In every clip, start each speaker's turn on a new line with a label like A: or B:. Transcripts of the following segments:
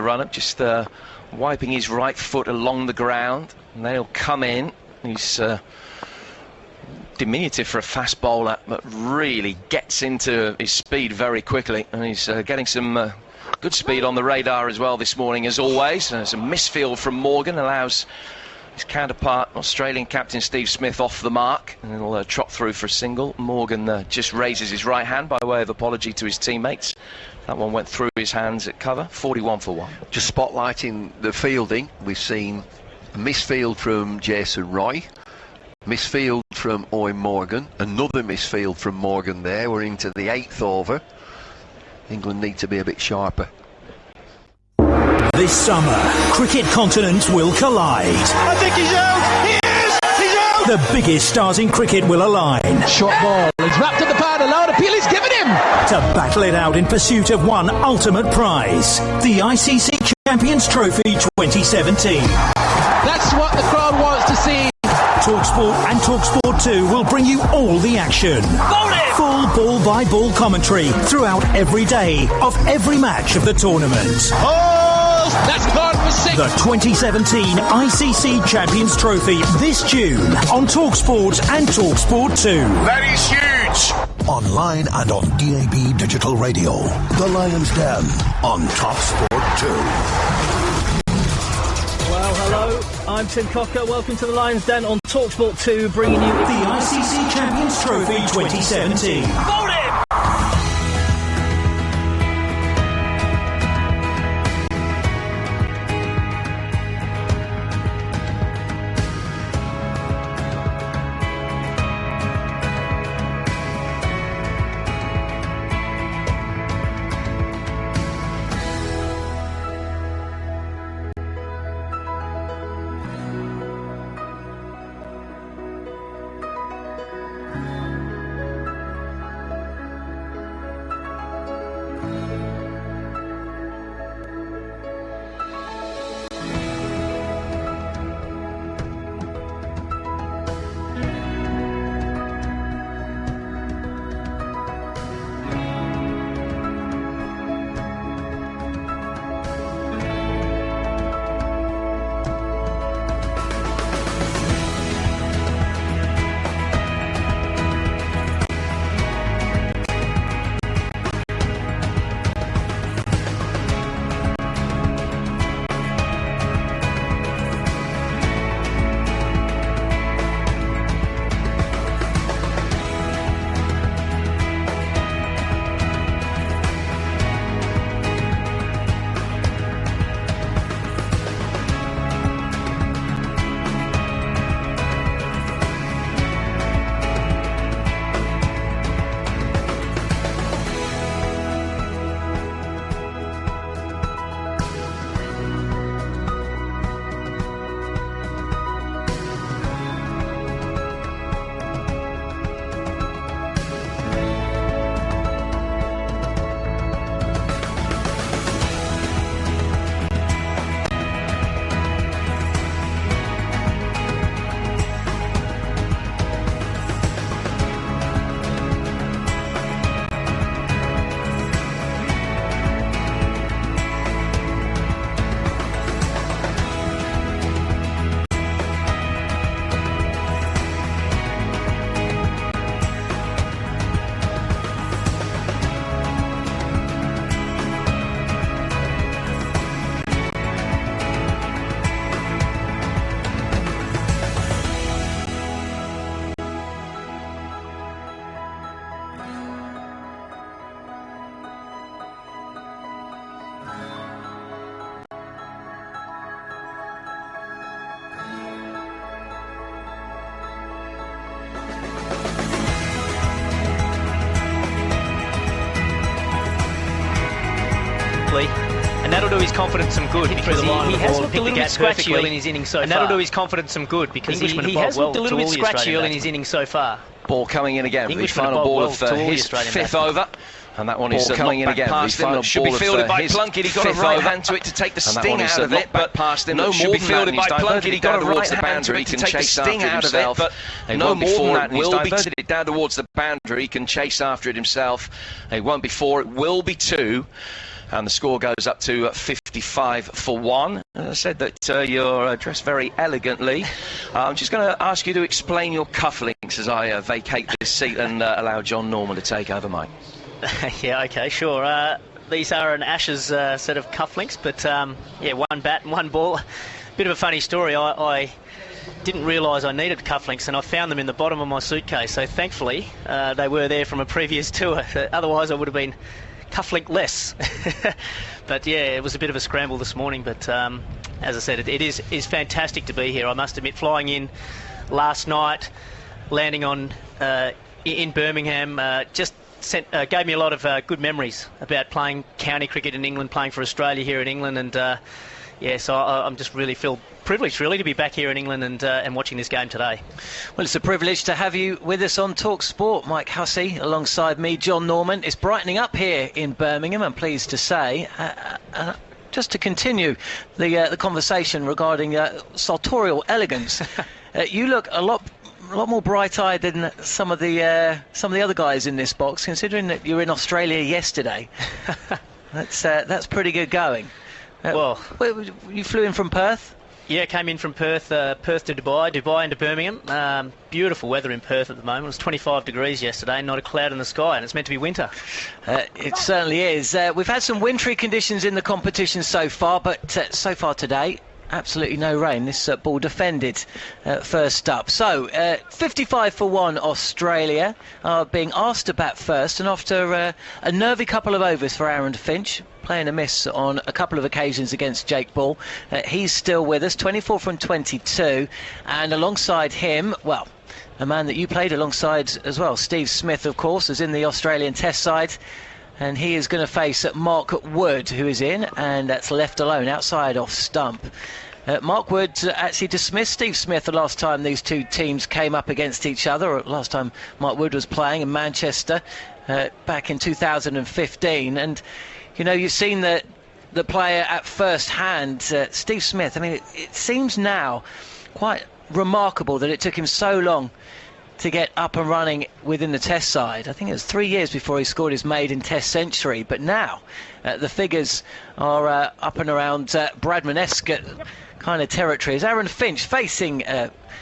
A: run-up, just wiping his right foot along the ground, and they'll come in. He's diminutive for a fast bowler, but really gets into his speed very quickly, and he's getting some good speed on the radar as well this morning, as always. There's a misfield from Morgan, allows his counterpart, Australian captain Steve Smith, off the mark, and he'll trot through for a single. Morgan just raises his right hand by way of apology to his teammates. That one went through his hands at cover. 41 for 1.
B: Just spotlighting the fielding, we've seen a misfield from Jason Roy, misfield from Eoin Morgan, another misfield from Morgan there. We're into the 8th over. England need to be a bit sharper.
C: This summer, cricket continents will collide.
D: I think he's out! He is! He's out!
C: The biggest stars in cricket will align.
D: Short ball. He's wrapped at the pad. A loud appeal he's given him!
C: To battle it out in pursuit of one ultimate prize. The ICC Champions Trophy 2017.
D: That's what the crowd wants to see.
C: TalkSport and TalkSport 2 will bring you all the action. Full ball-by-ball commentary throughout every day of every match of the tournament.
D: Oh, that's gone for 6.
C: The 2017 ICC Champions Trophy this June on TalkSport and TalkSport 2.
E: That is huge!
F: Online and on DAB Digital Radio. The Lion's Den on TalkSport 2.
G: Well, hello, I'm Tim Cocker. Welcome to the Lion's Den on TalkSport 2, bringing you
C: the ICC Champions Trophy 2017.
G: Vote it!
H: And that'll do his confidence some good because he has looked a little bit scratchy early in his innings so far. And that'll do his confidence some good because he has looked a little bit scratchy early in his innings so far.
A: Ball coming in again. The final ball of his 5th over. And that one is coming in again. The final should be fielded by Plunkett. He got a right hand to it to take the sting out of it, but past him. No more be fielded by Plunkett. He got a right hand to it to take the sting out of it, but no more than that. He's diverted it down towards the boundary. He can chase after it himself. It won't be 4. It will be 2. and the score goes up to 55-1. I said that you're dressed very elegantly. I'm just going to ask you to explain your cufflinks as I vacate this seat and allow John Norman to take over mine.
H: Yeah, okay, sure. These are an Ashes set of cufflinks, but yeah, one bat and one ball. Bit of a funny story. I didn't realise I needed cufflinks, and I found them in the bottom of my suitcase. So thankfully, they were there from a previous tour. Otherwise, I would have been cufflink-less. But yeah, it was a bit of a scramble this morning. But as I said, it is fantastic to be here. I must admit, flying in last night, landing on in Birmingham, just gave me a lot of good memories about playing county cricket in England, playing for Australia here in England, and yeah, so I'm just really feel privileged, really, to be back here in England and watching this game today.
G: Well, it's a privilege to have you with us on Talk Sport, Mike Hussey, alongside me, John Norman. It's brightening up here in Birmingham, I'm pleased to say. Just to continue the conversation regarding sartorial elegance, you look a lot more bright-eyed than some of the other guys in this box, considering that you were in Australia yesterday. That's pretty good going. Well, you flew in from Perth?
H: Yeah, came in from Perth to Dubai into Birmingham. Beautiful weather in Perth at the moment. It was 25 degrees yesterday, not a cloud in the sky, and it's meant to be winter.
G: It certainly is. We've had some wintry conditions in the competition so far, but so far today, absolutely no rain. This ball defended first up. So 55-1 Australia are being asked to bat first, and after a nervy couple of overs for Aaron Finch, playing a miss on a couple of occasions against Jake Ball, he's still with us, 24 from 22, and alongside him, well, a man that you played alongside as well, Steve Smith, of course, is in the Australian Test side. And he is going to face Mark Wood, who is in, and that's left alone outside off stump. Mark Wood actually dismissed Steve Smith the last time these two teams came up against each other, or last time Mark Wood was playing in Manchester back in 2015. And, you know, you've seen the player at first hand, Steve Smith. I mean, it seems now quite remarkable that it took him so long to get up and running within the Test side. I think it was 3 years before he scored his maiden Test century, but now the figures are up and around Bradman-esque kind of territory. As Aaron Finch facing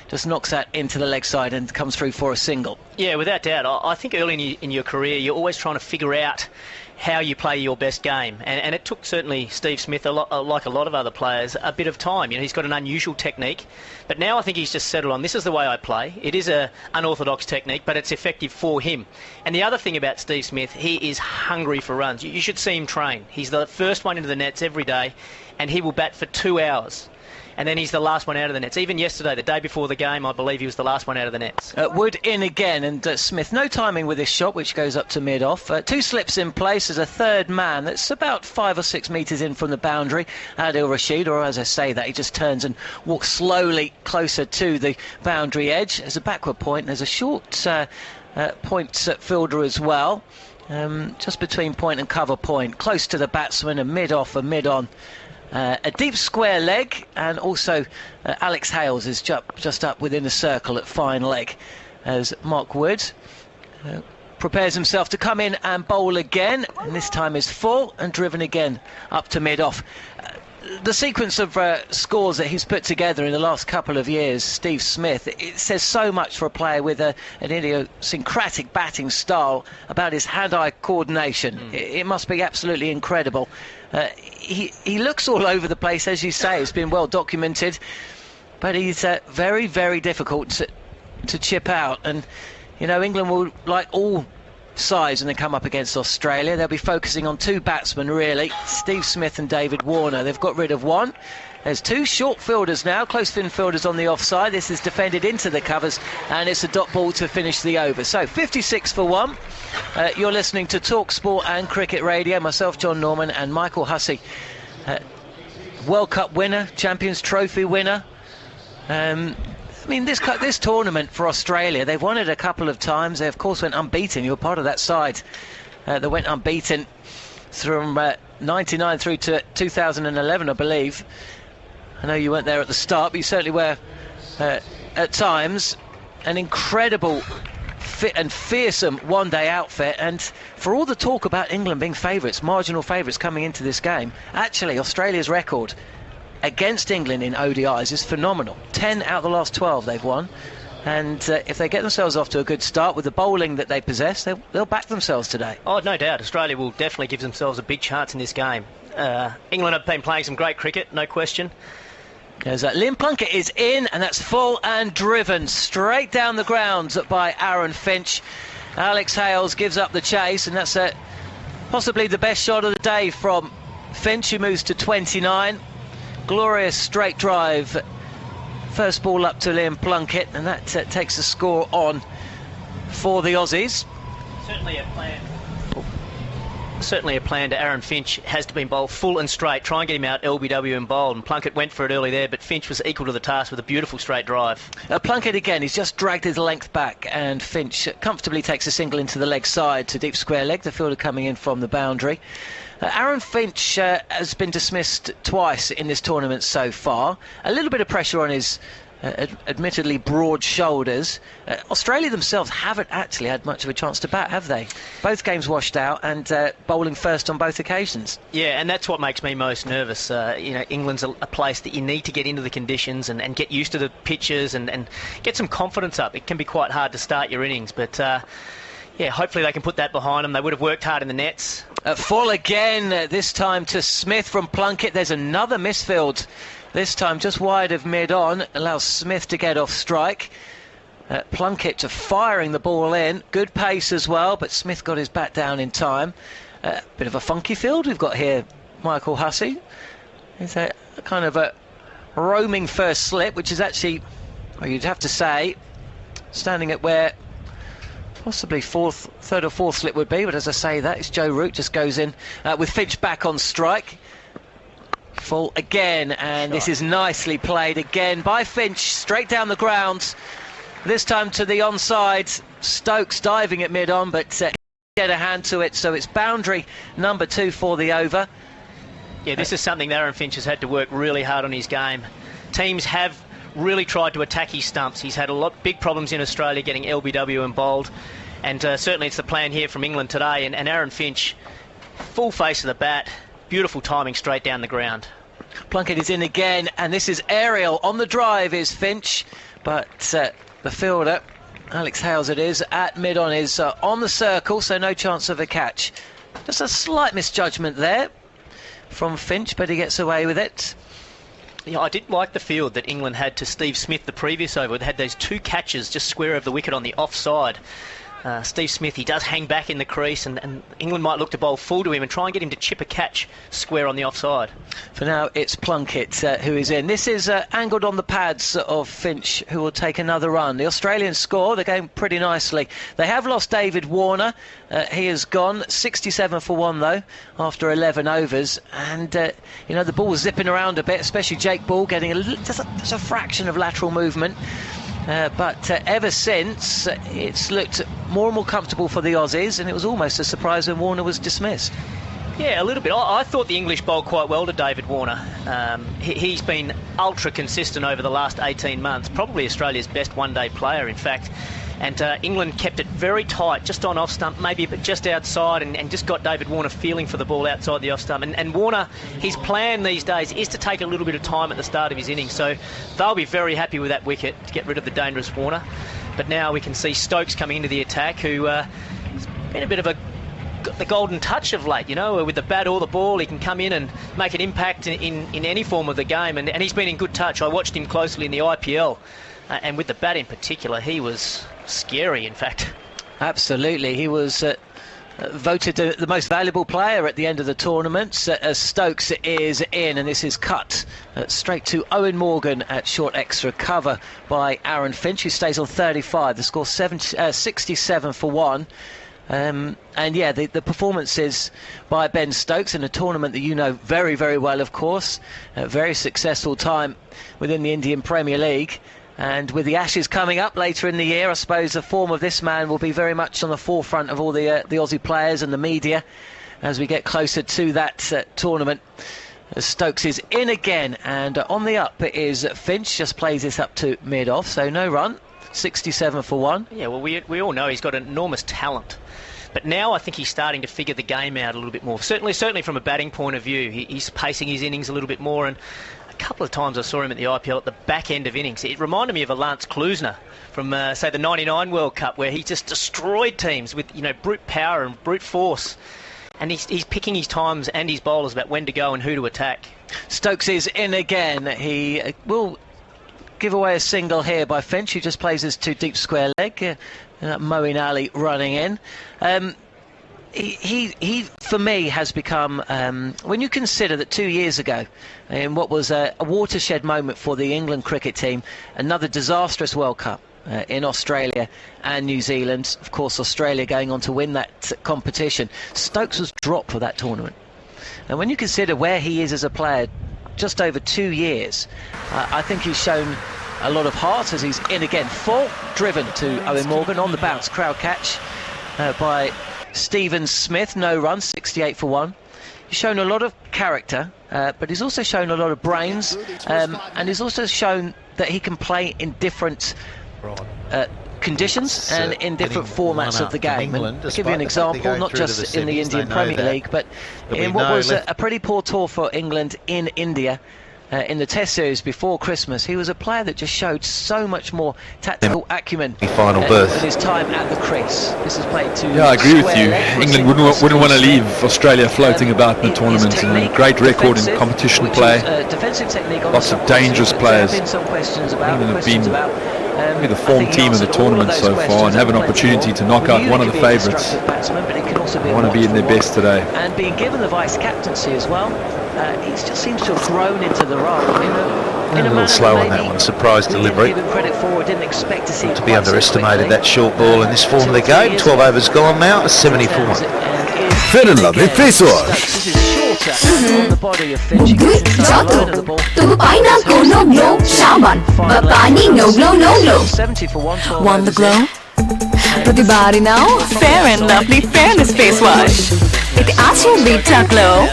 G: just knocks that into the leg side and comes through for a single.
H: Yeah, without doubt. I think early in your career you're always trying to figure out how you play your best game, and it took certainly Steve Smith, like a lot of other players, a bit of time. You know, he's got an unusual technique, but now I think he's just settled on, this is the way I play. It is a unorthodox technique, but it's effective for him. And the other thing about Steve Smith, he is hungry for runs. You should see him train. He's the first one into the nets every day, and he will bat for 2 hours. And then he's the last one out of the nets. Even yesterday, the day before the game, I believe he was the last one out of the nets.
G: Wood in again, and Smith, no timing with this shot, which goes up to mid-off. 2 slips in place as a third man that's about 5 or 6 metres in from the boundary. Adil Rashid, or as I say that, he just turns and walks slowly closer to the boundary edge. There's a backward point, there's a short point fielder as well. Just between point and cover point, close to the batsman, and mid-off and mid-on. A deep square leg, and also Alex Hales is just up within the circle at fine leg as Mark Wood prepares himself to come in and bowl again, and this time is full and driven again up to mid-off. The sequence of scores that he's put together in the last couple of years, Steve Smith, it says so much for a player with an idiosyncratic batting style about his hand-eye coordination. It must be absolutely incredible. He looks all over the place, as you say. It's been well documented, but he's very, very difficult to chip out. And, you know, England will, like all sides when they come up against Australia, they'll be focusing on 2 batsmen really, Steve Smith and David Warner. They've got rid of one. There's 2 short fielders now, close fin fielders on the offside. This is defended into the covers, and it's a dot ball to finish the over. So 56-1. You're listening to Talk Sport and Cricket Radio. Myself, John Norman, and Michael Hussey, World Cup winner, Champions Trophy winner. I mean, this tournament for Australia, they've won it a couple of times. They, of course, went unbeaten. You were part of that side that went unbeaten from 99 through to 2011, I believe. I know you weren't there at the start, but you certainly were at times. An incredible fit and fearsome one-day outfit. And for all the talk about England being favourites, marginal favourites coming into this game, actually Australia's record against England in ODIs is phenomenal. 10 out of the last 12 they've won. And if they get themselves off to a good start with the bowling that they possess, they'll back themselves today.
H: Oh, no doubt. Australia will definitely give themselves a big chance in this game. England have been playing some great cricket, no question.
G: As Liam Plunkett is in, and that's full and driven straight down the ground by Aaron Finch. Alex Hales gives up the chase, and that's possibly the best shot of the day from Finch, who moves to 29. Glorious straight drive. First ball up to Liam Plunkett, and that takes the score on for the Aussies.
H: Certainly a plan to Aaron Finch has to be bowled full and straight, try and get him out LBW and bowled, and Plunkett went for it early there, but Finch was equal to the task with a beautiful straight drive.
G: Plunkett again, he's just dragged his length back, and Finch comfortably takes a single into the leg side to deep square leg, the fielder coming in from the boundary. Aaron Finch has been dismissed twice in this tournament so far. A little bit of pressure on his admittedly broad shoulders. Australia themselves haven't actually had much of a chance to bat, have they? Both games washed out, and bowling first on both occasions.
H: Yeah, and that's what makes me most nervous. England's a place that you need to get into the conditions and get used to the pitches and get some confidence up. It can be quite hard to start your innings, but yeah, hopefully they can put that behind them. They would have worked hard in the nets.
G: Full again, this time to Smith from Plunkett. There's another misfield, this time just wide of mid-on, allows Smith to get off strike. Plunkett to firing the ball in, good pace as well, but Smith got his bat down in time. Bit of a funky field we've got here, Michael Hussey. It's a kind of a roaming first slip, which is actually, well, you'd have to say, standing at where possibly third or fourth slip would be, but as I say that, it's Joe Root just goes in with Finch back on strike. Full again, and this is nicely played again by Finch, straight down the ground, this time to the onside. Stokes diving at mid-on, but get a hand to it, so it's boundary number 2 for the over.
H: Yeah, this is something that Aaron Finch has had to work really hard on his game. Teams have really tried to attack his stumps. He's had big problems in Australia getting LBW and bowled, and certainly it's the plan here from England today. And Aaron Finch, full face of the bat, beautiful timing straight down the ground.
G: Plunkett is in again, and this is aerial. On the drive is Finch, but the fielder, Alex Hales it is, at mid-on is on the circle, so no chance of a catch. Just a slight misjudgment there from Finch, but he gets away with it.
H: Yeah, I did like the field that England had to Steve Smith the previous over. They had those 2 catches just square of the wicket on the offside. Steve Smith, he does hang back in the crease, and England might look to bowl full to him and try and get him to chip a catch square on the offside.
G: For now, it's Plunkett who is in. This is angled on the pads of Finch, who will take another run. The Australians score. They're going pretty nicely. They have lost David Warner. He has gone 67 for 1, though, after 11 overs. And, the ball was zipping around a bit, especially Jake Ball getting just a fraction of lateral movement. But ever since, it's looked more and more comfortable for the Aussies, and it was almost a surprise when Warner was dismissed.
H: Yeah, a little bit. I thought the English bowled quite well to David Warner. He's been ultra consistent over the last 18 months, probably Australia's best one-day player, in fact. And England kept it very tight, just on off stump, maybe a bit just outside, and just got David Warner feeling for the ball outside the off stump. And Warner, his plan these days is to take a little bit of time at the start of his innings, so they'll be very happy with that wicket to get rid of the dangerous Warner. But now we can see Stokes coming into the attack, who has been a bit of the golden touch of late, with the bat or the ball. He can come in and make an impact in any form of the game, and he's been in good touch. I watched him closely in the IPL, and with the bat in particular, he was scary, in fact.
G: Absolutely. He was voted the most valuable player at the end of the tournament, as Stokes is in, and this is cut straight to Eoin Morgan at short extra cover by Aaron Finch, who stays on 35. The score 67 for 1. And yeah, the performances by Ben Stokes in a tournament that you know very, very well, of course. A very successful time within the Indian Premier League. And with the Ashes coming up later in the year, I suppose the form of this man will be very much on the forefront of all the Aussie players and the media as we get closer to that tournament. As Stokes is in again, and on the up is Finch, just plays this up to mid-off, so no run. 67 for 1.
H: Yeah, well, we all know he's got enormous talent. But now I think he's starting to figure the game out a little bit more. Certainly from a batting point of view. He's pacing his innings a little bit more, and a couple of times I saw him at the IPL at the back end of innings. It reminded me of a Lance Klusener from, say, the 99 World Cup, where he just destroyed teams with, brute power and brute force. And he's picking his times and his bowlers about when to go and who to attack.
G: Stokes is in again. He will give away a single here by Finch, who just plays his 2 deep square leg. Moeen Ali running in. He for me has become, when you consider that 2 years ago, in what was a watershed moment for the England cricket team, another disastrous World Cup in Australia and New Zealand, of course Australia going on to win that competition, Stokes was dropped for that tournament. And when you consider where he is as a player, just over 2 years, I think he's shown a lot of heart as he's in again. Full driven to Eoin Morgan on the bounce. Crowd catch by Stephen Smith. No run, 68 for 1. He's shown a lot of character, but he's also shown a lot of brains, and he's also shown that he can play in different conditions and in different formats of the game. And I'll give you an example, not just in the Indian Premier League, but in what was a pretty poor tour for England in India. In the Test series before Christmas, he was a player that just showed so much more tactical acumen
I: final berth.
G: in his time at the crease. This is played to
I: I agree with you. England wouldn't want to leave Australia floating about in the tournament. And a great record in competition play.
G: Defensive technique.
I: Lots of dangerous players. England have been the form team of the tournament so far and have an opportunity to knock out one of the favourites. They want to be in their best today.
G: And being given the vice captaincy as well, he just seems to have grown into the role.
I: A little slow on that one, surprise delivery.
G: To
I: be underestimated, that short ball in this form of the game. 12 overs gone now, a 70 for 1.
F: Fair and lovely face wash.
G: This is shorter on the body of Finch. He gets inside the line of the ball.
J: no.
G: 70 for 1.
J: Want the glow? Pratibari now, fair and lovely fairness face wash. It asks your beta glow.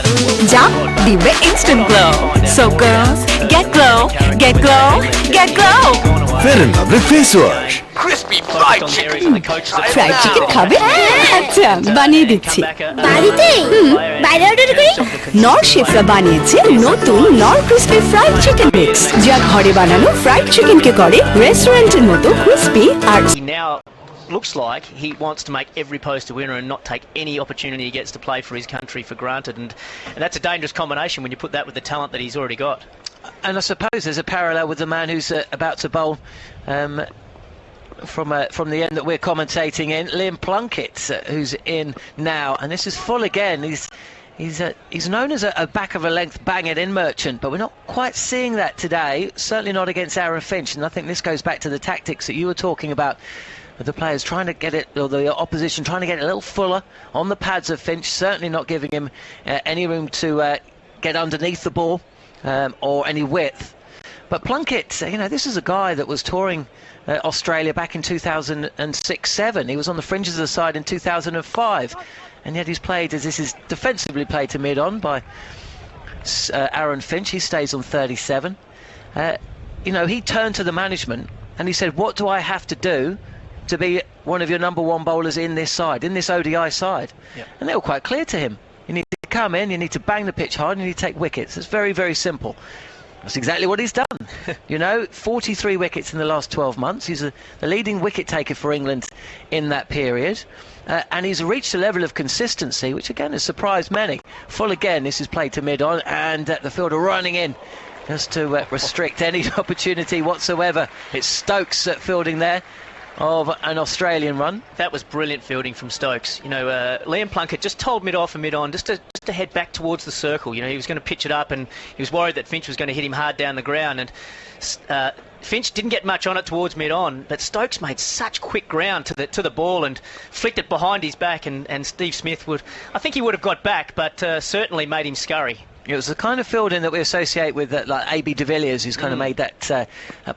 J: Jump, dibe instant glow. So girls, get glow, get glow, get glow.
F: Fair and lovely face wash.
E: Crispy fried chicken.
J: Fried chicken খাবে? আচ্ছা, বানিয়ে দিচ্ছি। বাড়িতে? বাইরে order করি? নর শেফরা বানিয়েছে নতুন নর ক্রিসপি ফ্রাইড চিকেন মিক্স, যা ঘরে বানানো ফ্রাইড চিকেনকে করে রেস্টুরেন্টের মতো crispy R
H: Now looks like he wants to make every post a winner and not take any opportunity he gets to play for his country for granted, and that's a dangerous combination when you put that with the talent that he's already got.
G: And I suppose there's a parallel with the man who's about to bowl from the end that we're commentating in, Liam Plunkett, who's in now, and this is full again. He's known as a back of a length bang it in merchant, but we're not quite seeing that today, certainly not against Aaron Finch, and I think this goes back to the tactics that you were talking about, with the players trying to get it, or the opposition trying to get it a little fuller on the pads of Finch, certainly not giving him any room to get underneath the ball or any width. But Plunkett, this is a guy that was touring Australia back in 2006-07. He was on the fringes of the side in 2005, and yet he's played, as this is defensively played to mid-on by Aaron Finch. He stays on 37. He turned to the management and he said, what do I have to do to be one of your number one bowlers in this side, in this ODI side?
H: Yep.
G: And they were quite clear to him. You need to come in, you need to bang the pitch hard, and you need to take wickets. It's very, very simple. That's exactly what he's done. 43 wickets in the last 12 months. He's the leading wicket taker for England in that period. And he's reached a level of consistency which again has surprised many. Full again, this is played to mid-on, and the fielder running in just to restrict any opportunity whatsoever. It's Stokes fielding there of an Australian run.
H: That was brilliant fielding from Stokes. Liam Plunkett just told mid-off and mid-on just to head back towards the circle. He was going to pitch it up, and he was worried that Finch was going to hit him hard down the ground, and Finch didn't get much on it towards mid-on, but Stokes made such quick ground to the ball and flicked it behind his back, and Steve Smith I think he would have got back, but certainly made him scurry.
G: It was the kind of fielding that we associate with like A.B. de Villiers, who's kind of made that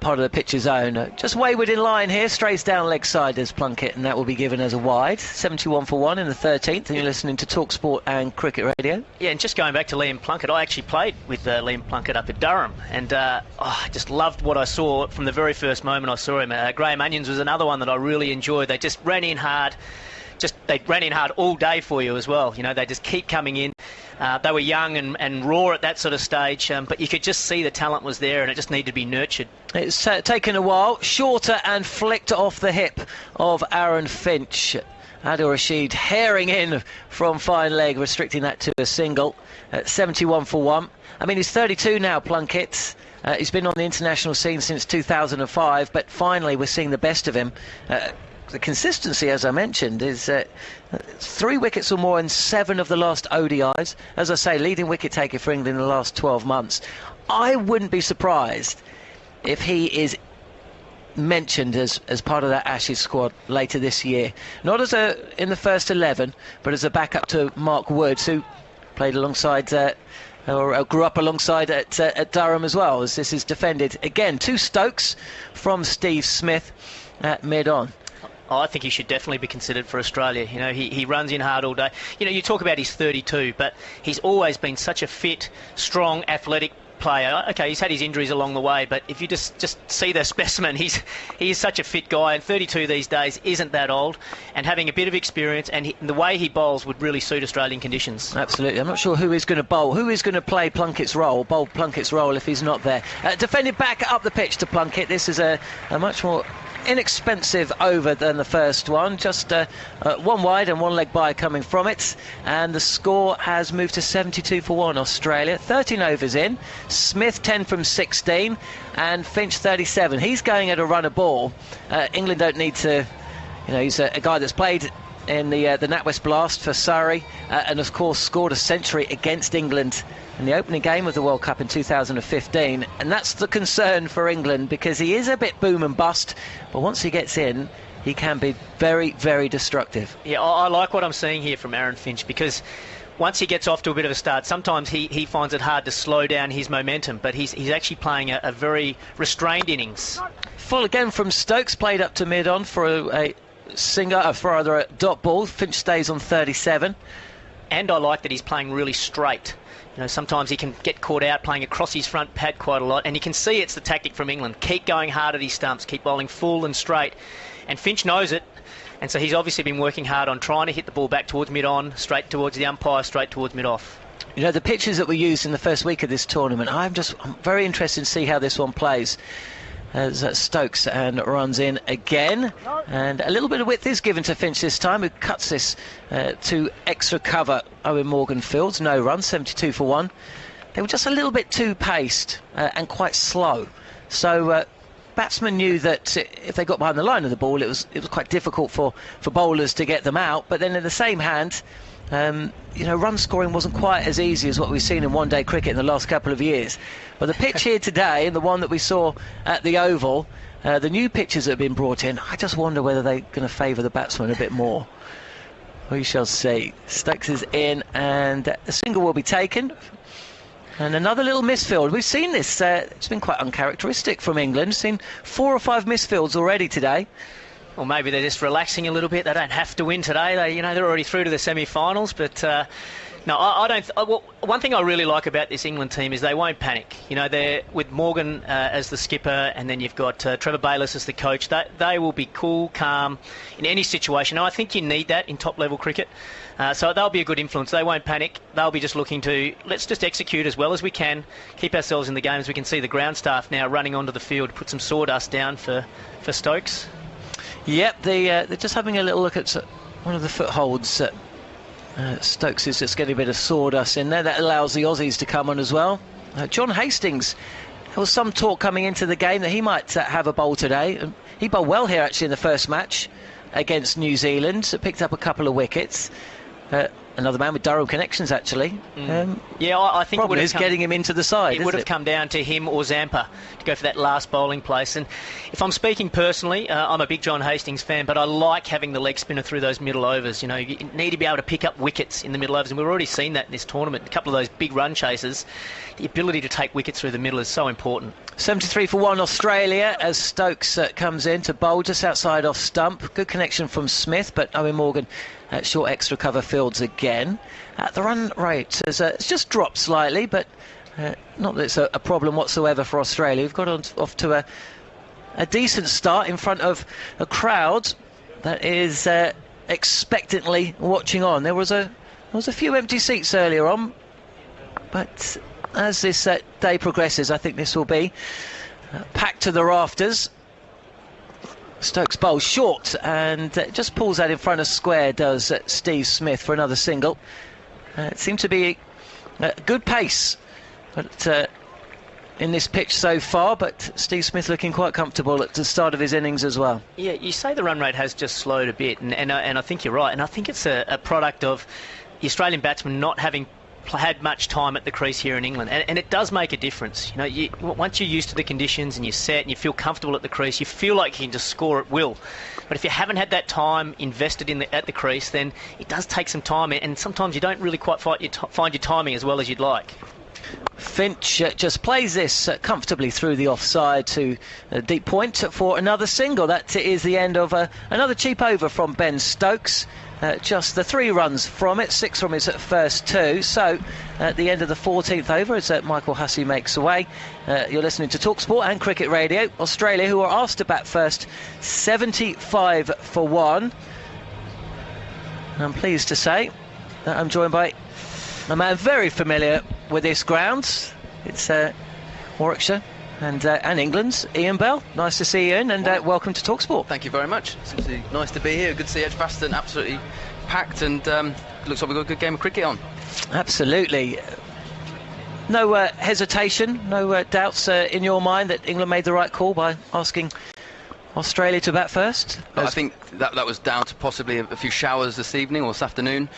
G: part of the pitch his own. Just wayward in line here, strays down leg side as Plunkett, and that will be given as a wide. 71 for 1 in the 13th, and you're listening to TalkSport and Cricket Radio. Yeah, and just going back to Liam Plunkett, I actually played with Liam Plunkett up at Durham, and I just loved what I saw from the very first moment I saw him. Graham Onions was another one that I really enjoyed. They just ran in hard. They ran in hard all day for you as well. You know, they just keep coming in. They were young and raw at that sort of stage, but you could just see the talent was there, and it just needed to be nurtured. It's taken a while. Shorter and flicked off the hip of Aaron Finch. Adil Rashid herring in from fine leg, restricting that to a single at 71 for 1. I mean, he's 32 now, Plunkett. He's been on the international scene since 2005, but finally we're seeing the best of him. The consistency, as I mentioned, is 3 wickets or more in 7 of the last ODIs. As I say, leading wicket taker for England in the last 12 months. I wouldn't be surprised if he is mentioned as part of that Ashes squad later this year. Not as in the first 11, but as a backup to Mark Woods, who played alongside or grew up alongside at Durham as well, as this is defended again to Stokes from Steve Smith at mid-on. I think he should definitely be considered for Australia. You know, he runs in hard all day. You know, you talk about he's 32, but he's always been such a fit, strong, athletic player. Okay, he's had his injuries along the way, but if you just see the specimen, he is such a fit guy, and 32 these days isn't that old, and having a bit of experience, and the way he bowls would really suit Australian conditions. Absolutely. I'm not sure who is going to bowl, who is going to play Plunkett's role if he's not there. Defended back up the pitch to Plunkett. This is a much more inexpensive over than the first one, just 1 wide and 1 leg by coming from it, and the score has moved to 72 for 1 Australia. 13 overs in, Smith 10 from 16 and Finch 37. He's going at a run of ball. England don't need to, you know, he's a guy that's played in the NatWest Blast for Surrey and of course scored a century against England in the opening game of the World Cup in 2015, and that's the concern for England, because he is a bit boom and bust, but once he gets in, he can be very, very destructive. Yeah, I like what I'm seeing here from Aaron Finch, because once he gets off to a bit of a start, sometimes he finds it hard to slow down his momentum, but he's actually playing a very restrained innings. Full again from Stokes, played up to mid-on for a singer, for either a dot ball. Finch stays on 37. And I like that he's playing really straight. You know, sometimes he can get caught out playing across his front pad quite a lot, and you can see it's the tactic from England. Keep going hard at his stumps, keep bowling full and straight. And Finch knows it, and so he's obviously been working hard on trying to hit the ball back towards mid-on, straight towards the umpire, straight towards mid-off. You know, the pitches that were used in the first week of this tournament, I'm very interested to see how this one plays. As Stokes and runs in again, and a little bit of width is given to Finch this time, who cuts this to extra cover. Eoin Morgan fields, no run, 72 for 1. They were just a little bit too paced and quite slow, so batsmen knew that if they got behind the line of the ball, it was quite difficult for bowlers to get them out. But then in the same hand, you know, run scoring wasn't quite as easy as what we've seen in one-day cricket in the last couple of years. But the pitch here today, and the one that we saw at the Oval, the new pitches that have been brought in, I just wonder whether they're going to favour the batsman a bit more. We shall see. Stokes is in, and a single will be taken. And another little misfield. We've seen this. It's been quite uncharacteristic from England. Seen 4 or 5 misfields already today. Or maybe they're just relaxing a little bit. They don't have to win today. They're already through to the semi-finals. But no, I don't. Well, one thing I really like about this England team is they won't panic. You know, they're with Morgan as the skipper, and then you've got Trevor Bayliss as the coach. They will be cool, calm in any situation. And I think you need that in top-level cricket. So they'll be a good influence. They won't panic. They'll be just looking to, let's just execute as well as we can, keep ourselves in the game. As we can see the ground staff now running onto the field, put some sawdust down for Stokes. Yep, they're just having a little look at one of the footholds. Stokes is just getting a bit of sawdust in there. That allows the Aussies to come on as well. John Hastings, there was some talk coming into the game that he might have a bowl today. He bowled well here actually in the first match against New Zealand. Picked up a couple of wickets. another man with Durham connections, actually.
H: Yeah, I think
G: problem is getting him into the side.
H: It would have come down to him or Zampa to go for that last bowling place. And if I'm speaking personally, I'm a big John Hastings fan, but I like having the leg spinner through those middle overs. You know, you need to be able to pick up wickets in the middle overs, and we've already seen that in this tournament. A couple of those big run chasers, the ability to take wickets through the middle is so important.
G: 73 for 1 Australia as Stokes comes in to bowl just outside off stump. Good connection from Smith, but Eoin Morgan short extra cover fields again. The run rate has it's just dropped slightly, but not that it's a problem whatsoever for Australia. We've got off to a decent start in front of a crowd that is expectantly watching on. There was a few empty seats earlier on, but as this day progresses, I think this will be packed to the rafters. Stokes bowls short and just pulls that in front of square, does Steve Smith for another single. It seemed to be good pace but in this pitch so far, but Steve Smith looking quite comfortable at the start of his innings as well.
H: Yeah, you say the run rate has just slowed a bit, and I think you're right, and I think it's a product of the Australian batsmen not having had much time at the crease here in England, and it does make a difference. You know, once you're used to the conditions and you're set and you feel comfortable at the crease, you feel like you can just score at will. But if you haven't had that time invested at the crease, then it does take some time, and sometimes you don't really quite find your timing as well as you'd like.
G: Finch just plays this comfortably through the offside to a deep point for another single. That is the end of another cheap over from Ben Stokes. Just the 3 runs from it, 6 from his first 2. So at the end of the 14th over, as Michael Hussey makes away, you're listening to TalkSport and Cricket Radio. Australia, who are asked to bat first, 75 for 1. And I'm pleased to say that I'm joined by a man very familiar with this ground. It's Warwickshire and England's Ian Bell. Nice to see you, Ian, and welcome to TalkSport.
K: Thank you very much. It's absolutely nice to be here. Good to see Edgbaston absolutely packed, and looks like we've got a good game of cricket on.
G: Absolutely. No hesitation, no doubts in your mind that England made the right call by asking Australia to bat first?
K: I think that was down to possibly a few showers this evening or this afternoon.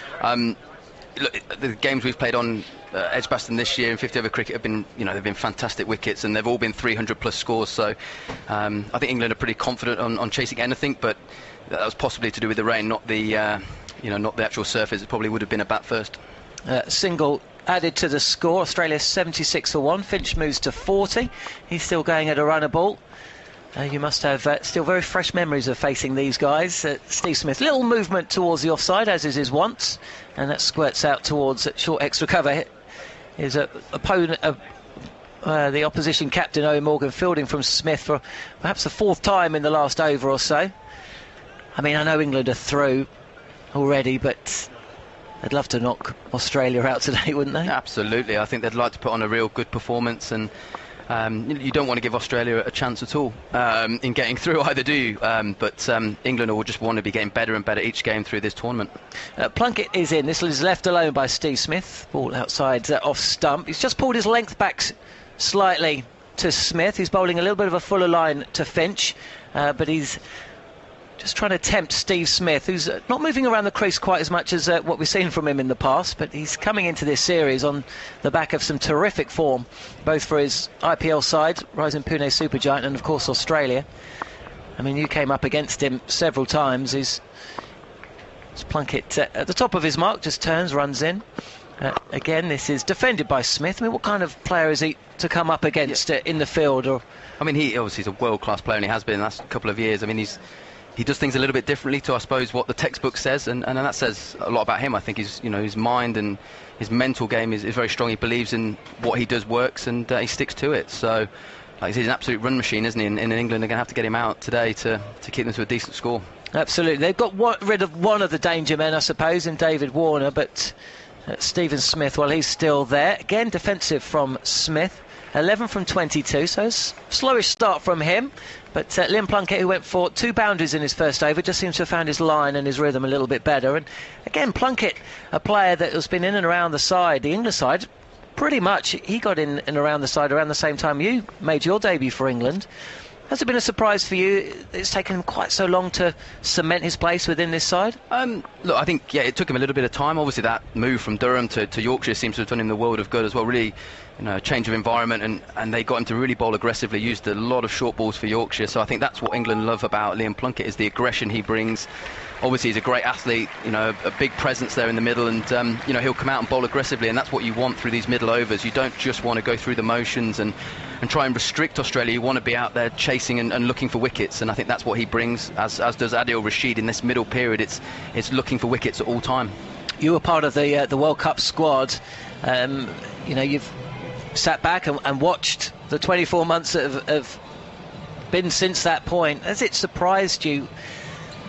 K: Look, the games we've played on Edgbaston this year in 50 over cricket have been, they've been fantastic wickets, and they've all been 300 plus scores. So I think England are pretty confident on chasing anything, but that was possibly to do with the rain, not the not the actual surface. It probably would have been a bat first.
G: Single added to the score. Australia 76 for 1. Finch moves to 40. He's still going at a runner ball. You must have still very fresh memories of facing these guys. Steve Smith, little movement towards the offside, as is his once, and that squirts out towards short extra cover. His opponent, the opposition captain Eoin Morgan, fielding from Smith for perhaps the 4th time in the last over or so. I mean, I know England are through already, but they'd love to knock Australia out today, wouldn't they?
K: Absolutely. I think they'd like to put on a real good performance, and you don't want to give Australia a chance at all in getting through, either, do you? But England will just want to be getting better and better each game through this tournament.
G: Plunkett is in. This is left alone by Steve Smith. Ball outside off stump. He's just pulled his length back slightly to Smith. He's bowling a little bit of a fuller line to Finch, but he's just trying to tempt Steve Smith, who's not moving around the crease quite as much as what we've seen from him in the past, but he's coming into this series on the back of some terrific form, both for his IPL side, Rising Pune Supergiant, and of course Australia. I mean, you came up against him several times. He's Plunkett at the top of his mark, just turns, runs in. Again, this is defended by Smith. I mean, what kind of player is he to come up against in the field? Or
K: I mean, he obviously is a world-class player, and he has been in the last couple of years. I mean, he does things a little bit differently to, I suppose, what the textbook says, and that says a lot about him. I think his mind and his mental game is very strong. He believes in what he does works, and he sticks to it. So, he's an absolute run machine, isn't he? And England are going to have to get him out today to keep them to a decent score.
G: Absolutely. They've got rid of one of the danger men, I suppose, in David Warner, but Stephen Smith, well, he's still there. Again, defensive from Smith. 11 from 22, so it's a slowish start from him. But Liam Plunkett, who went for 2 boundaries in his first over, just seems to have found his line and his rhythm a little bit better. And again, Plunkett, a player that has been in and around the side, the English side, pretty much. He got in and around the side around the same time you made your debut for England. Has it been a surprise for you? It's taken him quite so long to cement his place within this side.
K: Look, I think it took him a little bit of time. Obviously, that move from Durham to Yorkshire seems to have done him the world of good as well. Really, change of environment, and they got him to really bowl aggressively. Used a lot of short balls for Yorkshire. So I think that's what England love about Liam Plunkett, is the aggression he brings. Obviously, he's a great athlete, a big presence there in the middle, and he'll come out and bowl aggressively, and that's what you want through these middle overs. You don't just want to go through the motions and try and restrict Australia. You want to be out there chasing and looking for wickets, and I think that's what he brings, as does Adil Rashid in this middle period. It's looking for wickets at all time.
G: You were part of the World Cup squad. You've sat back and watched the 24 months that have been since that point. Has it surprised you,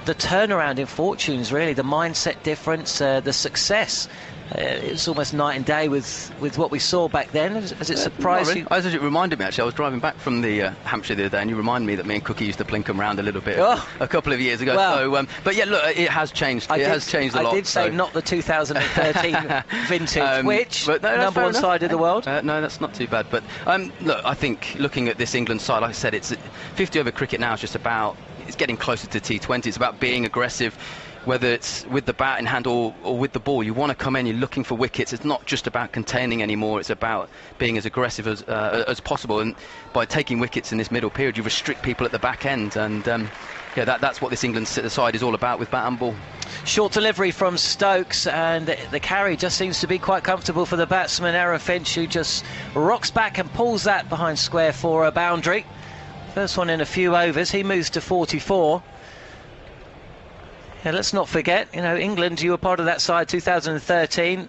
G: the turnaround in fortunes, really, the mindset difference, the success? It was almost night and day with what we saw back then. Has it surprised you?
K: It reminded me, actually. I was driving back from the Hampshire the other day, and you reminded me that me and Cookie used to plink them round a little bit a couple of years ago.
G: Well,
K: but yeah, look, it has changed. It has changed a lot.
G: I did say not the 2013 vintage, which number one side of the world.
K: No, that's not too bad. But look, I think looking at this England side, like I said, it's 50 over cricket now. It's getting closer to T20. It's about being aggressive, whether it's with the bat in hand or with the ball. You want to come in, you're looking for wickets. It's not just about containing anymore, it's about being as aggressive as possible, and by taking wickets in this middle period you restrict people at the back end, and that's what this England side is all about with bat and ball.
G: Short delivery from Stokes, and the carry just seems to be quite comfortable for the batsman Aaron Finch, who just rocks back and pulls that behind square for a boundary. First one in a few overs. He moves to 44. Yeah, let's not forget, England, you were part of that side 2013.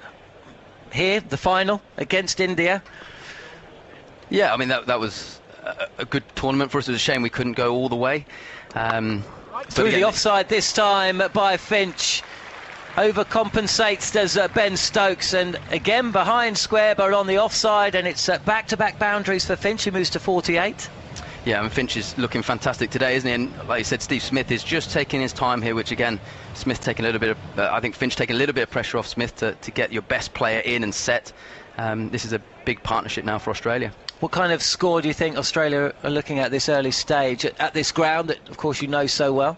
G: Here, the final against India.
K: Yeah, I mean, that was a good tournament for us. It was a shame we couldn't go all the way.
G: Through the offside this time by Finch. Overcompensates does Ben Stokes, and again behind square but on the offside, and it's back-to-back boundaries for Finch, who moves to 48.
K: Yeah, and Finch is looking fantastic today, isn't he? And like you said, Steve Smith is just taking his time here, which again, Smith taking a little bit of, I think Finch taking a little bit of pressure off Smith to get your best player in and set. This is a big partnership now for Australia.
G: What kind of score do you think Australia are looking at this early stage, at this ground that, of course, you know so well?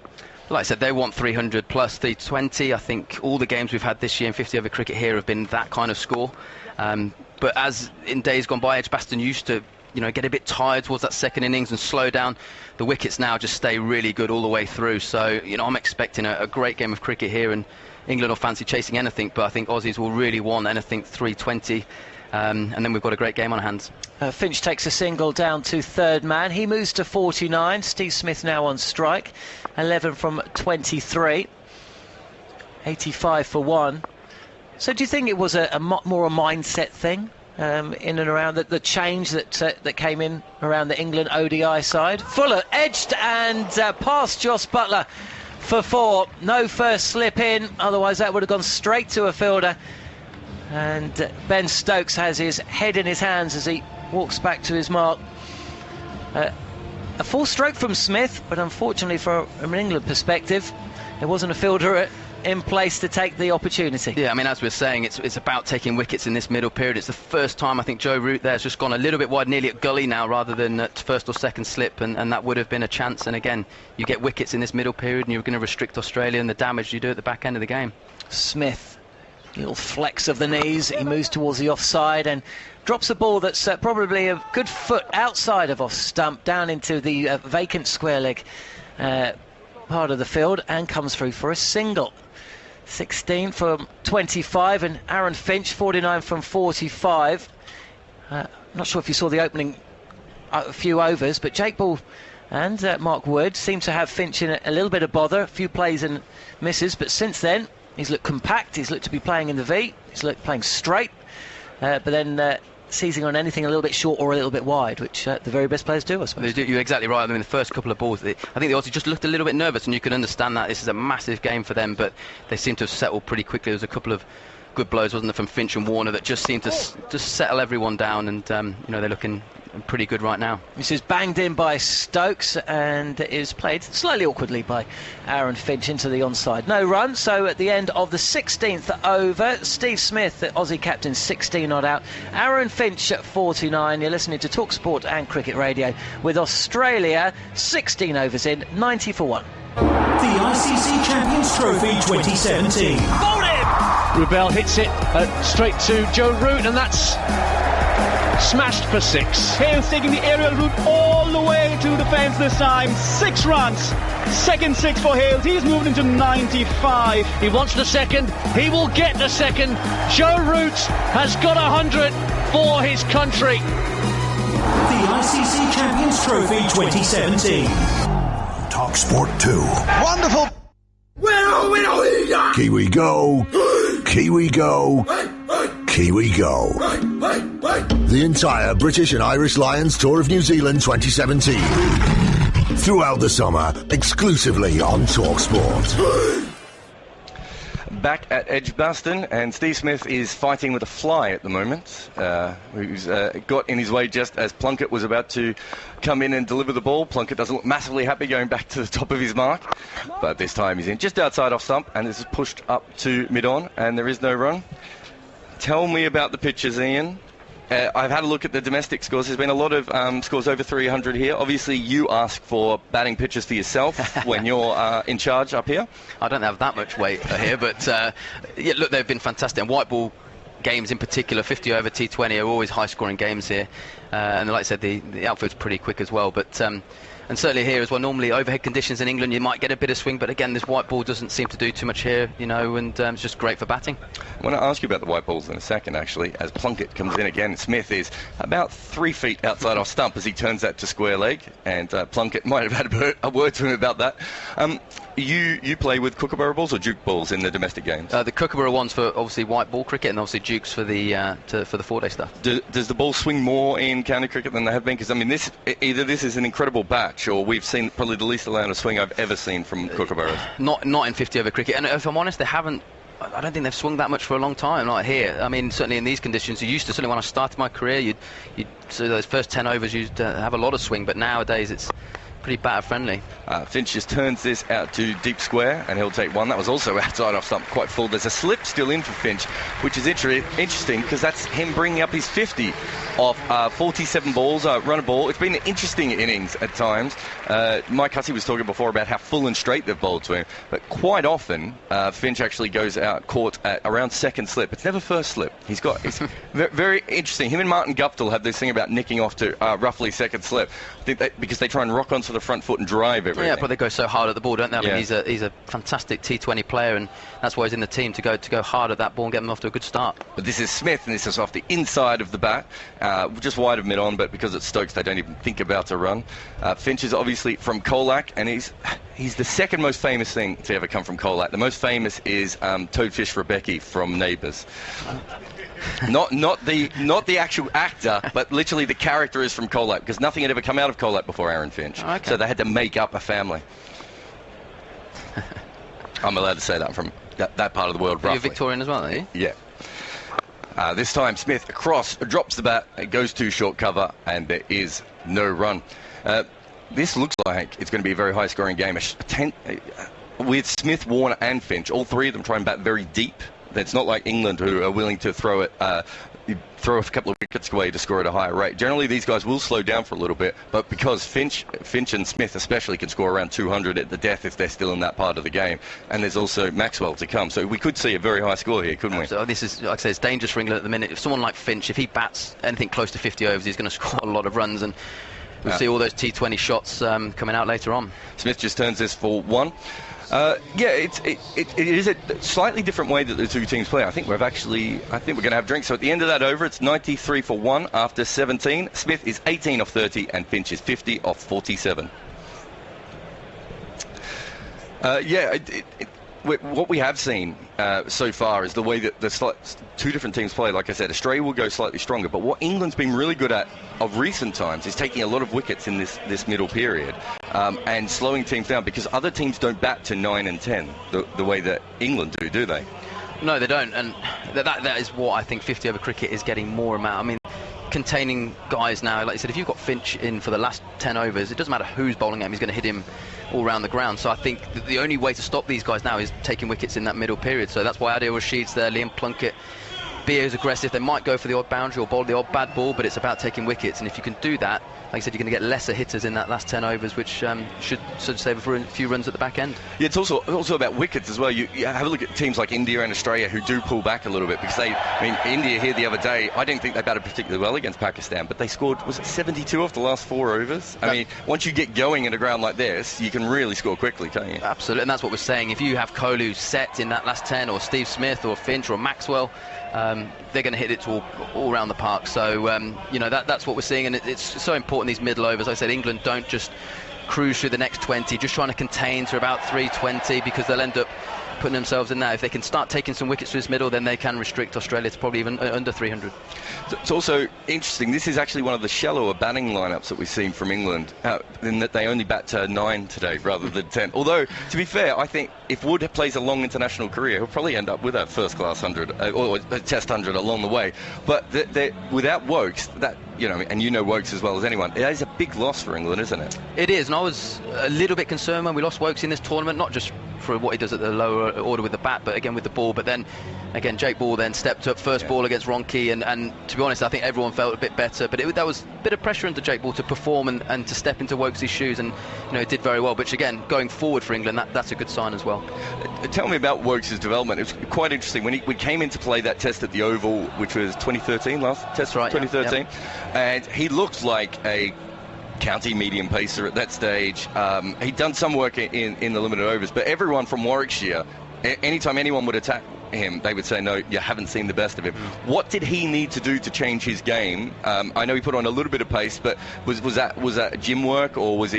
K: Like I said, they want 300 plus 320. I think all the games we've had this year in 50 over cricket here have been that kind of score. But as in days gone by, Edgbaston used to get a bit tired towards that second innings and slow down. The wickets now just stay really good all the way through. So, I'm expecting a great game of cricket here, and England will fancy chasing anything, but I think Aussies will really want anything 320. And then we've got a great game on our hands.
G: Finch takes a single down to third man. He moves to 49. Steve Smith now on strike. 11 from 23. 85 for 1. So do you think it was more a mindset thing? In and around the change that came in around the England ODI side. Fuller edged and past Jos Buttler for 4. No first slip in, otherwise that would have gone straight to a fielder. And Ben Stokes has his head in his hands as he walks back to his mark. A full stroke from Smith, but unfortunately from an England perspective, there wasn't a fielder in place to take the opportunity.
K: Yeah, I mean, as we're saying, it's about taking wickets in this middle period. It's the first time I think Joe Root there has just gone a little bit wide, nearly at gully now, rather than at first or second slip, and that would have been a chance. And again, you get wickets in this middle period, and you're going to restrict Australia and the damage you do at the back end of the game.
G: Smith, little flex of the knees, he moves towards the offside and drops a ball that's probably a good foot outside of off stump, down into the vacant square leg part of the field, and comes through for a single. 16 from 25, and Aaron Finch 49 from 45. Not sure if you saw the opening a few overs, but Jake Ball and Mark Wood seem to have Finch in a little bit of bother, a few plays and misses, but since then he's looked compact, he's looked to be playing in the V, he's looked playing straight, but then seizing on anything a little bit short or a little bit wide, which the very best players do, I suppose.
K: You're exactly right. I mean, the first couple of balls, I think the Aussies just looked a little bit nervous, and you can understand that. This is a massive game for them, but they seem to have settled pretty quickly. There was a couple of good blows, wasn't there, from Finch and Warner that just seemed to just settle everyone down, and they're looking pretty good right now.
G: This is banged in by Stokes and is played slightly awkwardly by Aaron Finch into the onside. No run, so at the end of the 16th over, Steve Smith, the Aussie captain, 16 not out. Aaron Finch at 49. You're listening to Talk Sport and Cricket Radio with Australia 16 overs in, 90 for 1.
C: The ICC Champions Trophy 2017.
D: Bowled it! Rubell hits it straight to Joe Root, and that's smashed for 6.
L: Hales taking the aerial route all the way to the fence this time. 6 runs. Second 6 for Hales. He's moved into 95.
D: He wants the second. He will get the second. Joe Root has got 100 for his country.
C: The ICC Champions Trophy 2017.
F: Talk Sport 2.
M: Wonderful.
F: Kiwi go. Kiwi go. Kiwi go. The entire British and Irish Lions Tour of New Zealand 2017. Throughout the summer, exclusively on Talk Sport.
A: Back at Edgbaston, and Steve Smith is fighting with a fly at the moment. Who's got in his way just as Plunkett was about to come in and deliver the ball. Plunkett doesn't look massively happy going back to the top of his mark, but this time he's in just outside off stump, and this is pushed up to mid-on, and there is no run. Tell me about the pitches, Ian. I've had a look at the domestic scores. There's been a lot of scores over 300 here. Obviously, you ask for batting pitches for yourself when you're in charge up here.
K: I don't have that much weight here, but look, they've been fantastic. And white ball games in particular, 50 over T20, are always high-scoring games here. And like I said, the outfield's pretty quick as well. But and certainly here as well, normally overhead conditions in England, you might get a bit of swing, but again, this white ball doesn't seem to do too much here, and it's just great for batting.
A: I want to ask you about the white balls in a second, actually, as Plunkett comes in again. Smith is about 3 feet outside off stump as he turns that to square leg, and Plunkett might have had a word to him about that. You play with kookaburra balls or duke balls in the domestic games?
K: The kookaburra ones for obviously white ball cricket, and obviously dukes for the 4-day stuff.
A: Does the ball swing more in county cricket than they have been? Because I mean, this is an incredible batch, or we've seen probably the least amount of swing I've ever seen from kookaburras.
K: Not in 50 over cricket, and if I'm honest, they haven't. I don't think they've swung that much for a long time. Like here, I mean, certainly in these conditions, you used to. Certainly when I started my career, so those first 10 overs you'd have a lot of swing, but nowadays it's pretty batter friendly.
A: Finch just turns this out to deep square, and he'll take one. That was also outside off stump, quite full. There's a slip still in for Finch, which is interesting because that's him bringing up his 50 off 47 balls, run a ball. It's been an interesting innings at times. Mike Hussey was talking before about how full and straight they've bowled to him, but quite often Finch actually goes out caught at around second slip. It's never first slip. It's very interesting. Him and Martin Guptill have this thing about nicking off to roughly second slip. I think because they try and rock onto the front foot and drive everything.
K: Yeah, but they go so hard at the ball, don't they? I mean, he's a fantastic T20 player, and that's why he's in the team, to go hard at that ball and get them off to a good start.
A: But this is Smith, and this is off the inside of the bat, just wide of mid-on, but because it's Stokes, they don't even think about a run. Finch is obviously from Colac, and he's the second most famous thing to ever come from Colac. The most famous is Toadfish Rebecca from Neighbours. Not the actual actor, but literally the character is from Colac, because nothing had ever come out of Colac before Aaron Finch.
K: Oh, okay.
A: So they had to make up a family. I'm allowed to say that from that part of the world.
K: You're Victorian as well, are you?
A: Yeah. This time Smith across, drops the bat, it goes to short cover, and there is no run. This looks like it's going to be a very high scoring game. With Smith, Warner and Finch, all three of them try and bat very deep. It's not like England, who are willing to throw a couple of wickets away to score at a higher rate. Generally, these guys will slow down for a little bit, but because Finch and Smith especially can score around 200 at the death if they're still in that part of the game, and there's also Maxwell to come, so we could see a very high score here, couldn't we?
K: So this is, like I say, it's dangerous for England at the minute. If someone like Finch, if he bats anything close to 50 overs, he's going to score a lot of runs, and we'll see all those T20 shots coming out later on.
A: Smith just turns this for one. It is a slightly different way that the two teams play. I think we're going to have drinks. So at the end of that over, it's 93 for 1 after 17. Smith is 18 off 30 and Finch is 50 off 47. What we have seen so far is the way that the two different teams play. Like I said, Australia will go slightly stronger, but what England's been really good at of recent times is taking a lot of wickets in this middle period and slowing teams down, because other teams don't bat to 9 and 10 the way that England do they?
K: No, they don't, and that is what I think 50 over cricket is getting more amount. I mean, containing guys now, like you said, if you've got Finch in for the last 10 overs, it doesn't matter who's bowling at him, he's going to hit him all around the ground. So I think the only way to stop these guys now is taking wickets in that middle period. So that's why Adil Rashid's there, Liam Plunkett, be as aggressive. They might go for the odd boundary or bowl the odd bad ball, but it's about taking wickets. And if you can do that, like I said, you're going to get lesser hitters in that last 10 overs, which should save a few runs at the back end.
M: Yeah, it's also about wickets as well. You have a look at teams like India and Australia who do pull back a little bit, because India here the other day, I didn't think they batted particularly well against Pakistan, but they scored, was it 72 off the last 4 overs? I mean, once you get going at a ground like this, you can really score quickly, can't you?
K: Absolutely, and that's what we're saying. If you have Kohli set in that last 10, or Steve Smith or Finch or Maxwell, they're going to hit it all around the park. So that's what we're seeing, and it's so important, these middle overs. Like I said, England don't just cruise through the next 20, just trying to contain to about 320, because they'll end up putting themselves in that. If they can start taking some wickets through this middle, then they can restrict Australia to probably even under 300.
M: It's also interesting, this is actually one of the shallower batting lineups that we've seen from England, in that they only bat 9 today rather than 10. Although, to be fair, I think if Wood plays a long international career, he'll probably end up with a first-class 100 or a test 100 along the way. But without Wokes, that, and you know Wokes as well as anyone, it is a big loss for England, isn't it?
K: It is, and I was a little bit concerned when we lost Wokes in this tournament, not just for what he does at the lower order with the bat, but again with the ball. But then again, Jake Ball then stepped up, first ball against Ronke, and to be honest, I think everyone felt a bit better, but that was a bit of pressure into Jake Ball to perform and to step into Wokes' shoes, and it did very well. Which again, going forward for England, that's a good sign as well.
M: Tell me about Wokes' development. It was quite interesting when we came into play that test at the Oval, which was 2013, last test, right? 2013, and he looked like a county medium pacer at that stage. He'd done some work in the limited overs, but everyone from Warwickshire, anytime anyone would attack him, they would say, no, you haven't seen the best of him. What did he need to do to change his game? I know he put on a little bit of pace, but was that gym work, or what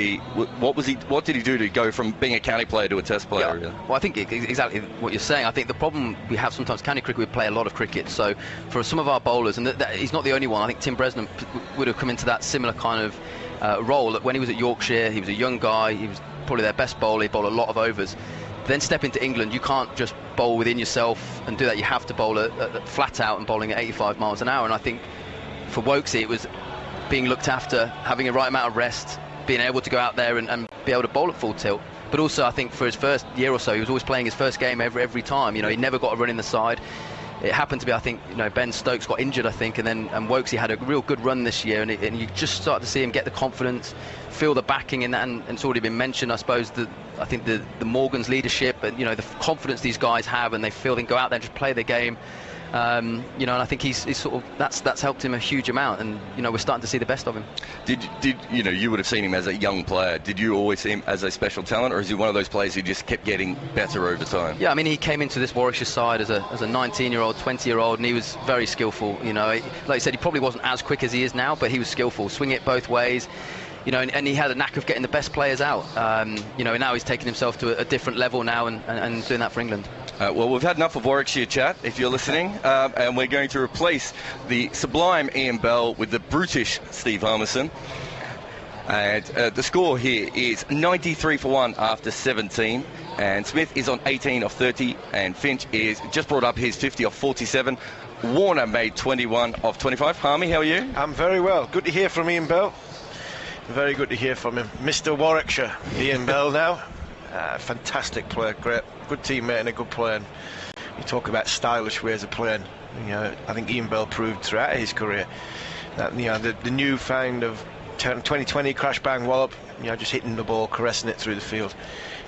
M: did he do to go from being a county player to a test player?
K: Yeah. Well, I think exactly what you're saying. I think the problem we have sometimes, county cricket, we play a lot of cricket, so for some of our bowlers, and he's not the only one, I think Tim Bresnan would have come into that similar kind of role. When he was at Yorkshire, he was a young guy, he was probably their best bowler, he bowled a lot of overs. Then step into England, you can't just bowl within yourself and do that. You have to bowl flat out and bowling at 85 miles an hour. And I think for Wokesy, it was being looked after, having a right amount of rest, being able to go out there and be able to bowl at full tilt. But also, I think for his first year or so, he was always playing his first game every time. He never got a run in the side. It happened to be, I think, Ben Stokes got injured, I think, and Wokesy had a real good run this year, and you just start to see him get the confidence, feel the backing in that, and it's already been mentioned, I suppose, I think the Morgan's leadership and the confidence these guys have, and they feel they can go out there and just play their game. And I think he's sort of that's helped him a huge amount, and we're starting to see the best of him. Did
M: you would have seen him as a young player? Did you always see him as a special talent, or is he one of those players who just kept getting better over time?
K: Yeah, I mean, he came into this Warwickshire side as a 19-year-old, 20-year-old, and he was very skillful. Like you said, he probably wasn't as quick as he is now, but he was skillful, swing it both ways. And he had a knack of getting the best players out. Now he's taking himself to a different level now and doing that for England.
M: Well, we've had enough of Warwickshire chat, if you're listening, and we're going to replace the sublime Ian Bell with the brutish Steve Dharmasena. And the score here is 93 for 1 after 17, and Smith is on 18 of 30, and Finch is just brought up his 50 of 47. Warner made 21 of 25. Harmy, how are you?
N: I'm very well. Good to hear from Ian Bell. Very good to hear from him. Mr. Warwickshire, Ian Bell now. Fantastic player, great, good teammate and a good player. And you talk about stylish ways of playing. I think Ian Bell proved throughout his career that the new find of 2020 crash bang wallop, just hitting the ball, caressing it through the field.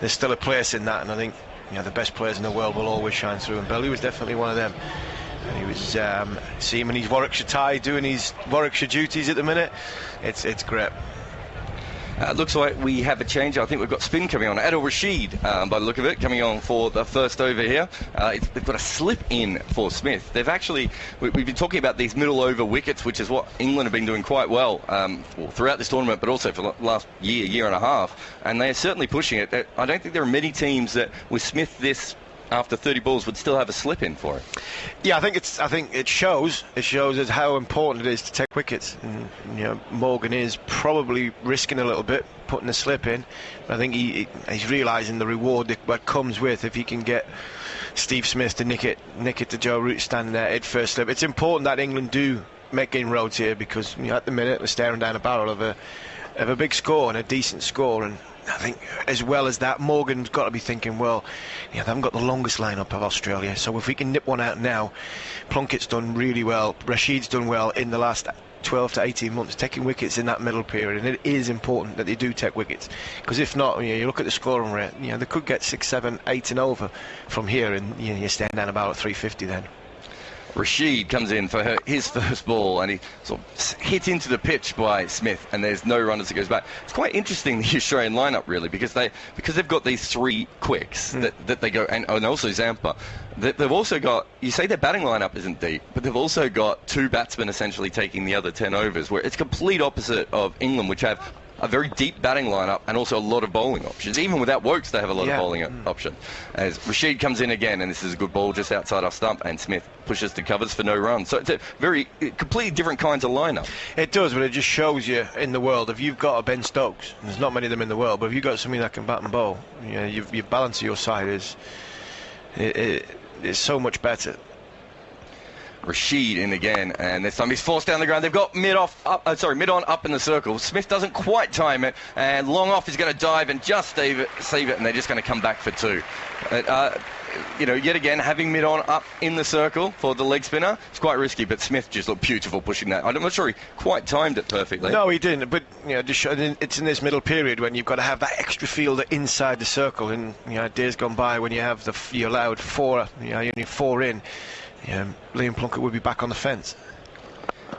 N: There's still a place in that, and I think the best players in the world will always shine through. And Bell, was definitely one of them. And he was see him in his Warwickshire tie, doing his Warwickshire duties at the minute. It's great.
M: Looks like we have a change. I think we've got spin coming on. Adil Rashid, by the look of it, coming on for the first over here. They've got a slip in for Smith. We've been talking about these middle over wickets, which is what England have been doing quite well throughout this tournament, but also for the last year and a half. And they are certainly pushing it. I don't think there are many teams that, with Smith after 30 balls, would still have a slip in for it.
N: Yeah, I think it shows us how important it is to take wickets. And, Morgan is probably risking a little bit, putting a slip in. But I think he's realising the reward that comes with if he can get Steve Smith to nick it to Joe Root standing there at first slip. It's important that England do make inroads here, because at the minute they're staring down a barrel of a big score and a decent score. And I think as well as that, Morgan's got to be thinking, well, they haven't got the longest lineup of Australia, so if we can nip one out now. Plunkett's done really well, Rashid's done well in the last 12 to 18 months taking wickets in that middle period, and it is important that they do take wickets, because if not, you look at the scoring rate, they could get 6, 7, 8 and over from here, and you're staying down about at 350 then.
M: Rashid comes in for his first ball, and he sort of hit into the pitch by Smith, and there's no runners that goes back. It's quite interesting, the Australian lineup, really, because they've got these 3 quicks that they go, and also Zampa. They've also got, you say their batting lineup isn't deep, but they've also got 2 batsmen essentially taking the other 10 overs, where it's complete opposite of England, which have a very deep batting lineup and also a lot of bowling options. Even without Wokes, they have a lot of bowling options. As Rashid comes in again, and this is a good ball just outside our stump, and Smith pushes to covers for no run. So it's a completely different kinds of lineup. It does, but it just shows you in the world, if you've got a Ben Stokes, there's not many of them in the world, but if you've got somebody that can bat and bowl, your balance of your side is so much better. Rashid in again, and this time he's forced down the ground. They've got mid on up in the circle. Smith doesn't quite time it, and long off is going to dive and just save it, and they're just going to come back for 2. Yet again, having mid on up in the circle for the leg spinner, it's quite risky, but Smith just looked beautiful pushing that. I'm not sure he quite timed it perfectly. No, he didn't, but it's in this middle period when you've got to have that extra fielder inside the circle, and days gone by when you have you allowed 4, you only 4 in. Liam Plunkett would be back on the fence.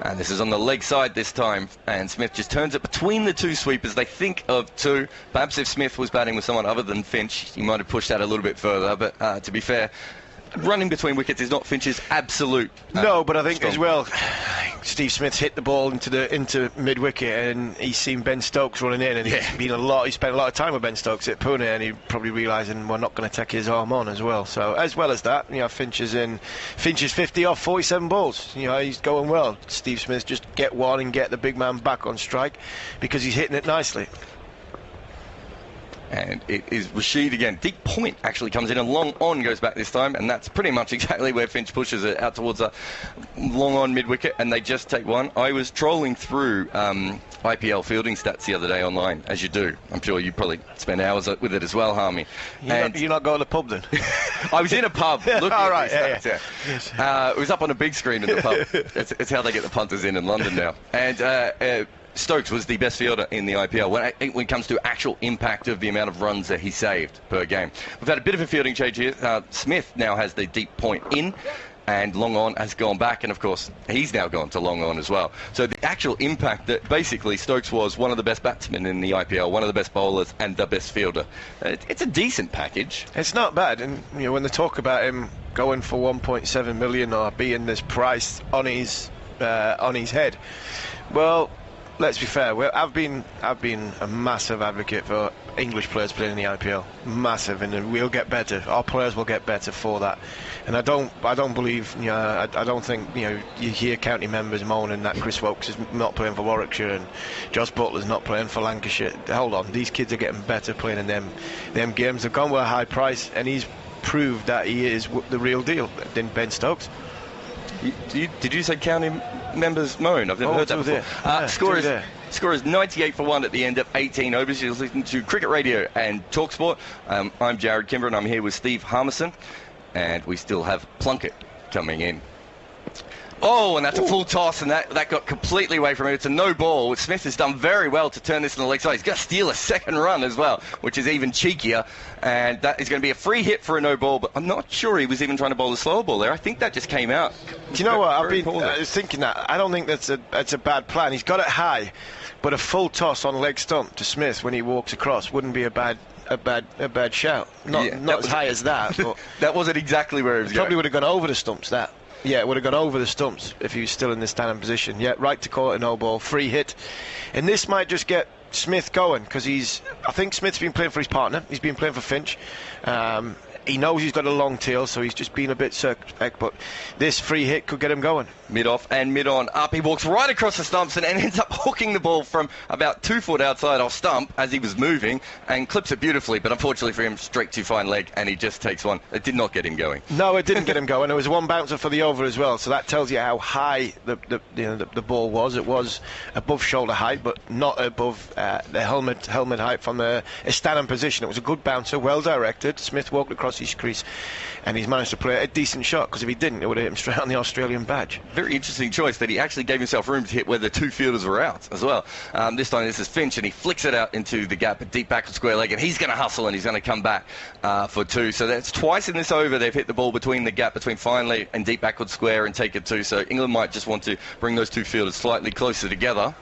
M: And this is on the leg side this time, and Smith just turns it between the 2 sweepers. They think of 2. Perhaps if Smith was batting with someone other than Finch, he might have pushed that a little bit further, but to be fair, running between wickets is not Finch's absolute no, but I think as well, Steve Smith's hit the ball into mid-wicket, and he's seen Ben Stokes running in, and he spent a lot of time with Ben Stokes at Pune, and he probably realising we're not going to take his arm on as well. So as well as that, Finch is 50 off 47 balls. He's going well. Steve Smith just get one and get the big man back on strike, because he's hitting it nicely. And it is Rashid again. Deep point actually comes in, and long on goes back this time, and that's pretty much exactly where Finch pushes it out towards a long on mid-wicket, and they just take one. I was trolling through IPL fielding stats the other day online, as you do. I'm sure you probably spend hours with it as well, Harmy. You're not going to the pub then? I was in a pub looking at these stats. Yes. It was up on a big screen in the pub. It's how they get the punters in London now. And Stokes was the best fielder in the IPL when it comes to actual impact of the amount of runs that he saved per game. We've had a bit of a fielding change here. Smith now has the deep point in, and long on has gone back, and of course he's now gone to long on as well. So the actual impact that basically Stokes was one of the best batsmen in the IPL, one of the best bowlers, and the best fielder. It's a decent package. It's not bad, and when they talk about him going for 1.7 million or being this price on his head, well, let's be fair. I've been a massive advocate for English players playing in the IPL, massive, and we'll get better. Our players will get better for that. And I don't believe, I don't think, you hear county members moaning that Chris Wokes is not playing for Warwickshire and Josh Buttler's not playing for Lancashire. Hold on, these kids are getting better playing in them games. They've gone with a high price, and he's proved that he is the real deal. Then Ben Stokes. Did you say county members moan? I've never heard that before. Score is 98 for 1 at the end of 18 overs. You're listening to Cricket Radio and TalkSport. I'm Jared Kimber, and I'm here with Steve Dharmasena, and we still have Plunkett coming in. Oh, and that's a full toss, and that got completely away from him. It's a no ball. Smith has done very well to turn this on the leg side. He's going to steal a second run as well, which is even cheekier, and that is going to be a free hit for a no ball, but I'm not sure he was even trying to bowl a slower ball there. I think that just came out. Do you know what? I was thinking that. I don't think that's a bad plan. He's got it high, but a full toss on leg stump to Smith when he walks across wouldn't be a bad shout. Not as high as that, but that wasn't exactly where he was going. Probably would have gone over the stumps, that. Yeah, it would have gone over the stumps if he was still in the standing position. Yeah, right to call it a no ball, free hit. And this might just get Smith going, because I think Smith's been playing for his partner. He's been playing for Finch.
N: He knows he's got a long tail, so he's just been a bit circumspect, but this free hit could get him going.
M: Mid-off and mid-on. Up he walks right across the stumps and ends up hooking the ball from about 2 foot outside off stump as he was moving and clips it beautifully, but unfortunately for him, straight too fine leg, and he just takes one. It did not get him going.
N: No, it didn't get him going. It was one bouncer for the over as well, so that tells you how high the ball was. It was above shoulder height, but not above the helmet height from a standing position. It was a good bouncer, well directed. Smith walked across his crease, and he's managed to play a decent shot, because if he didn't, it would have hit him straight on the Australian badge.
M: Very interesting choice that he actually gave himself room to hit where the 2 fielders were out as well. This time this is Finch, and he flicks it out into the gap, a deep backward square leg, and he's going to hustle and he's going to come back for 2. So that's twice in this over they've hit the ball between the gap between fine leg and deep backward square and take it 2. So England might just want to bring those 2 fielders slightly closer together.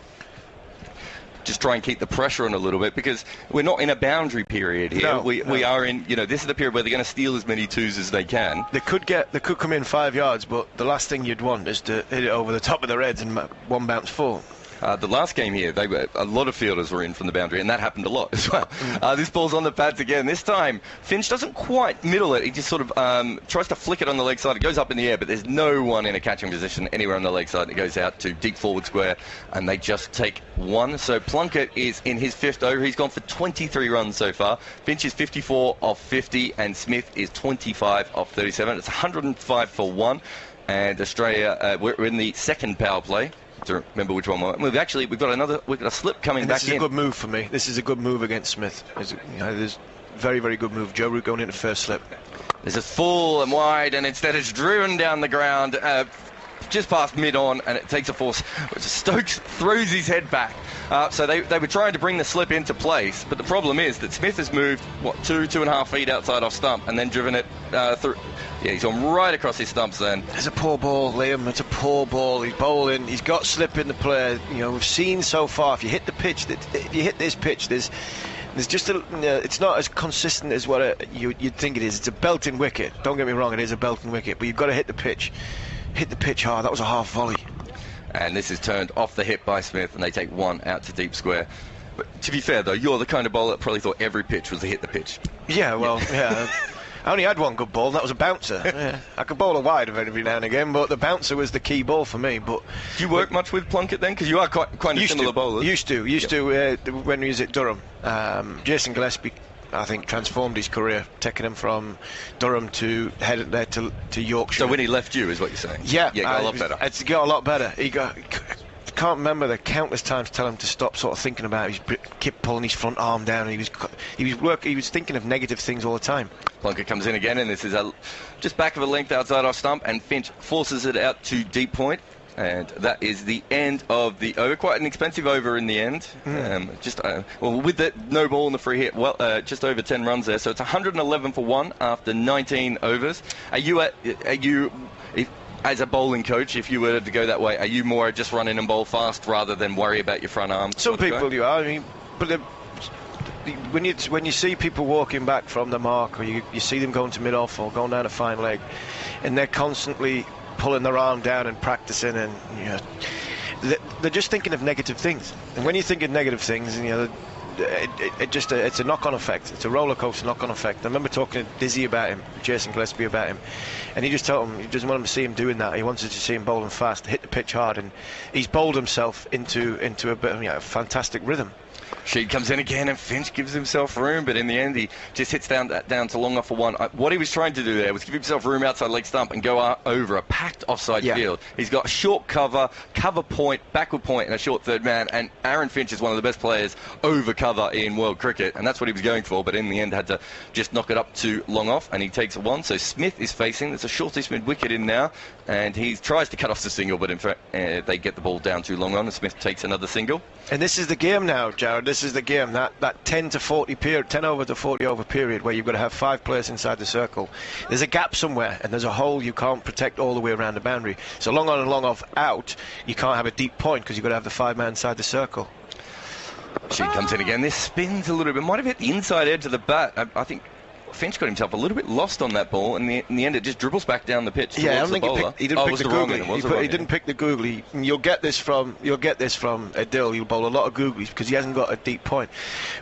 M: Just try and keep the pressure on a little bit, because we're not in a boundary period here.
N: No,
M: we are in, this is the period where they're going to steal as many 2s as they can.
N: They could come in 5 yards, but the last thing you'd want is to hit it over the top of the Reds and one bounce 4.
M: The last game here, a lot of fielders were in from the boundary, and that happened a lot as well. This ball's on the pads again. This time, Finch doesn't quite middle it. He just sort of tries to flick it on the leg side. It goes up in the air, but there's no one in a catching position anywhere on the leg side. It goes out to deep forward square, and they just take 1. So Plunkett is in his 5th over. He's gone for 23 runs so far. Finch is 54 off 50, and Smith is 25 off 37. It's 105 for 1, and Australia, we're in the 2nd power play. To remember which one we've got a slip coming back in.
N: This is a good move for me. This is a good move against Smith. There's very, very good move. Joe Root going into first slip.
M: This is full and wide, and instead it's driven down the ground just past mid-on, and it takes a force. Stokes throws his head back. So they were trying to bring the slip into place, but the problem is that Smith has moved, 2.5 feet outside off stump, and then driven it through. Yeah, he's gone right across his stumps then.
N: It's a poor ball, Liam. It's a poor ball. He's bowling. He's got slip in the play. We've seen so far, if you hit the pitch, if you hit this pitch, there's just it's not as consistent as what you'd think it is. It's a belting wicket. Don't get me wrong, it is a belting wicket, but you've got to hit the pitch. Hit the pitch hard. That was a half volley.
M: And this is turned off the hip by Smith, and they take 1 out to deep square. But to be fair, though, you're the kind of bowler that probably thought every pitch was a hit the pitch.
N: Yeah, well, yeah. I only had one good ball, and that was a bouncer. Yeah. I could bowl a wide every now and again, but the bouncer was the key ball for me. But
M: do you work much with Plunkett then? Because you are quite a similar bowler.
N: Used to when he was at Durham. Jason Gillespie, I think, transformed his career, taking him from Durham to head there to Yorkshire.
M: So when he left you, is what you're saying?
N: Yeah,
M: it got a lot better.
N: It's got a lot better. I can't remember the countless times telling him to stop sort of thinking about it. He kept pulling his front arm down, and he was thinking of negative things all the time.
M: Plunkett comes in again, and this is just back of a length outside off stump, and Finch forces it out to deep point. And that is the end of the over. Quite an expensive over in the end. With that no ball in the free hit, just over 10 runs there. So it's 111 for 1 after 19 overs. Are you, as a bowling coach, if you were to go that way, are you more just run in and bowl fast rather than worry about your front arm?
N: Some people you are. I mean, but when you see people walking back from the mark, or you see them going to mid-off or going down a fine leg, and they're constantly pulling their arm down and practicing, and they're just thinking of negative things. And when you think of negative things, it's a knock-on effect. It's a roller coaster knock-on effect. I remember talking to Dizzy about him, Jason Gillespie about him, and he just told him he doesn't want him to see him doing that. He wanted to see him bowling fast, hit the pitch hard, and he's bowled himself into a bit of a fantastic rhythm.
M: Rashid comes in again, and Finch gives himself room, but in the end he just hits down to long off for 1. What he was trying to do there was give himself room outside leg stump and go over a packed offside field. He's got a short cover point, backward point, and a short third man, and Aaron Finch is one of the best players over cover in world cricket, and that's what he was going for, but in the end had to just knock it up to long off, and he takes 1. So Smith is facing. There's a shortish mid wicket in now, and he tries to cut off the single, but in fact they get the ball down too long on, and Smith takes another single.
N: And this is the game now, Jared. This is the game, that 10 to 40 period, 10 over to 40 over period, where you've got to have 5 players inside the circle. There's a gap somewhere, and there's a hole you can't protect all the way around the boundary. So long on and long off out, you can't have a deep point because you've got to have the 5 man inside the circle.
M: She comes in again. This spins a little bit. Might have hit the inside edge of the bat. I think Finch got himself a little bit lost on that ball, and in the end it just dribbles back down the pitch.
N: Yeah, I don't
M: the
N: think he didn't pick the googly. He didn't pick the googly. You'll get this from Adil. He'll bowl a lot of googlies because he hasn't got a deep point.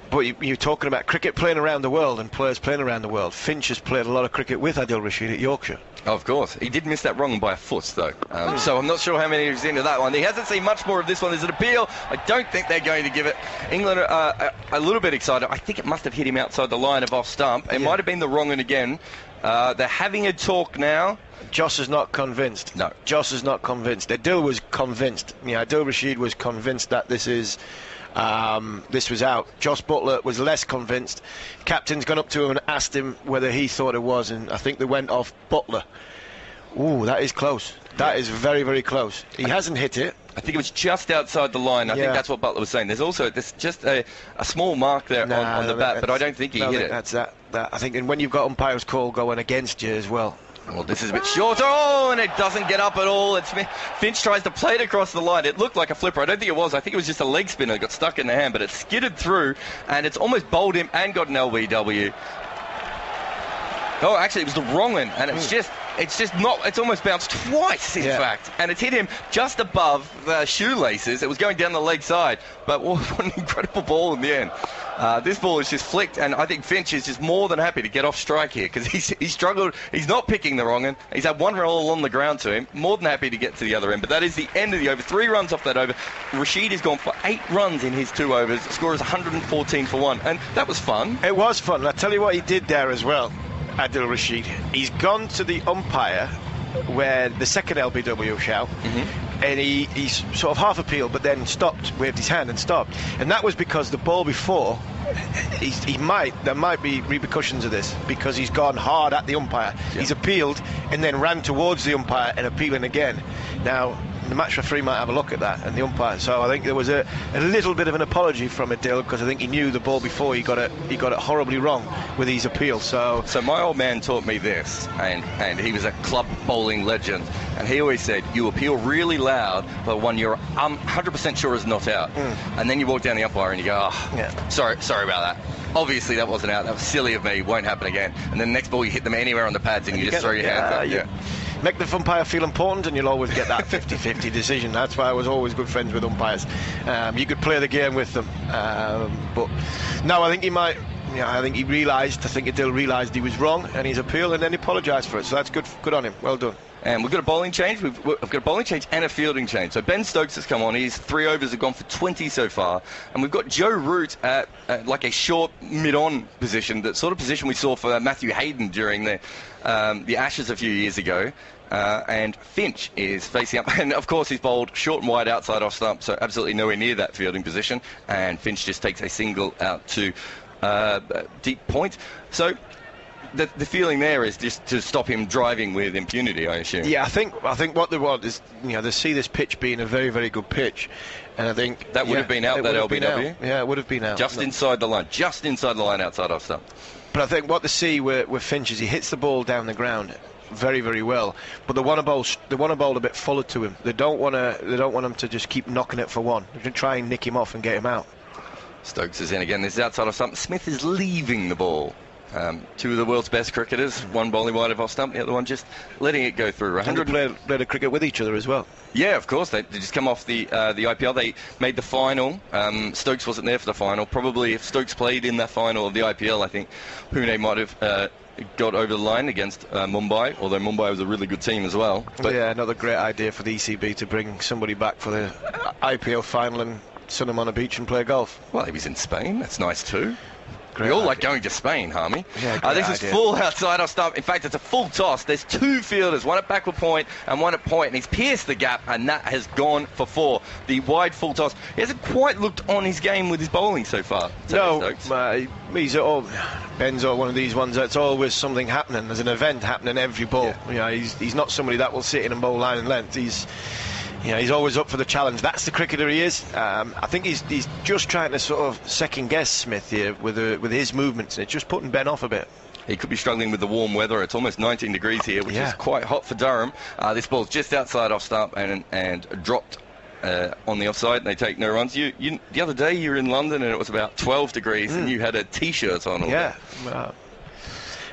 N: But you're talking about cricket playing around the world and players playing around the world. Finch has played a lot of cricket with Adil Rashid at Yorkshire.
M: Of course. He did miss that wrong by a foot, though. So I'm not sure how many he's into that one. He hasn't seen much more of this one. There's an appeal. I don't think they're going to give it. England are a little bit excited. I think it must have hit him outside the line of off stump. It might have been the wrong one again. They're having a talk now.
N: Joss is not convinced.
M: No.
N: Joss is not convinced. Adil was convinced. Adil Rashid was convinced that this was out. Joss Buttler was less convinced. Captain's gone up to him and asked him whether he thought it was, and I think they went off Buttler. Ooh, that is close. That is very, very close. He hasn't hit it.
M: I think it was just outside the line. I think that's what Buttler was saying. There's just a small mark there on the bat, but I don't think he hit it.
N: That's that. I think, and when you've got umpire's call going against you as well.
M: Well, this is a bit short. Oh, and it doesn't get up at all. Finch tries to play it across the line. It looked like a flipper. I don't think it was. I think it was just a leg spinner that got stuck in the hand, but it skidded through, and it's almost bowled him and got an LBW. Oh, actually, it was the wrong one, and it's almost bounced twice, in fact, and it's hit him just above the shoelaces. It was going down the leg side, but what an incredible ball in the end. This ball is just flicked, and I think Finch is just more than happy to get off strike here because he's struggled. He's not picking the wrong one. He's had one roll on the ground to him. More than happy to get to the other end, but that is the end of the over. 3 runs off that over. Rashid has gone for 8 runs in his 2 overs. The score is 114 for 1, and that was fun.
N: It was fun. And I tell you what he did there as well. Adil Rashid, he's gone to the umpire where the second LBW shout, and he's sort of half appealed but then stopped, waved his hand and stopped, and that was because the ball before there might be repercussions of this because he's gone hard at the umpire. He's appealed and then ran towards the umpire and appealing again. Now the match referee might have a look at that and the umpire, so I think there was a little bit of an apology from Adil because I think he knew the ball before he got it horribly wrong with his appeal. So
M: my old man taught me this, and he was a club bowling legend, and he always said you appeal really loud but one you're 100% sure is not out, and then you walk down the umpire and you go, sorry about that, obviously that wasn't out, that was silly of me, won't happen again, and then the next ball you hit them anywhere on the pads and you just throw your hands up.
N: Make the umpire feel important and you'll always get that 50-50 decision. That's why I was always good friends with umpires. You could play the game with them, but no, I think he might. I think he realised. I think Adil realised he was wrong, and he's appealed, and then he apologised for it. So that's good on him. Well done.
M: And we've got a bowling change. We've got a bowling change and a fielding change. So Ben Stokes has come on. His 3 overs have gone for 20 so far. And we've got Joe Root at like a short mid-on position, that sort of position we saw for Matthew Hayden during the Ashes a few years ago. And Finch is facing up, and of course he's bowled short and wide outside off stump, so absolutely nowhere near that fielding position. And Finch just takes a single out to deep point. So the feeling there is just to stop him driving with impunity, I assume.
N: Yeah, I think what they want is, they see this pitch being a very, very good pitch, and I think
M: that would have been out, that LBW.
N: Yeah, it would have been out.
M: Just inside the line outside off stump.
N: But I think what they see with Finch is he hits the ball down the ground very, very well, but they want to bowl a bit fuller to him. They don't want him to just keep knocking it for one. They're going to try and nick him off and get him out.
M: Stokes is in again. This is outside of stump. Smith is leaving the ball. 2 of the world's best cricketers, one bowling wide of off stump, the other one just letting it go through.
N: 100 played a cricket with each other as well.
M: Yeah, of course. They just come off the IPL. They made the final. Stokes wasn't there for the final. Probably if Stokes played in that final of the IPL, I think Pune might have got over the line against Mumbai, although Mumbai was a really good team as well. But
N: yeah, another great idea for the ECB to bring somebody back for the IPL final and send him on a beach and play golf.
M: Well, he was in Spain. That's nice too.
N: Great
M: we all
N: idea.
M: Like going to Spain, Harmy.
N: Yeah,
M: this is full outside off stump. In fact, it's a full toss. There's 2 fielders, one at backward point and one at point, and he's pierced the gap, and that has gone for 4. The wide full toss. He hasn't quite looked on his game with his bowling so far.
N: No, he's Ben's one of these ones that's always something happening. There's an event happening every ball. Yeah. He's not somebody that will sit in and bowl line and length. He's always up for the challenge. That's the cricketer he is. I think he's just trying to sort of second guess Smith here with his movements, and it's just putting Ben off a bit.
M: He could be struggling with the warm weather. It's almost 19 degrees here, which is quite hot for Durham. This ball's just outside off stump and dropped on the offside, and they take no runs. You the other day you were in London and it was about 12 degrees and you had a T-shirt on all day.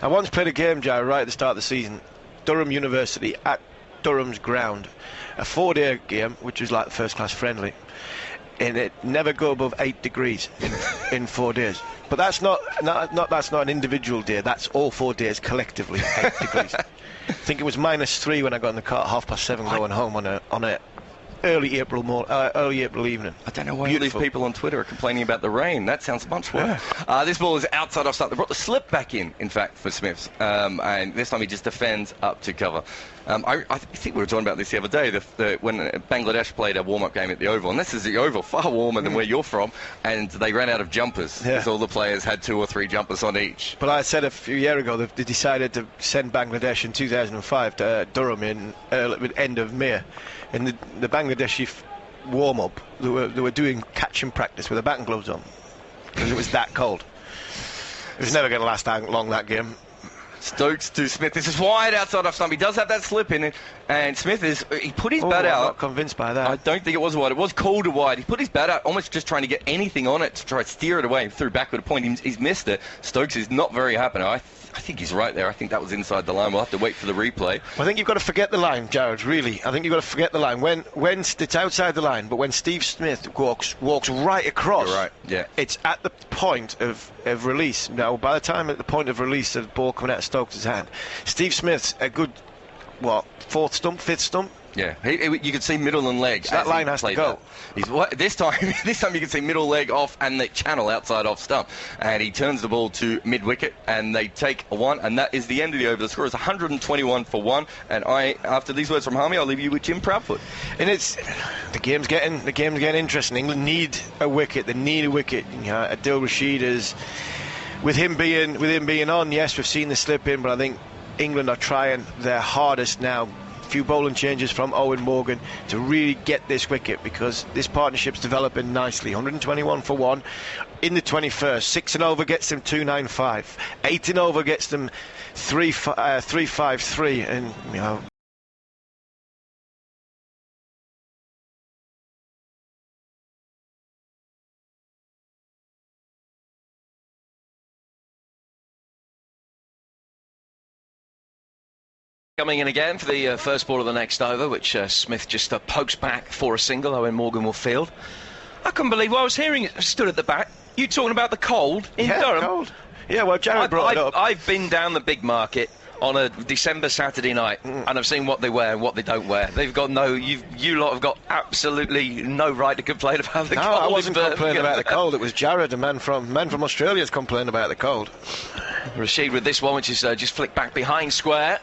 N: I once played a game, Joe, right at the start of the season, Durham University at Durham's ground, a 4-day game, which was like the first class friendly, and it never go above 8 degrees in 4 days. But that's not an individual day. That's all 4 days collectively, 8 degrees. I think it was -3 when I got in the car at 7:30 going home on a early April evening.
M: I don't know why all these people on Twitter are complaining about the rain. That sounds much worse. This ball is outside off start. They brought the slip back in fact, for Smiths. And this time he just defends up to cover. I think we were talking about this the other day, when Bangladesh played a warm-up game at the Oval, and this is the Oval, far warmer than where you're from, and they ran out of jumpers, because all the players had 2 or 3 jumpers on each.
N: But I said a few years ago they decided to send Bangladesh in 2005 to Durham in end of May, and the Bangladeshi warm-up, they were doing catching practice with their batting gloves on, because it was that cold. It was never going to last that long, that game.
M: Stokes to Smith. This is wide outside off stump. He does have that slip in it, and Smith he put his bat out.
N: I'm not convinced by that.
M: I don't think it was wide. It was called a wide. He put his bat out, almost just trying to get anything on it to try to steer it away. He threw backward a point. He's missed it. Stokes is not very happy. I think he's right there. I think that was inside the line. We'll have to wait for the replay.
N: I think you've got to forget the line, Jared, really. I think you've got to forget the line. When it's outside the line, but when Steve Smith walks right across,
M: you're right. Yeah.
N: It's at the point of release. Now, by the time at the point of release of the ball coming out of Stokes' hand, Steve Smith's a good, 4th stump, 5th stump?
M: Yeah, you can see middle and leg.
N: So that line has to go.
M: This time you can see middle leg off and the channel outside off stump. And he turns the ball to mid-wicket, and they take a 1, and that is the end of the over. The score is 121 for 1. And after these words from Harmy, I'll leave you with Jim Proudfoot.
N: And the game's getting interesting. England need a wicket. They need a wicket. Adil Rashid is, with him being on. Yes, we've seen the slip in, but I think England are trying their hardest now. Few bowling changes from Eoin Morgan to really get this wicket, because this partnership's developing nicely. 121 for 1 in the 21st. 6 and over gets them 295. 8 and over gets them 353, and
A: Coming in again for the first ball of the next over, which Smith just pokes back for a single. Eoin Morgan will field. I couldn't believe what I was hearing. Stood at the back. You talking about the cold in Durham?
N: Cold. Yeah, well, Jared brought it up.
A: I've been down the big market on a December Saturday night, and I've seen what they wear and what they don't wear. They've got you lot have got absolutely no right to complain about the cold.
N: No, I wasn't complaining about the cold. It was Jared, a man from Australia's complaining about the cold.
A: Rashid with this one, which is just flicked back behind square.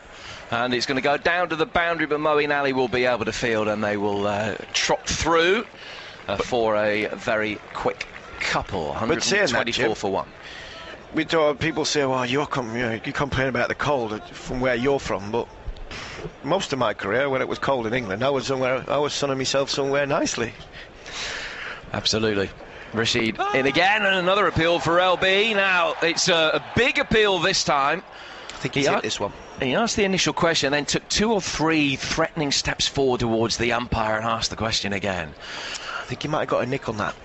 A: And it's going to go down to the boundary, but Moeen Ali will be able to field, and they will trot through for a very quick couple. 124 for 1.
N: People say, well, you complain about the cold from where you're from, but most of my career, when it was cold in England, I was sunning myself somewhere nicely.
A: Absolutely. Rashid in again, and another appeal for LB. Now, it's a big appeal this time.
N: I think he's hit this one.
A: He asked the initial question, then took 2 or 3 threatening steps forward towards the umpire and asked the question again.
N: I think he might have got a nick on that.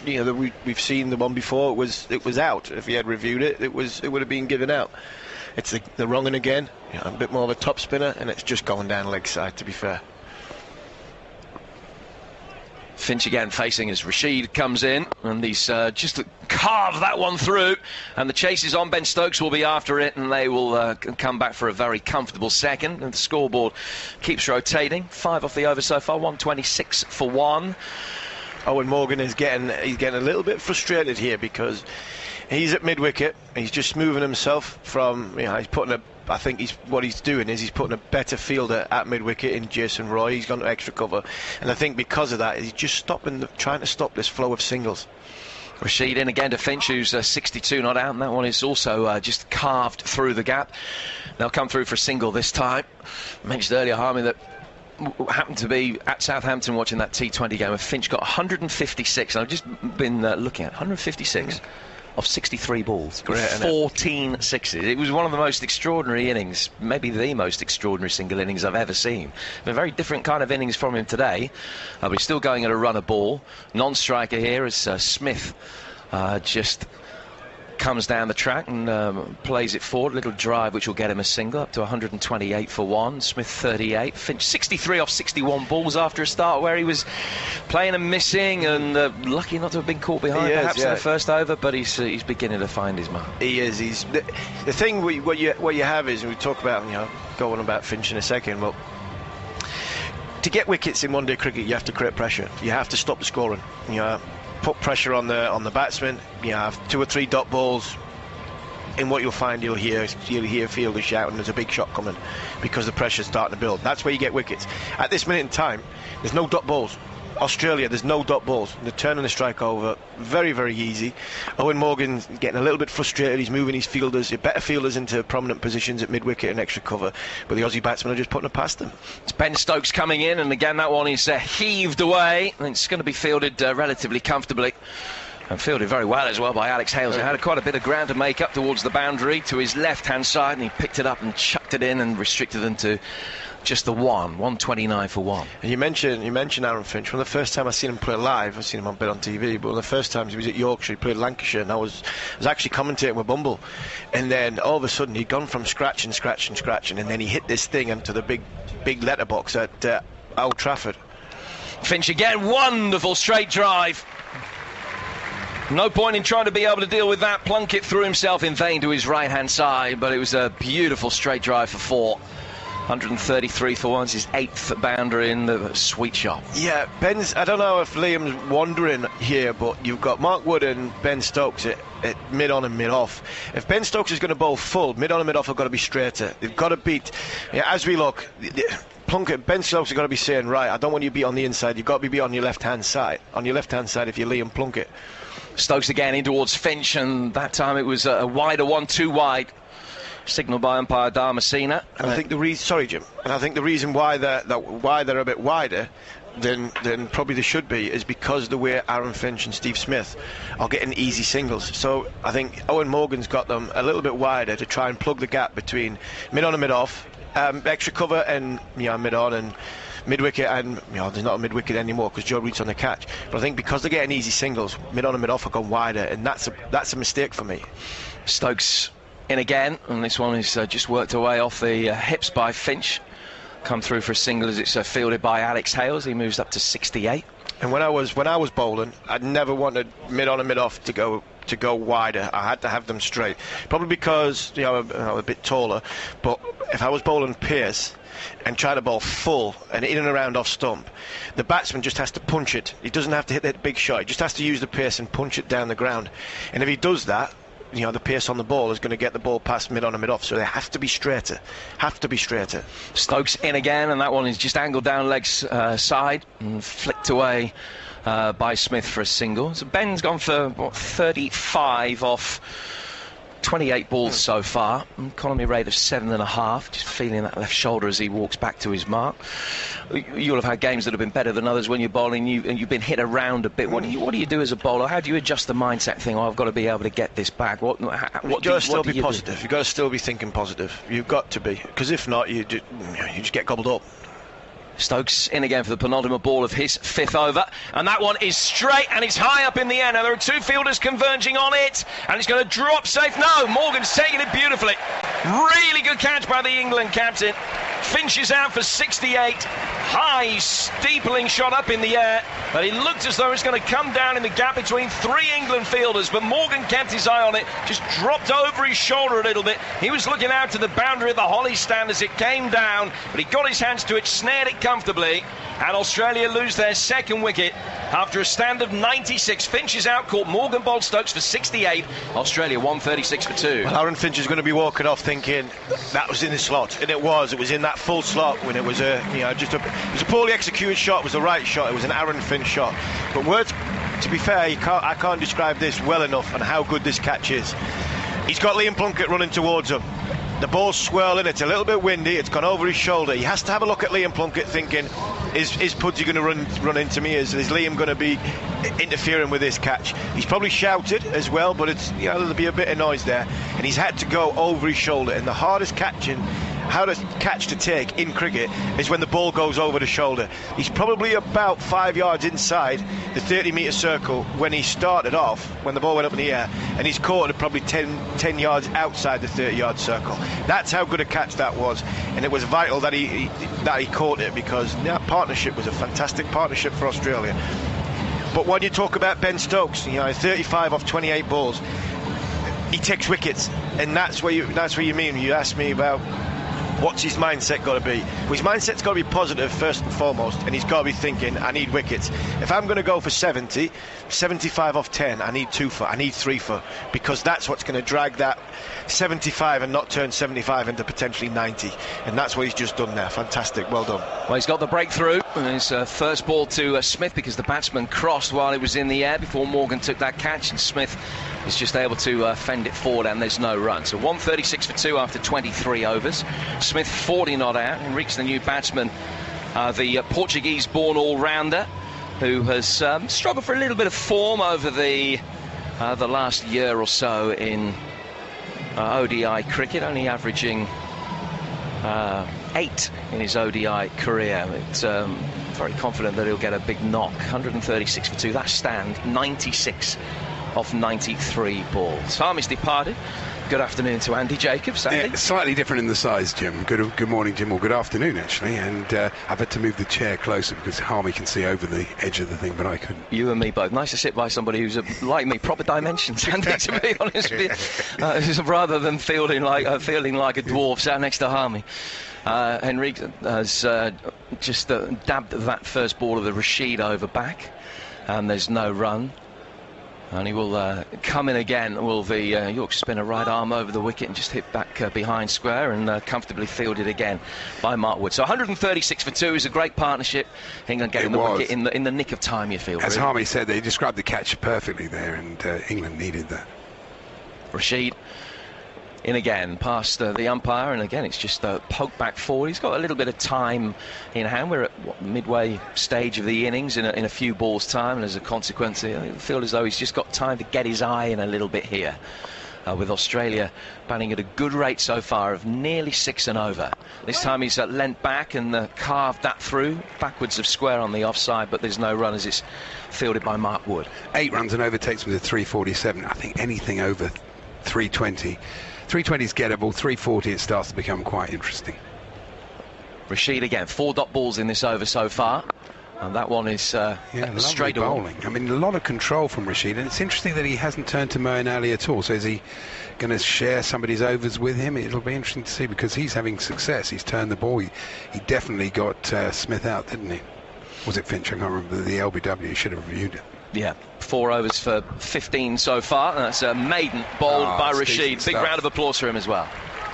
N: We've seen the one before. It was out. If he had reviewed it, it would have been given out. It's the wrong one again. A bit more of a top spinner, and it's just going down leg side, to be fair.
A: Finch again facing as Rashid comes in, and he's just carved that one through, and the chase is on. Ben Stokes will be after it, and they will come back for a very comfortable second, and the scoreboard keeps rotating. 5 off the over so far, 126 for 1.
N: Eoin Morgan is getting a little bit frustrated here, because he's at mid-wicket. He's just moving himself from, he's putting what he's doing is he's putting a better fielder at mid-wicket in Jason Roy. He's gone to extra cover, and I think because of that, he's just trying to stop this flow of singles.
A: Rashid in again to Finch, who's 62 not out, and that one is also just carved through the gap. They'll come through for a single this time. I mentioned earlier, Harmy, that happened to be at Southampton watching that T20 game, and Finch got 156, and I've just been looking at 156 of 63 balls,
N: great,
A: 14 sixes. It was one of the most extraordinary innings, maybe the most extraordinary single innings I've ever seen. A very different kind of innings from him today, but he's still going at a run of ball. Non-striker here is Smith, just comes down the track and plays it forward. A little drive which will get him a single, up to 128 for one. Smith 38. Finch 63 off 61 balls after a start where he was playing and missing, and lucky not to have been caught behind in the first over, but he's beginning to find his mark.
N: He is. He's the thing. What you have is, and we talk about, go on about Finch in a second. Well, to get wickets in one-day cricket, you have to create pressure. You have to stop the scoring. Put pressure on the batsman. You have 2 or 3 dot balls, and what you'll find, you'll hear fielders shouting, "There's a big shot coming," because the pressure's starting to build. That's where you get wickets. At this minute in time, there's no dot balls. Australia, there's no dot balls. They're turning the strike over very, very easy. Eoin Morgan's getting a little bit frustrated. He's moving his better fielders into prominent positions at mid-wicket and extra cover, but the Aussie batsmen are just putting it past them.
A: It's Ben Stokes coming in, and again that one is heaved away, and it's going to be fielded relatively comfortably. And fielded very well as well by Alex Hales. He had quite a bit of ground to make up towards the boundary to his left-hand side, and he picked it up and chucked it in and restricted them to just the 129 for one.
N: And you mentioned Aaron Finch. One of the first time I seen him play live, I've seen him on bit on TV, but one of the first times he was at Yorkshire, he played Lancashire, and I was actually commentating with Bumble, and then all of a sudden he'd gone from scratching, and then he hit this thing into the big letterbox at Old Trafford.
A: Finch again, wonderful straight drive. No point in trying to be able to deal with that. Plunkett threw himself in vain to his right-hand side, but it was a beautiful straight drive for 4. 133 for one. It's his 8th boundary in the sweet shot.
N: Yeah, I don't know if Liam's wandering here, but you've got Mark Wood and Ben Stokes at mid-on and mid-off. If Ben Stokes is going to bowl full, mid-on and mid-off have got to be straighter. They've got to beat... as we look... Plunkett, Ben Stokes has got to be saying, right, I don't want you to be on the inside, you've got to be on your left-hand side. On your left-hand side if you're Liam Plunkett.
A: Stokes again in towards Finch, and that time it was a wider one, too wide. Signalled by umpire Dharmasena.
N: And I think the reason why they're a bit wider than probably they should be is because of the way Aaron Finch and Steve Smith are getting easy singles. So I think Eoin Morgan's got them a little bit wider to try and plug the gap between mid-on and mid-off, extra cover and mid-on and mid-wicket, and there's not a mid-wicket anymore because Joe Root's on the catch. But I think because they're getting easy singles, mid-on and mid-off have gone wider, and that's a mistake for me.
A: Stokes in again, and this one is just worked away off the hips by Finch. Come through for a single as it's fielded by Alex Hales. He moves up to 68.
N: And when I was bowling, I'd never wanted mid-on and mid-off to go wider. I had to have them straight, probably because I'm a bit taller. But if I was bowling pace and try to bowl full and in and around off stump, the batsman just has to punch it. He doesn't have to hit that big shot. He just has to use the pace and punch it down the ground. And if he does that, the pace on the ball is going to get the ball past mid-on and mid-off, so they have to be straighter.
A: Stokes in again, and that one is just angled down legs side and flicked away by Smith for a single. So Ben's gone for 35 off 28 balls so far. Economy rate of 7.5. Just feeling that left shoulder as he walks back to his mark. You'll have had games that have been better than others when you're bowling, and you've been hit around a bit. What do you do as a bowler? How do you adjust the mindset thing? I've got to be able to get this back. You've got
N: to still be positive. You've got to still be thinking positive. You've got to be, because if not, you just get gobbled up.
A: Stokes in again for the penultimate ball of his 5th over, and that one is straight and it's high up in the air. Now there are 2 fielders converging on it, and it's going to drop safe. No, Morgan's taking it beautifully. Really good catch by the England captain. Finch is out for 68. High, steepling shot up in the air, but it looked as though it's going to come down in the gap between 3 England fielders, but Morgan kept his eye on it, just dropped over his shoulder a little bit. He was looking out to the boundary of the Holly stand as it came down, but he got his hands to it, snared it comfortably, and Australia lose their 2nd wicket after a stand of 96. Finch is out, caught Morgan bowled Stokes for 68. Australia 136 for 2.
N: Well, Aaron Finch is going to be walking off thinking that was in the slot, and it was in that full slot when it was it was a poorly executed shot. It was the right shot. It was an Aaron Finch shot. But to be fair, I can't describe this well enough and how good this catch is. He's got Liam Plunkett running towards him. The ball's swirling, it's a little bit windy, it's gone over his shoulder. He has to have a look at Liam Plunkett thinking, is Pudsey going to run into me? Is Liam going to be interfering with this catch? He's probably shouted as well, but there'll be a bit of noise there. And he's had to go over his shoulder. And the hardest catching hardest catch to take in cricket is when the ball goes over the shoulder. He's probably about 5 yards inside the 30-metre circle when he started off, when the ball went up in the air, and he's caught at probably 10 yards outside the 30-yard circle. That's how good a catch that was, and it was vital that he caught it, because that partnership was a fantastic partnership for Australia. But when you talk about Ben Stokes, 35 off 28 balls, he takes wickets, and that's where you mean. You asked me about what's his mindset got to be. Well, his mindset's got to be positive first and foremost, and he's got to be thinking, I need wickets. If I'm going to go for 70, 75 off 10, I need 2 for, I need 3 for, because that's what's going to drag that 75 and not turn 75 into potentially 90, and that's what he's just done there. Fantastic, well done.
A: Well, he's got the breakthrough, and his first ball to Smith, because the batsman crossed while it was in the air before Morgan took that catch, and Smith is just able to fend it forward, and there's no run. So 136 for 2 after 23 overs. Smith 40 not out. Henriques, the new batsman, the Portuguese-born all-rounder, who has struggled for a little bit of form over the last year or so in ODI cricket, only averaging 8 in his ODI career. It's very confident that he'll get a big knock. 136 for 2. That stand 96 off 93 balls. Harmy's departed. Good afternoon to Andy Jacobs. Andy?
O: Yeah, slightly different in the size, Jim. Good morning, Jim, or good afternoon, actually. And I've had to move the chair closer because Harmy can see over the edge of the thing, but I couldn't.
A: You and me both. Nice to sit by somebody who's like me, proper dimensions, Andy, to be honest with you. Rather than feeling like a dwarf sat next to Harmy. Henriques has just dabbed that first ball of the Rashid over back, and there's no run. And he will come in again. Will the Yorkshire spinner right arm over the wicket and just hit back behind square, and comfortably fielded again by Mark Wood. So 136 for 2 is a great partnership. England getting the wicket in the nick of time, you feel.
O: As
A: really.
O: Harmy said, they described the catch perfectly there, and England needed that.
A: Rashid in again past the umpire, and again it's just poke back forward. He's got a little bit of time in hand. We're at midway stage of the innings in a few balls time, and as a consequence I feel as though he's just got time to get his eye in a little bit here, with Australia batting at a good rate so far of nearly 6 and over. This time he's leant back and carved that through backwards of square on the offside, but there's no run as it's fielded by Mark Wood.
O: 8 runs and over takes him to 347. I think anything over 320 is gettable. 340 it starts to become quite interesting.
A: Rashid again, 4 dot balls in this over so far, and that one is straight
O: bowling. I mean, a lot of control from Rashid, and it's interesting that he hasn't turned to Moeen Ali at all. So is he going to share somebody's overs with him? It'll be interesting to see, because he's having success. He's turned the ball. He definitely got Smith out, didn't he? Was it Finch? I can't remember. The LBW, he should have reviewed it.
A: Yeah, 4 overs for 15 so far. That's a maiden bowled by Rashid. Big round of applause for him as well.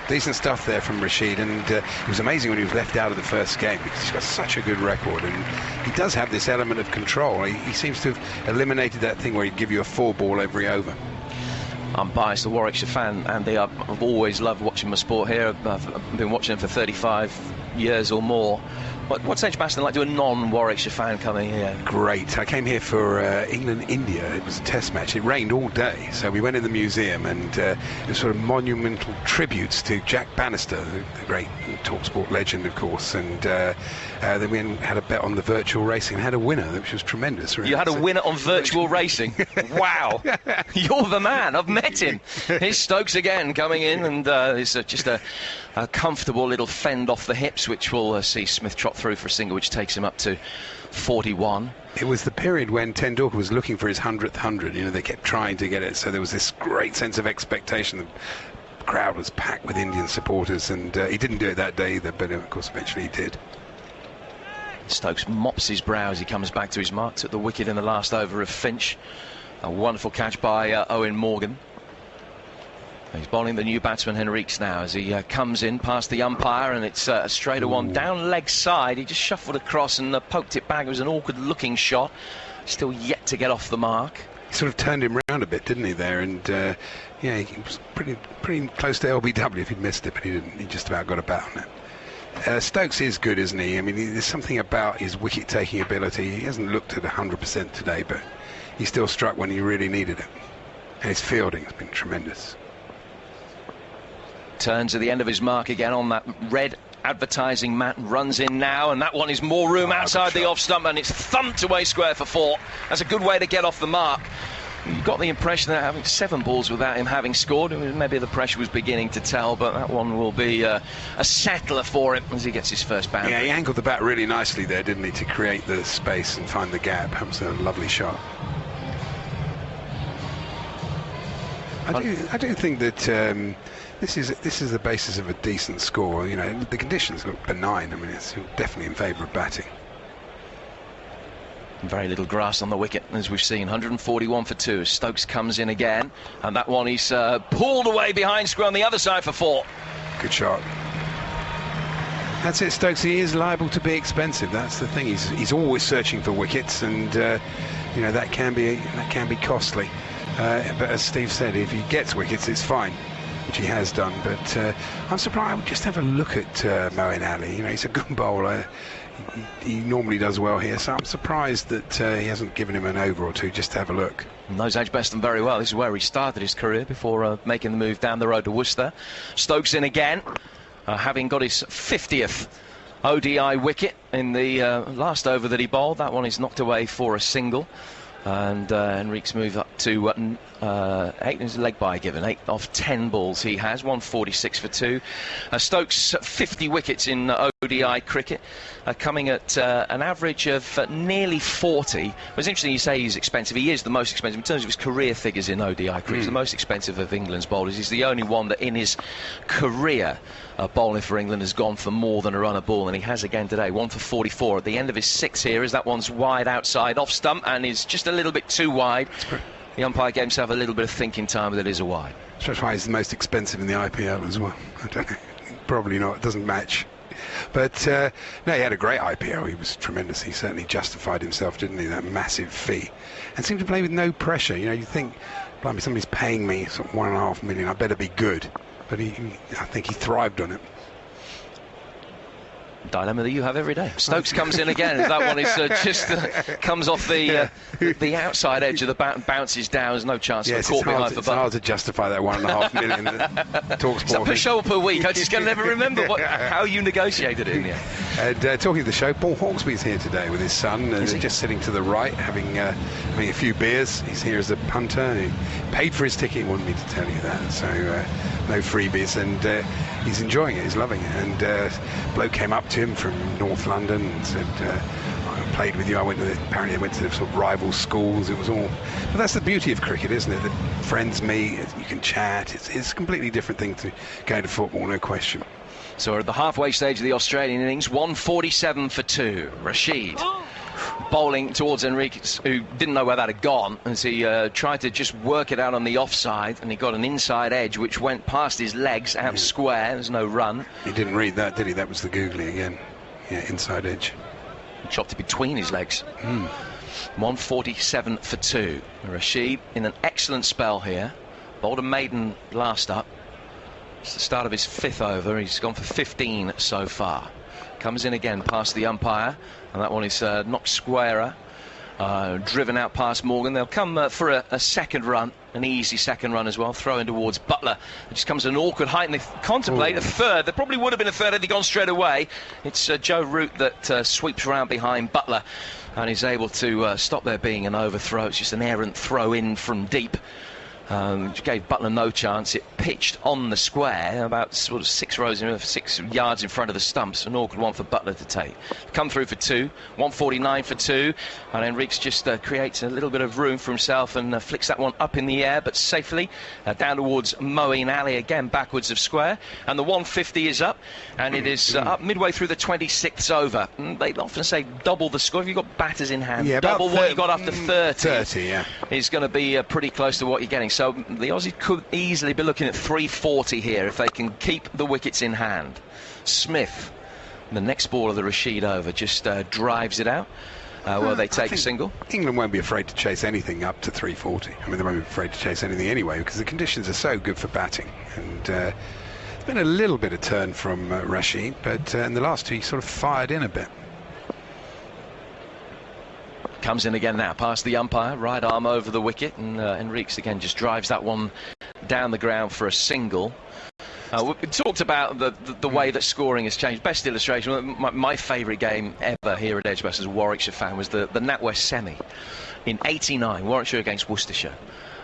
O: Decent stuff there from Rashid, and it was amazing when he was left out of the first game, because he's got such a good record, and he does have this element of control. He seems to have eliminated that thing where he'd give you a 4 ball every over.
A: I'm biased, a Warwickshire fan, Andy. I've always loved watching my sport here. I've been watching it for 35 years or more. What's Edgbaston like to a non-Warwickshire fan coming here?
O: Great. I came here for England-India. It was a test match. It rained all day, so we went in the museum, and it was sort of monumental tributes to Jack Bannister, the great TalkSport legend, of course, and then we had a bet on the virtual racing and had a winner, which was tremendous. Really.
A: You had a winner on virtual racing? Wow. You're the man. I've met him. Here's Stokes again coming in, and it's just a comfortable little fend off the hips, which will see Smith trot through for a single, which takes him up to 41.
O: It was the period when Tendulkar was looking for his 100th 100. They kept trying to get it, so there was this great sense of expectation. The crowd was packed with Indian supporters, and he didn't do it that day either, but of course eventually he did.
A: Stokes mops his brow as he comes back to his mark. Took the wicket in the last over of Finch. A wonderful catch by Eoin Morgan. He's bowling the new batsman Henriques now as he comes in past the umpire, and it's a straighter one down leg side. He just shuffled across and poked it back. It was an awkward looking shot, still yet to get off the mark.
O: He sort of turned him round a bit, didn't he, there? And yeah, he was pretty close to LBW if he'd missed it, but he didn't. He just about got a bat on it. Stokes is good, isn't he? I mean, there's something about his wicket-taking ability. He hasn't looked at 100% today, but he still struck when he really needed it. And his fielding has been tremendous.
A: Turns at the end of his mark again on that red advertising mat, runs in now, and that one is more room outside the off stump, and it's thumped away square for 4. That's a good way to get off the mark. You got the impression that having 7 balls without him having scored, maybe the pressure was beginning to tell, but that one will be a settler for him as he gets his first boundary.
O: Yeah, he angled the bat really nicely there, didn't he, to create the space and find the gap. That was a lovely shot. I do think that this is the basis of a decent score. You know, the conditions look benign. I mean, it's definitely in favour of batting.
A: Very little grass on the wicket, as we've seen. 141 for 2. Stokes comes in again, and that one is pulled away behind square on the other side for 4.
O: Good shot. That's it, Stokes. He is liable to be expensive. That's the thing. He's always searching for wickets, and you know, that can be costly. But as Steve said, if he gets wickets, it's fine, which he has done. But I'm surprised. I would just have a look at Moeen Ali. You know, he's a good bowler. He normally does well here, so I'm surprised that he hasn't given him an over or two just to have a look.
A: Knows Edgbaston very well. This is where he started his career before making the move down the road to Worcester. Stokes in again, having got his 50th ODI wicket in the last over that he bowled. That one is knocked away for a single. And Henriques move up to 8. There's a leg bye given. 8 off 10 balls he has. 146 for 2. Stokes 50 wickets in ODI cricket, coming at an average of nearly 40. It's interesting you say he's expensive. He is the most expensive in terms of his career figures in ODI cricket. He's the most expensive of England's bowlers. He's the only one that in his career bowling for England has gone for more than a run a ball, and he has again today. 1 for 44 at the end of his 6 here, as that one's wide outside off stump and is just a little bit too wide. The umpire gave himself a little bit of thinking time, but it is a wide.
O: That's why he's the most expensive in the IPL as well. I don't know. Probably not. It doesn't match. But no, he had a great IPL. He was tremendous. He certainly justified himself, didn't he? That massive fee, and seemed to play with no pressure. You know, you think, blimey, somebody's paying me sort of $1.5 million. I better be good. But I think he thrived on it.
A: Dilemma that you have every day. Stokes comes in again. That one is just comes off the outside edge of the bat and bounces down. There's no chance of caught behind for
O: It's hard to justify that $1.5 million. TalkSport.
A: It's per show per week. I just can never remember how you negotiated it in the end.
O: And talking of the show, Paul Hawksby's here today with his son. Just sitting to the right, having a few beers. He's here as a punter. He paid for his ticket. He wanted me to tell you that. So no freebies, and he's enjoying it. He's loving it. And bloke came up to him from North London and said, I played with you. Apparently I went to the sort of rival schools. It was all, but that's the beauty of cricket, isn't it? That friends meet, you can chat. It's a completely different thing to going to football, no question.
A: So we're at the halfway stage of the Australian innings. 147 for 2. Rashid bowling towards Henriques, who didn't know where that had gone, as he tried to just work it out on the offside, and he got an inside edge which went past his legs out square. There's no run.
O: He didn't read that, did he? That was the googly again. Yeah, inside edge.
A: He chopped it between his legs. 147 for 2. Rashid in an excellent spell here. Bowled a maiden last up. It's the start of his 5th over. He's gone for 15 so far. Comes in again past the umpire, and that one is knocked squarer, driven out past Morgan. They'll come for a second run, an easy second run as well, throw-in towards Buttler. It just comes at an awkward height, and they contemplate a third. There probably would have been a third had he gone straight away. It's Joe Root that sweeps around behind Buttler and is able to stop there being an overthrow. It's just an errant throw-in from deep. Which gave Buttler no chance. It pitched on the square about sort of 6 yards in front of the stumps. An awkward one for Buttler to take. Come through for 2. 149 for 2, and Henriques just creates a little bit of room for himself and flicks that one up in the air, but safely down towards Moeen Ali again, backwards of square. And the 150 is up, and it is up midway through the 26th over. They often say double the score if you've got batters in hand.
O: Yeah,
A: double what you got after 30.
O: 30, yeah.
A: Is going to be pretty close to what you're getting. So the Aussies could easily be looking at 340 here if they can keep the wickets in hand. Smith, the next ball of the Rashid over, just drives it out. Well, they take a single.
O: England won't be afraid to chase anything up to 340. I mean, they won't be afraid to chase anything anyway, because the conditions are so good for batting. And there's been a little bit of turn from Rashid, but in the last 2 he sort of fired in a bit.
A: Comes in again now, past the umpire, right arm over the wicket, and Henriques again just drives that one down the ground for a single. We talked about the way that scoring has changed. Best illustration, my favourite game ever here at Edgbaston as a Warwickshire fan was the NatWest semi in '89, Warwickshire against Worcestershire.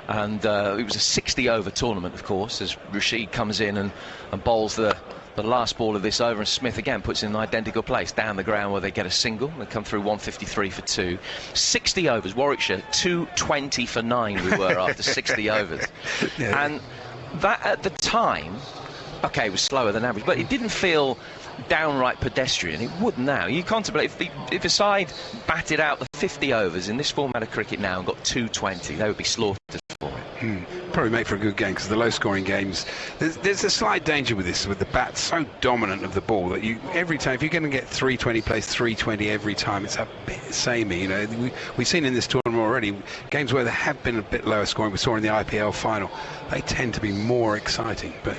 A: And it was a 60-over tournament, of course, as Rashid comes in and bowls the last ball of this over, and Smith again puts in an identical place down the ground where they get a single. They come through 153 for 2. 60 overs, Warwickshire 220 for 9 we were after 60 overs. Yeah. And that at the time, okay, it was slower than average, but it didn't feel downright pedestrian. It would now. You contemplate if a side batted out the 50 overs in this format of cricket now and got 220, they would be slaughtered for it.
O: Probably make for a good game, because the low-scoring games, there's a slight danger with this, with the bat so dominant of the ball that every time, if you're going to get 320 plays 320 every time, it's a bit samey. You know, we've seen in this tournament already games where there have been a bit lower scoring. We saw in the IPL final, they tend to be more exciting, but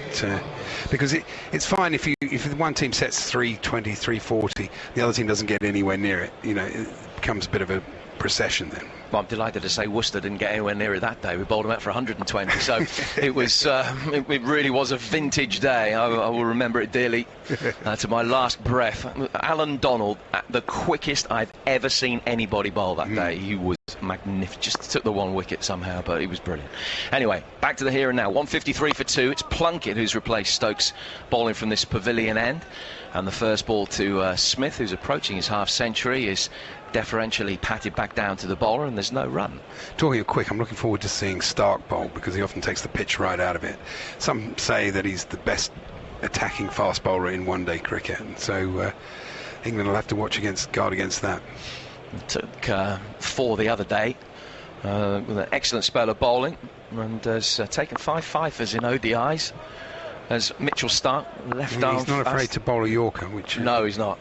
O: because it's fine if one team sets 320, 340, the other team doesn't get anywhere near it. You know, it becomes a bit of a procession then.
A: Well, I'm delighted to say Worcester didn't get anywhere near it that day. We bowled them out for 120, so it was it really was a vintage day. I will remember it dearly to my last breath. Alan Donald, the quickest I've ever seen anybody bowl that day. He was magnificent. Just took the one wicket somehow, but he was brilliant. Anyway, back to the here and now. 153 for 2. It's Plunkett who's replaced Stokes bowling from this pavilion end, and the first ball to Smith, who's approaching his half-century, is deferentially patted back down to the bowler, and there's no run.
O: Talking of quick, I'm looking forward to seeing Starc bowl, because he often takes the pitch right out of it. Some say that he's the best attacking fast bowler in one-day cricket, and so England will have to guard against that.
A: Took 4 the other day with an excellent spell of bowling, and has taken 5 fifers in ODIs as Mitchell Starc, left arm.
O: He's not afraid to bowl a Yorker, which...
A: No, he's not.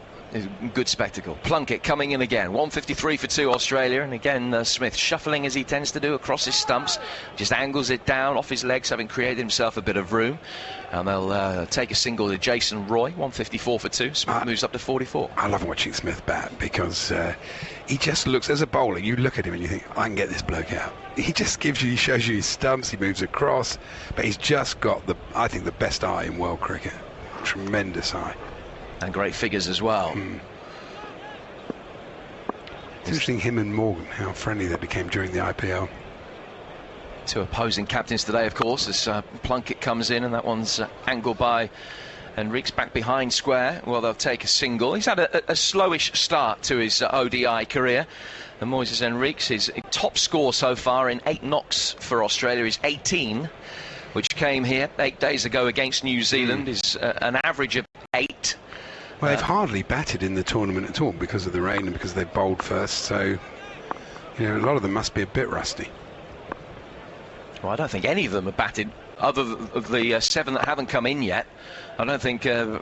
A: Good spectacle. Plunkett coming in again. 153 for 2 Australia, and again Smith shuffling as he tends to do across his stumps, just angles it down off his legs, having created himself a bit of room, and they'll take a single to Jason Roy. 154 for 2. Smith moves up to 44.
O: I love watching Smith bat, because he just looks, as a bowler, you look at him and you think, I can get this bloke out. He just he shows you his stumps, he moves across, but he's just got I think the best eye in world cricket. Tremendous eye.
A: And great figures as well.
O: It's interesting, him and Morgan, how friendly they became during the IPL.
A: 2 opposing captains today, of course, as Plunkett comes in, and that one's angled by Henriques back behind square. Well, they'll take a single. He's had a slowish start to his ODI career. And Moises Henriques, his top score so far in 8 knocks for Australia is 18, which came here 8 days ago against New Zealand, is an average of 8.
O: Well, they've hardly batted in the tournament at all because of the rain and because they bowled first, so you know, a lot of them must be a bit rusty.
A: Well, I don't think any of them have batted, other than the 7 that haven't come in yet. I don't think...
O: I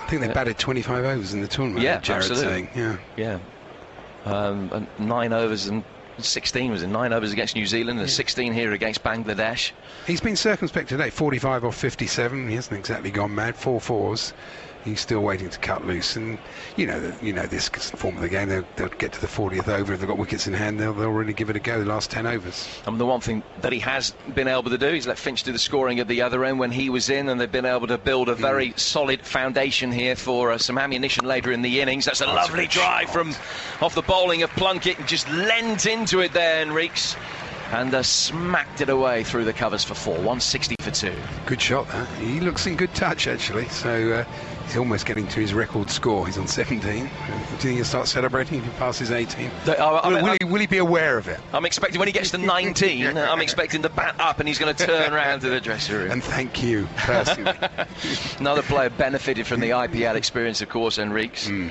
O: think they batted 25 overs in the tournament,
A: yeah,
O: Jared
A: absolutely.
O: saying.
A: Yeah. And 9 overs and 16 was in 9 overs against New Zealand and 16 here against Bangladesh.
O: He's been circumspect today, 45 off 57. He hasn't exactly gone mad. 4 4s. He's still waiting to cut loose, and you know this form of the game. They'll get to the 40th over. If they've got wickets in hand, they'll really give it a go. The last 10 overs.
A: The one thing that he has been able to do is let Finch do the scoring at the other end when he was in, and they've been able to build a very solid foundation here for some ammunition later in the innings. That's a lovely drive from off the bowling of Plunkett, and just lent into it there, Henriques, and smacked it away through the covers for 4. 160 for 2.
O: Good shot, that. He looks in good touch, actually. So he's almost getting to his record score. He's on 17. Do you think he'll start celebrating if he passes 18? Will he be aware of it?
A: I'm expecting when he gets to 19, I'm expecting the bat up and he's going to turn around to the dressing room.
O: And thank you, personally.
A: Another player benefited from the IPL experience, of course, Henriques.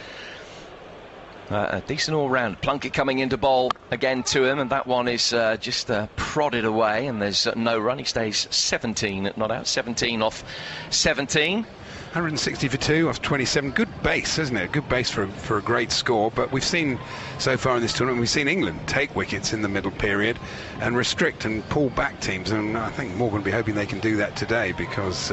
A: A decent all-round. Plunkett coming into bowl again to him, and that one is just prodded away, and there's no run. He stays 17 not out. 17 off 17.
O: 160 for 2 off 27. Good base, isn't it? Good base for a great score. But we've seen so far in this tournament, we've seen England take wickets in the middle period and restrict and pull back teams, and I think Morgan will be hoping they can do that today, because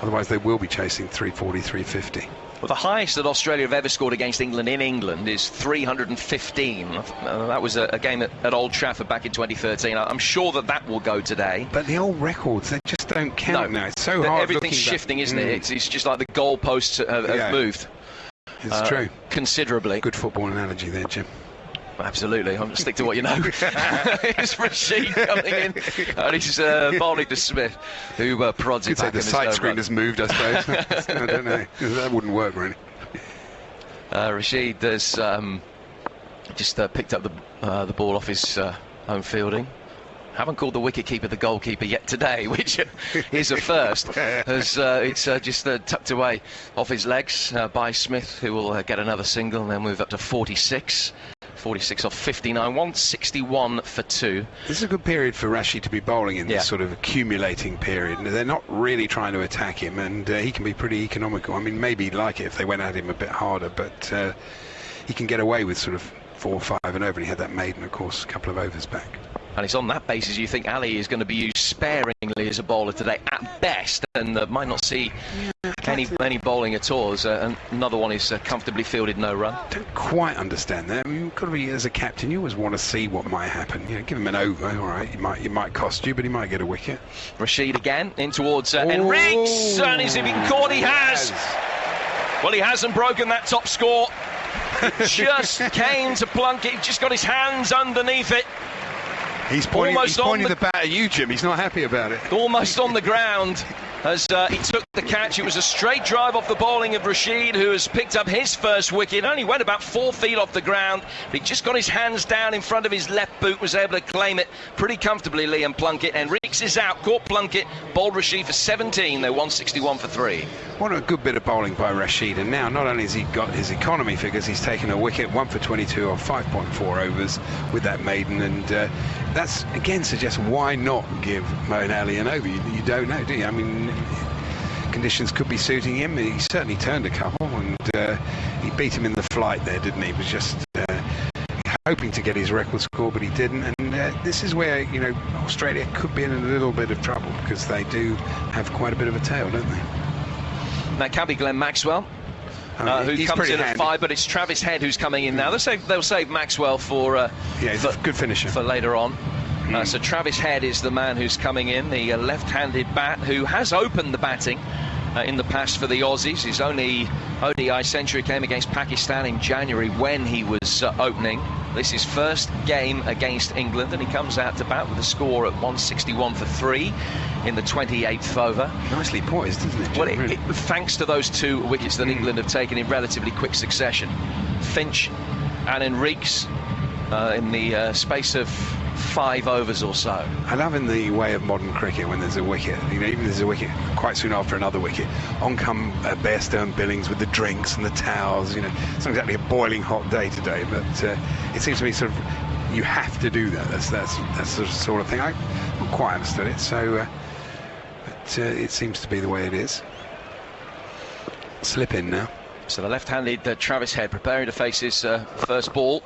O: otherwise they will be chasing 340, 350.
A: Well, the highest that Australia have ever scored against England in England is 315. That was a game at Old Trafford back in 2013. I'm sure that will go today.
O: But the old records, they just don't count now. It's so hard.
A: Everything's shifting, isn't it? It's just like the goalposts have moved.
O: It's true.
A: Considerably.
O: Good football analogy there, Jim.
A: Absolutely. I'm going to stick to what you know. It's Rashid coming in. And he's bowling to Smith, who prods it back.
O: The sight screen has moved, I suppose. I don't know. That wouldn't work, really.
A: Rashid has just picked up the ball off his own fielding. Haven't called the wicketkeeper the goalkeeper yet today, which is a first. As it's just tucked away off his legs by Smith, who will get another single and then move up to 46. 46 off 59, 161 for 2.
O: This is a good period for Rashid to be bowling in, this sort of accumulating period. They're not really trying to attack him, and he can be pretty economical. I mean, maybe he'd like it if they went at him a bit harder, but he can get away with sort of 4 or 5 and over, and he had that maiden, of course, a couple of overs back.
A: And it's on that basis you think Ali is going to be used sparingly as a bowler today at best, and might not see any bowling at all. As another one is comfortably fielded, no run.
O: Don't quite understand that. I mean, you've got to be, as a captain, you always want to see what might happen. You know, give him an over, all right. It might cost you, but he might get a wicket.
A: Rashid again in towards Henriques, and is he been caught? He has. Well, he hasn't broken that top score. Just came to Plunkett. Just got his hands underneath it.
O: He's pointing the bat at you, Jim. He's not happy about it.
A: Almost on the ground as he took the catch. It was a straight drive off the bowling of Rashid, who has picked up his first wicket. Only went about 4 feet off the ground, but he just got his hands down in front of his left boot, was able to claim it pretty comfortably, Liam Plunkett. Henriques is out, caught Plunkett, bowled Rashid for 17. They're 161 for 3.
O: What a good bit of bowling by Rashid, and now not only has he got his economy figures, he's taken a wicket, 1 for 22 on 5.4 overs with that maiden, and that's again suggests why not give Moeen Ali an over. You don't know, do you? I mean, conditions could be suiting him. He certainly turned a couple, and he beat him in the flight there, didn't he? He was just hoping to get his record score, but he didn't. And this is where, you know, Australia could be in a little bit of trouble, because they do have quite a bit of a tail, don't they?
A: That can be Glenn Maxwell, who comes in at 5, but it's Travis Head who's coming in now. They'll save Maxwell for
O: he's a good finisher
A: for later on. So Travis Head is the man who's coming in, the left-handed bat who has opened the batting in the past for the Aussies. His only ODI century came against Pakistan in January when he was opening. This is first game against England, and he comes out to bat with a score at 161 for 3 in the 28th over.
O: Nicely poised, isn't it?
A: Well, thanks to those 2 wickets that England have taken in relatively quick succession. Finch and Henriques in the space of 5 overs or so.
O: I love in the way of modern cricket when there's a wicket, you know, even there's a wicket quite soon after another wicket, on come Bairstow and Billings with the drinks and the towels. You know, it's not exactly a boiling hot day today, but it seems to me sort of you have to do that. That's the sort of thing. I not quite understood it, so but it seems to be the way it is. Slip in now.
A: So the left-handed Travis Head preparing to face his first ball.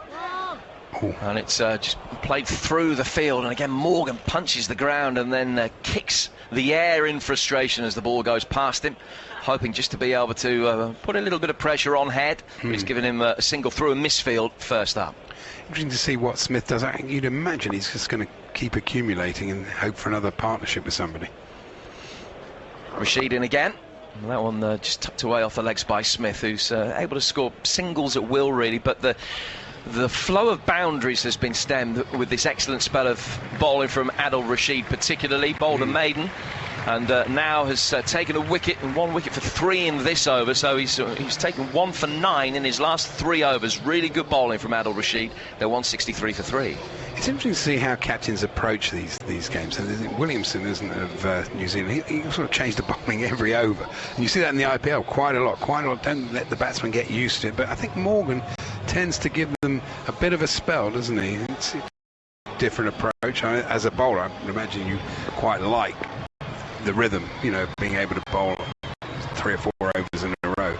A: Ooh. And it's just played through the field, and again Morgan punches the ground and then kicks the air in frustration as the ball goes past him, hoping just to be able to put a little bit of pressure on Head. He's given him a single through a misfield first up.
O: Interesting to see what Smith does. You'd imagine he's just going to keep accumulating and hope for another partnership with somebody.
A: Rashid in again. And that one just tucked away off the legs by Smith, who's able to score singles at will, really, but the flow of boundaries has been stemmed with this excellent spell of bowling from Adil Rashid, particularly. Bowled a maiden, and now has taken a wicket, and 1 wicket for 3 in this over. So he's taken 1 for 9 in his last 3 overs. Really good bowling from Adil Rashid. They're 163 for 3.
O: It's interesting to see how captains approach these games. And Williamson, isn't it, of New Zealand? He sort of changed the bowling every over. And you see that in the IPL quite a lot. Don't let the batsman get used to it. But I think Morgan tends to give them a bit of a spell, doesn't he? It's a different approach. As a bowler, I would imagine you quite like the rhythm, you know, being able to bowl 3 or 4 overs in a row.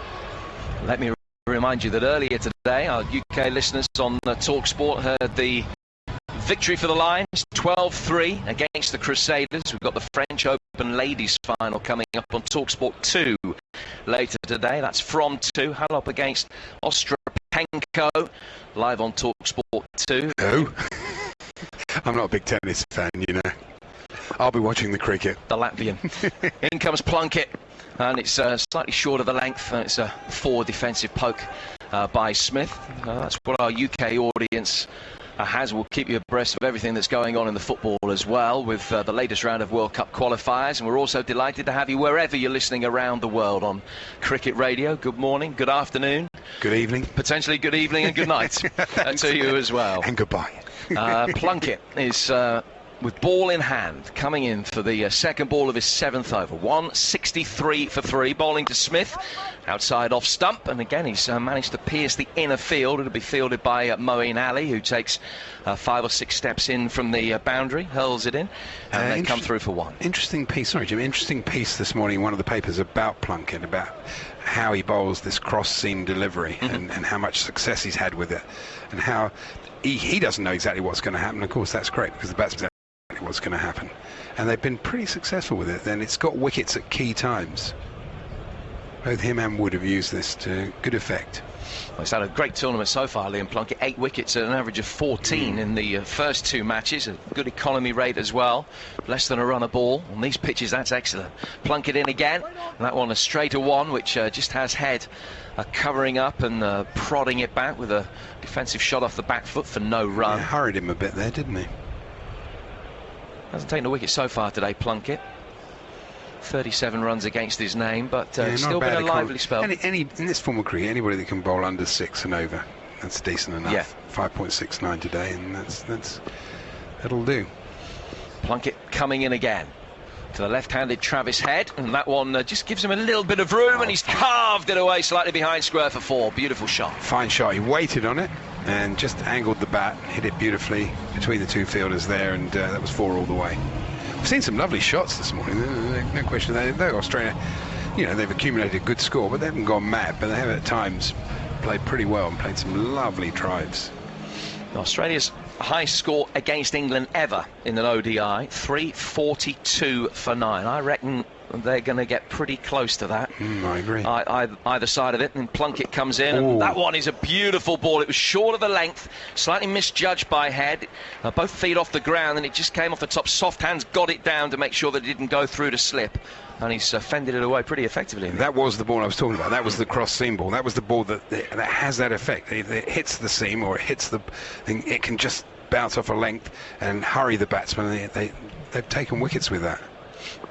A: Let me remind you that earlier today, our UK listeners on TalkSport heard the victory for the Lions, 12-3 against the Crusaders. We've got the French Open Ladies final coming up on TalkSport 2 later today. That's from 2. Hull up against Ostropenko, live on TalkSport 2.
O: Oh, I'm not a big tennis fan, you know. I'll be watching the cricket.
A: The Latvian. In comes Plunkett, and it's slightly short of the length, and it's a forward defensive poke by Smith. That's what our UK audience has. We'll keep you abreast of everything that's going on in the football as well, with the latest round of World Cup qualifiers, and we're also delighted to have you wherever you're listening around the world on Cricket Radio. Good morning, good afternoon,
O: good evening,
A: potentially good evening and good night to you as well.
O: And goodbye.
A: Plunkett is with ball in hand, coming in for the second ball of his 7th over. 163 for 3, bowling to Smith, outside off stump, and again he's managed to pierce the inner field. It'll be fielded by Moeen Ali, who takes 5 or 6 steps in from the boundary, hurls it in, and they come through for 1.
O: Interesting piece, sorry Jim, interesting piece this morning in one of the papers about Plunkett, about how he bowls this cross-seam delivery and how much success he's had with it, and how he doesn't know exactly what's going to happen. Of course, that's great, because the batsman what's going to happen, and they've been pretty successful with it. Then it's got wickets at key times. Both him and Wood have used this to good effect.
A: Well, he's had a great tournament so far, Liam Plunkett. 8 wickets at an average of 14 in the first 2 matches. A good economy rate as well. Less than a run a ball on these pitches. That's excellent. Plunkett in again, and that one a straighter one, which just has head covering up and prodding it back with a defensive shot off the back foot for no run.
O: Yeah, hurried him a bit there, didn't he?
A: Hasn't taken a wicket so far today, Plunkett. 37 runs against his name, but still been a lively spell.
O: Any in this form of cricket, anybody that can bowl under 6 and over, that's decent enough.
A: Yeah.
O: 5.69 today, and that'll do.
A: Plunkett coming in again to the left-handed Travis Head, and that one just gives him a little bit of room, and he's carved it away slightly behind square for 4. Beautiful shot.
O: Fine shot. He waited on it and just angled the bat, hit it beautifully between the 2 fielders there, and that was 4 all the way. We've seen some lovely shots this morning, no question. Though Australia, you know, they've accumulated a good score, but they haven't gone mad, but they have at times played pretty well and played some lovely drives.
A: Australia's highest score against England ever in an ODI, 342 for 9. I reckon they're going to get pretty close to that.
O: I agree.
A: Either side of it, and Plunkett comes in, and that one is a beautiful ball. It was short of the length, slightly misjudged by Head. Both feet off the ground, and it just came off the top. Soft hands got it down to make sure that it didn't go through to slip, and he's fended it away pretty effectively.
O: That was the ball I was talking about. That was the cross seam ball. That was the ball that has that effect. It hits the seam, or it hits the thing. It can just bounce off a length and hurry the batsman. They've taken wickets with that.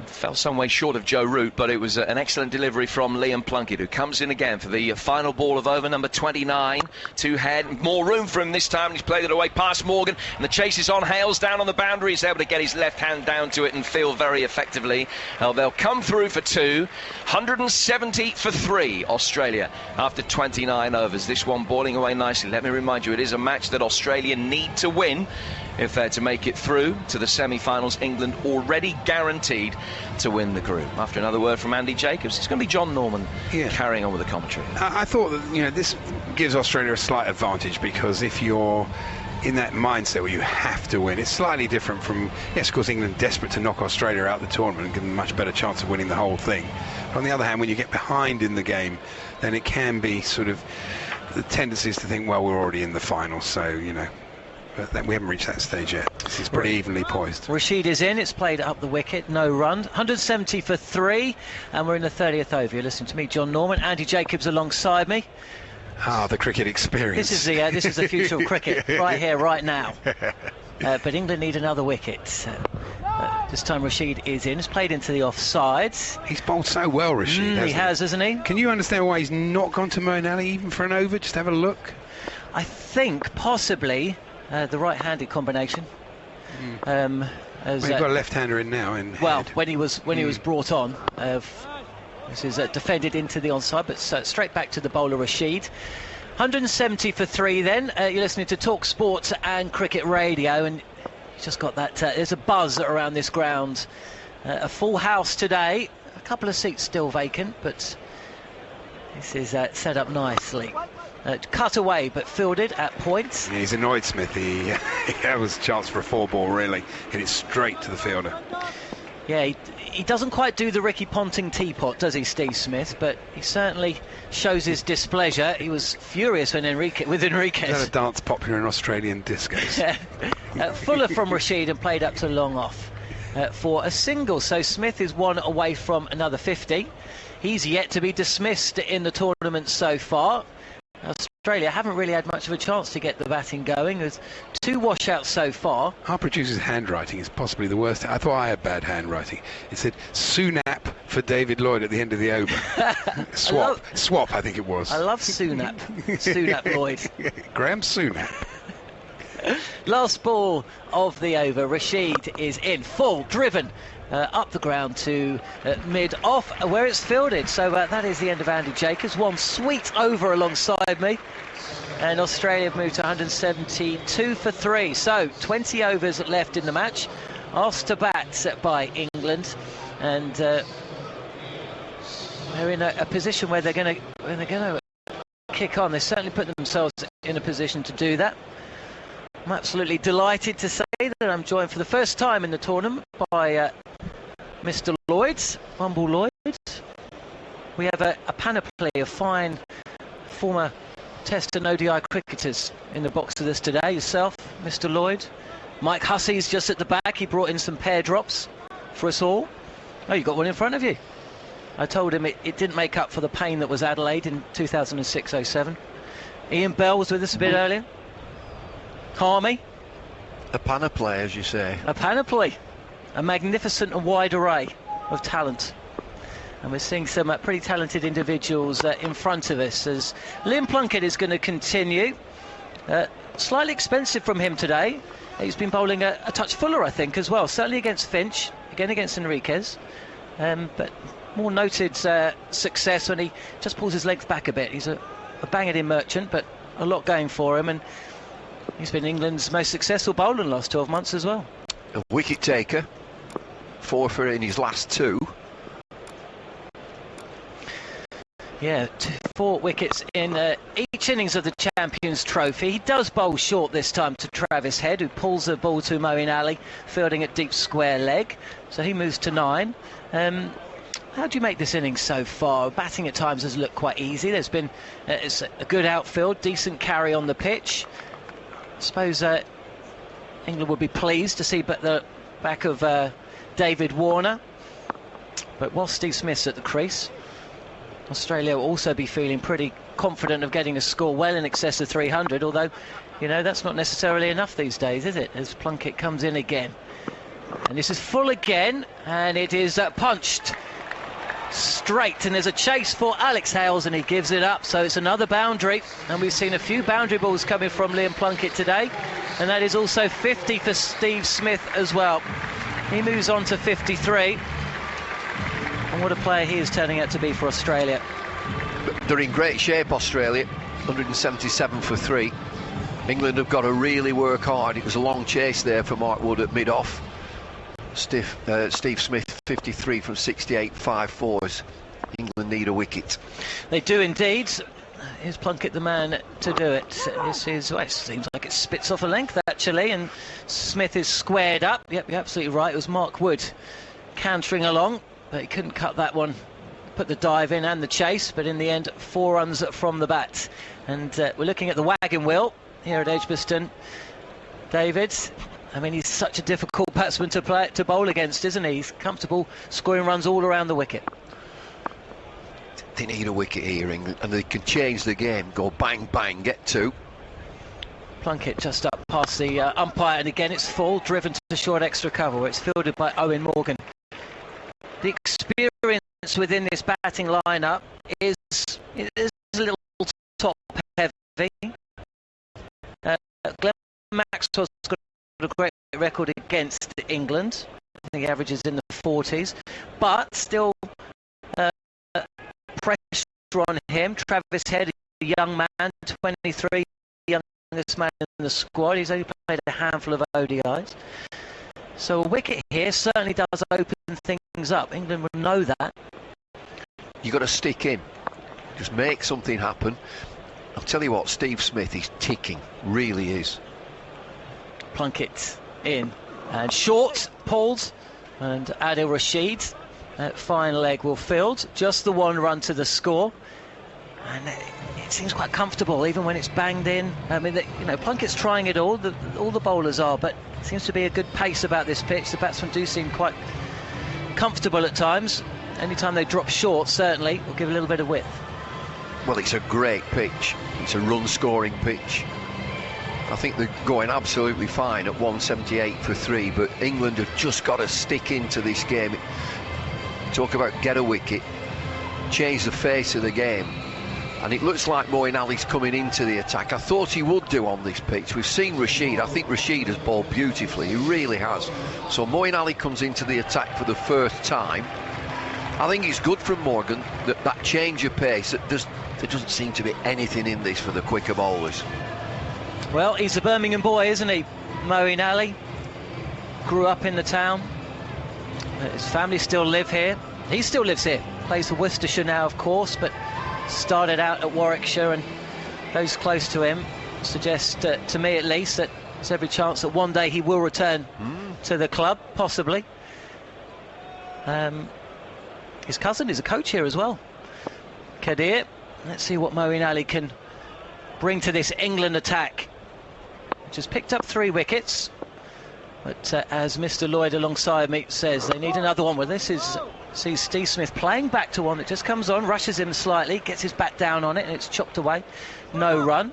A: Fell some way short of Joe Root, but it was an excellent delivery from Liam Plunkett, who comes in again for the final ball of over number 29 to Head. More room for him this time, and he's played it away past Morgan, and the chase is on. Hales down on the boundary. He's able to get his left hand down to it and feel very effectively. They'll come through for 2. 170 for 3, Australia, after 29 overs. This one boiling away nicely. Let me remind you, it is a match that Australia need to win if they're to make it through to the semi-finals. England already guaranteed to win the group. After another word from Andy Jacobs, it's going to be John Norman carrying on with the commentary.
O: I thought that this gives Australia a slight advantage, because if you're in that mindset where you have to win, it's slightly different from, yes, of course, England desperate to knock Australia out of the tournament and give them a much better chance of winning the whole thing. But on the other hand, when you get behind in the game, then it can be sort of the tendencies to think, well, we're already in the final, so but we haven't reached that stage yet. It's pretty evenly poised.
G: Rashid is in. It's played up the wicket. No run. 170 for 3. And we're in the 30th over. You're listening to me, John Norman. Andy Jacobs alongside me.
O: The cricket experience.
G: This is the future of cricket. Right here, right now. But England need another wicket. This time Rashid is in. It's played into the offsides.
O: He's bowled so well, Rashid.
G: He has, hasn't he?
O: Can you understand why he's not gone to Moeen Ali even for an over? Just have a look.
G: I think possibly the right-handed combination.
O: We've got a left-hander in now.
G: When he was brought on, this is defended into the onside, but straight back to the bowler Rashid. 170 for 3. Then you're listening to Talk Sports and Cricket Radio, and just got that. There's a buzz around this ground. A full house today. A couple of seats still vacant, but this is set up nicely. Cut away but fielded at points.
O: Yeah, he's annoyed, Smith. He was a chance for a 4 ball, really. Hit it straight to the fielder.
G: Yeah, he doesn't quite do the Ricky Ponting teapot, does he, Steve Smith? But he certainly shows his displeasure. He was furious with Henriques.
O: Is that a dance popular in Australian discos?
G: Fuller from Rashid and played up to long off for a single. So Smith is one away from another 50. He's yet to be dismissed in the tournament so far. Australia haven't really had much of a chance to get the batting going. There's 2 washouts so far.
O: Our producer's handwriting is possibly the worst. I thought I had bad handwriting. It said Sunap for David Lloyd at the end of the over. Swap, I think it was.
G: I love Sunap. Sunap Lloyd.
O: Graham Sunap.
G: Last ball of the over. Rashid is in, full, driven up the ground to mid-off, where it's fielded. So that is the end of Andy Jacobs. One sweet over alongside me. And Australia have moved to 172 for 3. So 20 overs left in the match. Asked to bat by England. And they're in a position where they're going to kick on. They certainly put themselves in a position to do that. I'm absolutely delighted to say that I'm joined for the first time in the tournament by Mr. Lloyd, Bumble Lloyd. We have a panoply of fine former Test and ODI cricketers in the box with us today. Yourself, Mr. Lloyd. Mike Hussey's just at the back. He brought in some pair drops for us all. Oh, you got one in front of you. I told him it didn't make up for the pain that was Adelaide in 2006-07. Ian Bell was with us a bit earlier. Harmy.
B: A panoply, as you say.
G: A panoply. A magnificent and wide array of talent. And we're seeing some pretty talented individuals in front of us as Liam Plunkett is going to continue. Slightly expensive from him today. He's been bowling a touch fuller, I think, as well. Certainly against Finch, again against Henriques. But more noted success when he just pulls his legs back a bit. He's a bang-it-in merchant, but a lot going for him. And he's been England's most successful bowler in the last 12 months as well.
B: A wicket taker. 4 for in his last 2.
G: Yeah, 4 wickets in each innings of the Champions Trophy. He does bowl short this time to Travis Head, who pulls the ball to Moeen Ali, fielding at deep square leg. So he moves to 9. How do you make this innings so far? Batting at times has looked quite easy. There's been it's a good outfield, decent carry on the pitch. I suppose England would be pleased to see the back of David Warner. But while Steve Smith's at the crease, Australia will also be feeling pretty confident of getting a score well in excess of 300, although, you know, that's not necessarily enough these days, is it? As Plunkett comes in again. And this is full again, and it is punched straight, and there's a chase for Alex Hales, and he gives it up. So it's another boundary, and we've seen a few boundary balls coming from Liam Plunkett today, and that is also 50 for Steve Smith as well. He moves on to 53. And what a player he is turning out to be for Australia.
B: They're in great shape, Australia. 177 for 3. England have got to really work hard. It was a long chase there for Mark Wood at mid-off. Steve Smith 53 from 68 5-4s. England need a wicket.
G: They do indeed. Is Plunkett the man to do it? This is, well, it seems like it spits off a length actually, and Smith is squared up. Yep, you're absolutely right. It was Mark Wood cantering along, but he couldn't cut that one. Put the dive in and the chase, but in the end 4 runs from the bat. And we're looking at the wagon wheel here at Edgbaston. David, I mean, he's such a difficult batsman to bowl against, isn't he? He's comfortable scoring runs all around the wicket.
B: They need a wicket here, England, and they can change the game. Go bang, bang, get 2.
G: Plunkett just up past the umpire, and again it's full, driven to short extra cover, where it's fielded by Eoin Morgan. The experience within this batting lineup is a little top heavy. Glenn Maxwell's got a great record against England. I think he averages in the 40s, but still pressure on him. Travis Head, a young man, 23, youngest man in the squad. He's only played a handful of ODIs. So a wicket here certainly does open things up. England will know that.
B: You've got to stick in. Just make something happen. I'll tell you what, Steve Smith is ticking. Really is.
G: Plunkett in. And short, pulled. And Adil Rashid, that fine leg will field. Just the one run to the score. And it seems quite comfortable, even when it's banged in. I mean, Plunkett's trying it all. All the bowlers are, but it seems to be a good pace about this pitch. The batsmen do seem quite comfortable at times. Anytime they drop short, certainly, will give a little bit of width.
B: Well, it's a great pitch. It's a run-scoring pitch. I think they're going absolutely fine at 178 for 3, but England have just got to stick into this game. Talk about get a wicket, change the face of the game. And it looks like Moeen Ali's coming into the attack. I thought he would do on this pitch. We've seen Rashid. I think Rashid has bowled beautifully. He really has. So Moeen Ali comes into the attack for the first time. I think it's good from Morgan that change of pace. There doesn't seem to be anything in this for the quicker bowlers.
G: Well, he's a Birmingham boy, isn't he? Moeen Ali. Grew up in the town. His family still live here. He still lives here. Plays for Worcestershire now, of course, but started out at Warwickshire, and those close to him suggest, to me at least, that there's every chance that one day he will return to the club, possibly. His cousin is a coach here as well, Kadir. Let's see what Moeen Ali can bring to this England attack, which has picked up 3 wickets. But as Mr. Lloyd alongside me says, they need another one. Well, this is... See Steve Smith playing back to one that just comes on, rushes him slightly, gets his bat down on it, and it's chopped away. No run.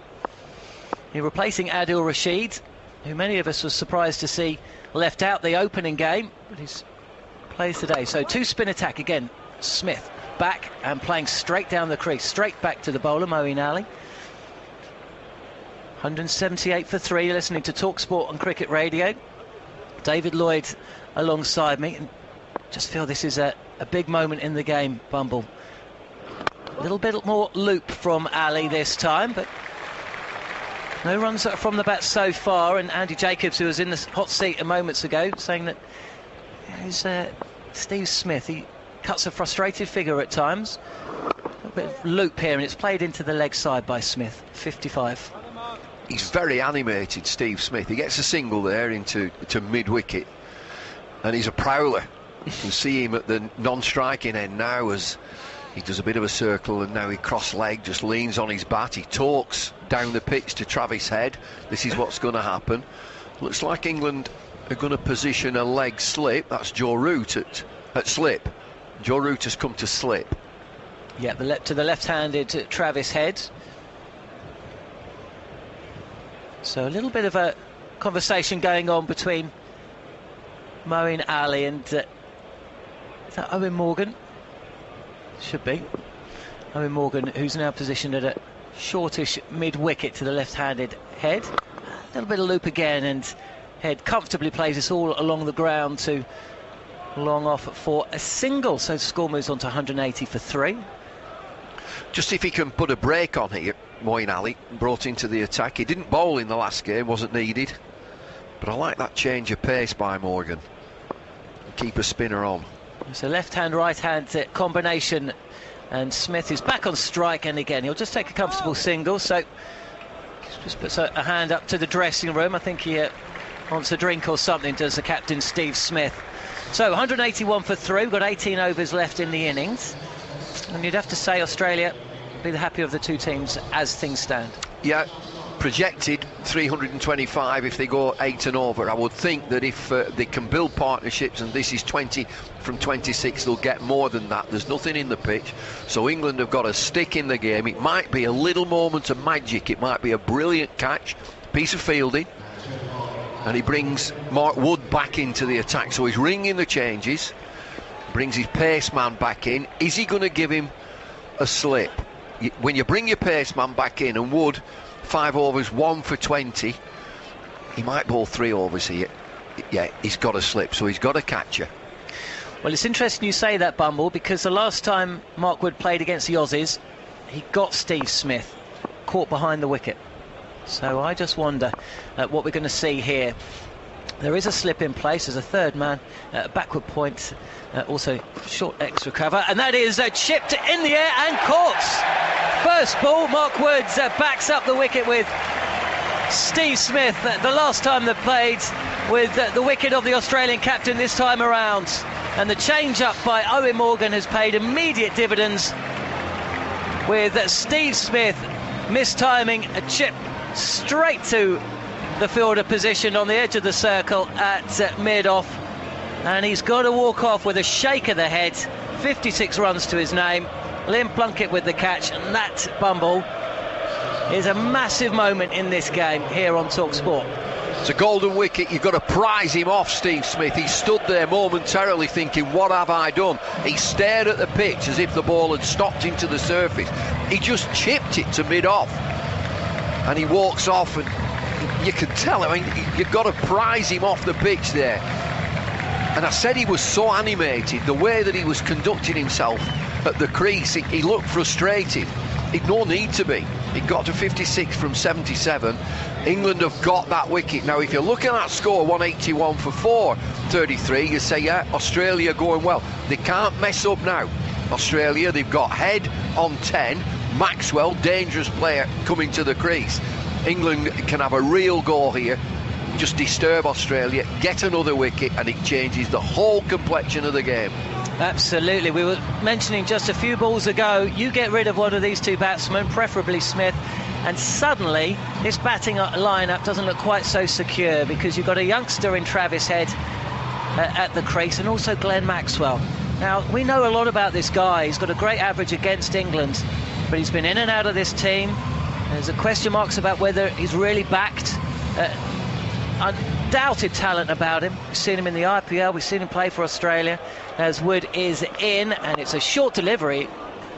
G: He's replacing Adil Rashid, who many of us were surprised to see left out the opening game, but he's plays today. So 2-spin attack again. Smith back and playing straight down the crease, straight back to the bowler, Moeen Ali. 178 for 3, listening to TalkSport on Cricket Radio. David Lloyd alongside me, and just feel this is a big moment in the game, Bumble. A little bit more loop from Ali this time, but no runs from the bat so far. And Andy Jacobs, who was in the hot seat a moments ago, saying that he's Steve Smith, he cuts a frustrated figure at times. A bit of loop here, and it's played into the leg side by Smith. 55.
B: He's very animated, Steve Smith. He gets a single there into mid-wicket, and he's a prowler. You can see him at the non-striking end now as he does a bit of a circle, and now he cross-leg, just leans on his bat. He talks down the pitch to Travis Head. This is what's going to happen. Looks like England are going to position a leg slip. That's Joe Root at slip. Joe Root has come to slip.
G: Yeah, to the left-handed Travis Head. So a little bit of a conversation going on between Moeen Ali and is that Eoin Morgan? Should be. Eoin Morgan, who's now positioned at a shortish mid-wicket to the left-handed Head. A little bit of loop again, and Head comfortably plays this all along the ground to long off for a single. So the score moves on to 180 for 3.
B: Just if he can put a break on here, Moeen Ali brought into the attack. He didn't bowl in the last game, wasn't needed. But I like that change of pace by Morgan. Keep a spinner on.
G: It's a left-hand, right-hand combination, and Smith is back on strike, and again he'll just take a comfortable single. So just puts a hand up to the dressing room. I think he wants a drink or something, does the captain Steve Smith. So 181 for 3. We've got 18 overs left in the innings, and you'd have to say Australia be the happier of the two teams as things stand.
B: Yeah, projected 325 if they go 8 and over. I would think that if they can build partnerships, and this is 20 from 26, they'll get more than that. There's nothing in the pitch, so England have got to stick in the game. It might be a little moment of magic. It might be a brilliant catch, piece of fielding, and he brings Mark Wood back into the attack. So he's ringing the changes, brings his pace man back in. Is he going to give him a slip? When you bring your pace man back in, and Wood 5 overs, 1 for 20, he might bowl 3 overs here. Yeah, he's got a slip, so he's got a catcher.
G: Well, it's interesting you say that, Bumble, because the last time Mark Wood played against the Aussies, he got Steve Smith caught behind the wicket. So I just wonder what we're going to see here. There is a slip in place as a third man, backward point, also short extra cover, and that is chipped in the air and caught. First ball, Mark Woods backs up the wicket with Steve Smith. The last time they played, with the wicket of the Australian captain this time around. And the change-up by Eoin Morgan has paid immediate dividends, with Steve Smith mistiming a chip straight to the fielder position on the edge of the circle at mid-off. And he's got to walk off with a shake of the head. 56 runs to his name. Liam Plunkett with the catch, and that bumble is a massive moment in this game here on TalkSport.
B: It's a golden wicket. You've got to prize him off, Steve Smith. He stood there momentarily thinking, what have I done? He stared at the pitch as if the ball had stopped into the surface. He just chipped it to mid-off, and he walks off, and you can tell, I mean, you've got to prize him off the pitch there. And I said he was so animated, the way that he was conducting himself at the crease, he looked frustrated. He'd no need to be. He got to 56 from 77. England have got that wicket. Now, if you're looking at that score, 181 for 433, you say, yeah, Australia going well. They can't mess up now. Australia, they've got Head on 10. Maxwell, dangerous player, coming to the crease. England can have a real go here. Just disturb Australia, get another wicket, and it changes the whole complexion of the game.
G: Absolutely. We were mentioning just a few balls ago, you get rid of one of these two batsmen, preferably Smith, and suddenly this batting lineup doesn't look quite so secure, because you've got a youngster in Travis Head at the crease, and also Glenn Maxwell. Now, we know a lot about this guy. He's got a great average against England, but he's been in and out of this team. There's a question marks about whether he's really backed. Undoubted talent about him. We've seen him in the IPL, we've seen him play for Australia. As Wood is in, and it's a short delivery,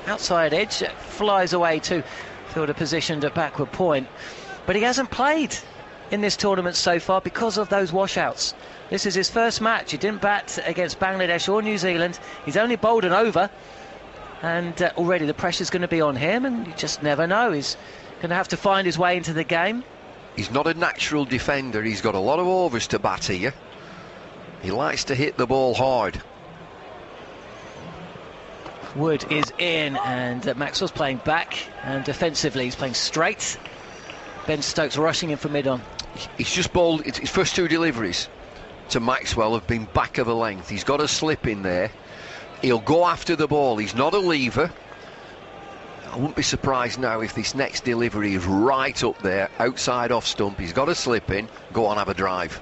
G: outside edge, flies away to fielder positioned at backward point. But he hasn't played in this tournament so far because of those washouts. This is his first match. He didn't bat against Bangladesh or New Zealand. He's only bowled an over, and already the pressure's going to be on him, and you just never know. He's going to have to find his way into the game.
B: He's not a natural defender. He's got a lot of overs to bat here. He likes to hit the ball hard.
G: Wood is in, and Maxwell's playing back, and defensively he's playing straight. Ben Stokes rushing in for mid-on.
B: He's just bowled. His first two deliveries to Maxwell have been back of the length. He's got a slip in there. He'll go after the ball. He's not a lever. I wouldn't be surprised now if this next delivery is right up there, outside off stump. He's got a slip in. Go on, have a drive.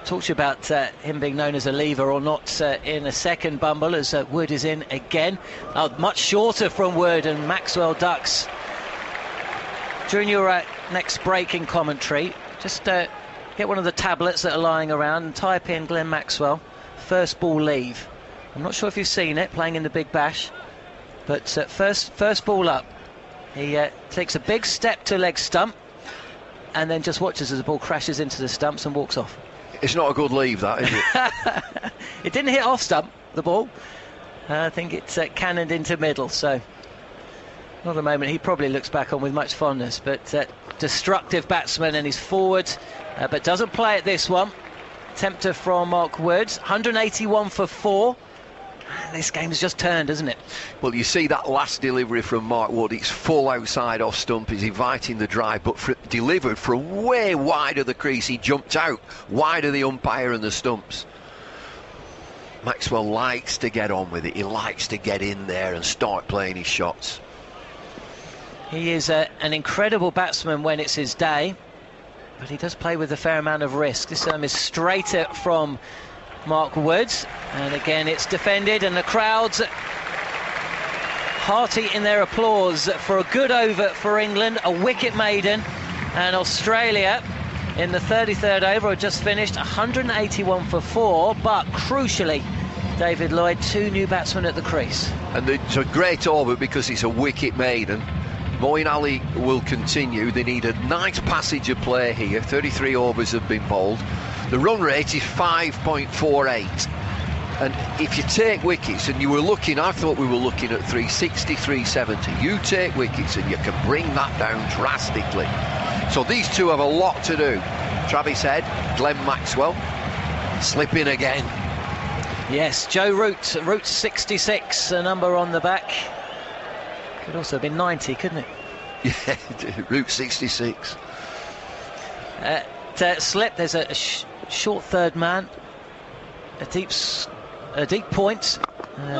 G: Talk to you about him being known as a lever or not in a second, Bumble, as Wood is in again. Much shorter from Wood, and Maxwell ducks. During your next break in commentary, just get one of the tablets that are lying around and type in Glenn Maxwell, first ball leave. I'm not sure if you've seen it, playing in the Big Bash. But first ball up, he takes a big step to leg stump, and then just watches as the ball crashes into the stumps and walks off.
B: It's not a good leave, that, is it?
G: It didn't hit off stump, the ball. I think it's cannoned into middle, so not a moment he probably looks back on with much fondness. But destructive batsman, and he's forward, but doesn't play at this one. Tempter from Mark Woods, 181 for 4. This game's just turned, isn't it?
B: Well, you see that last delivery from Mark Wood. It's full outside off stump. He's inviting the drive, but delivered from way wide of the crease. He jumped out wide of the umpire and the stumps. Maxwell likes to get on with it. He likes to get in there and start playing his shots.
G: He is an incredible batsman when it's his day, but he does play with a fair amount of risk. This is straighter from Mark Woods, and again it's defended, and the crowd's hearty in their applause for a good over for England, a wicket maiden, and Australia in the 33rd over have just finished 181 for 4, but crucially David Lloyd, 2 new batsmen at the crease.
B: And it's a great over because it's a wicket maiden. Moeen Ali will continue. They need a nice passage of play here. 33 overs have been bowled. The run rate is 5.48, and if you take wickets, and you were looking, I thought we were looking at 360, 370, you take wickets and you can bring that down drastically. So these two have a lot to do. Travis Head, Glenn Maxwell, slip in again.
G: Yes, Joe Root 66, a number on the back. Could also have been 90, couldn't it?
B: Yeah, Root 66.
G: that slip. There's a short third man, a deep point.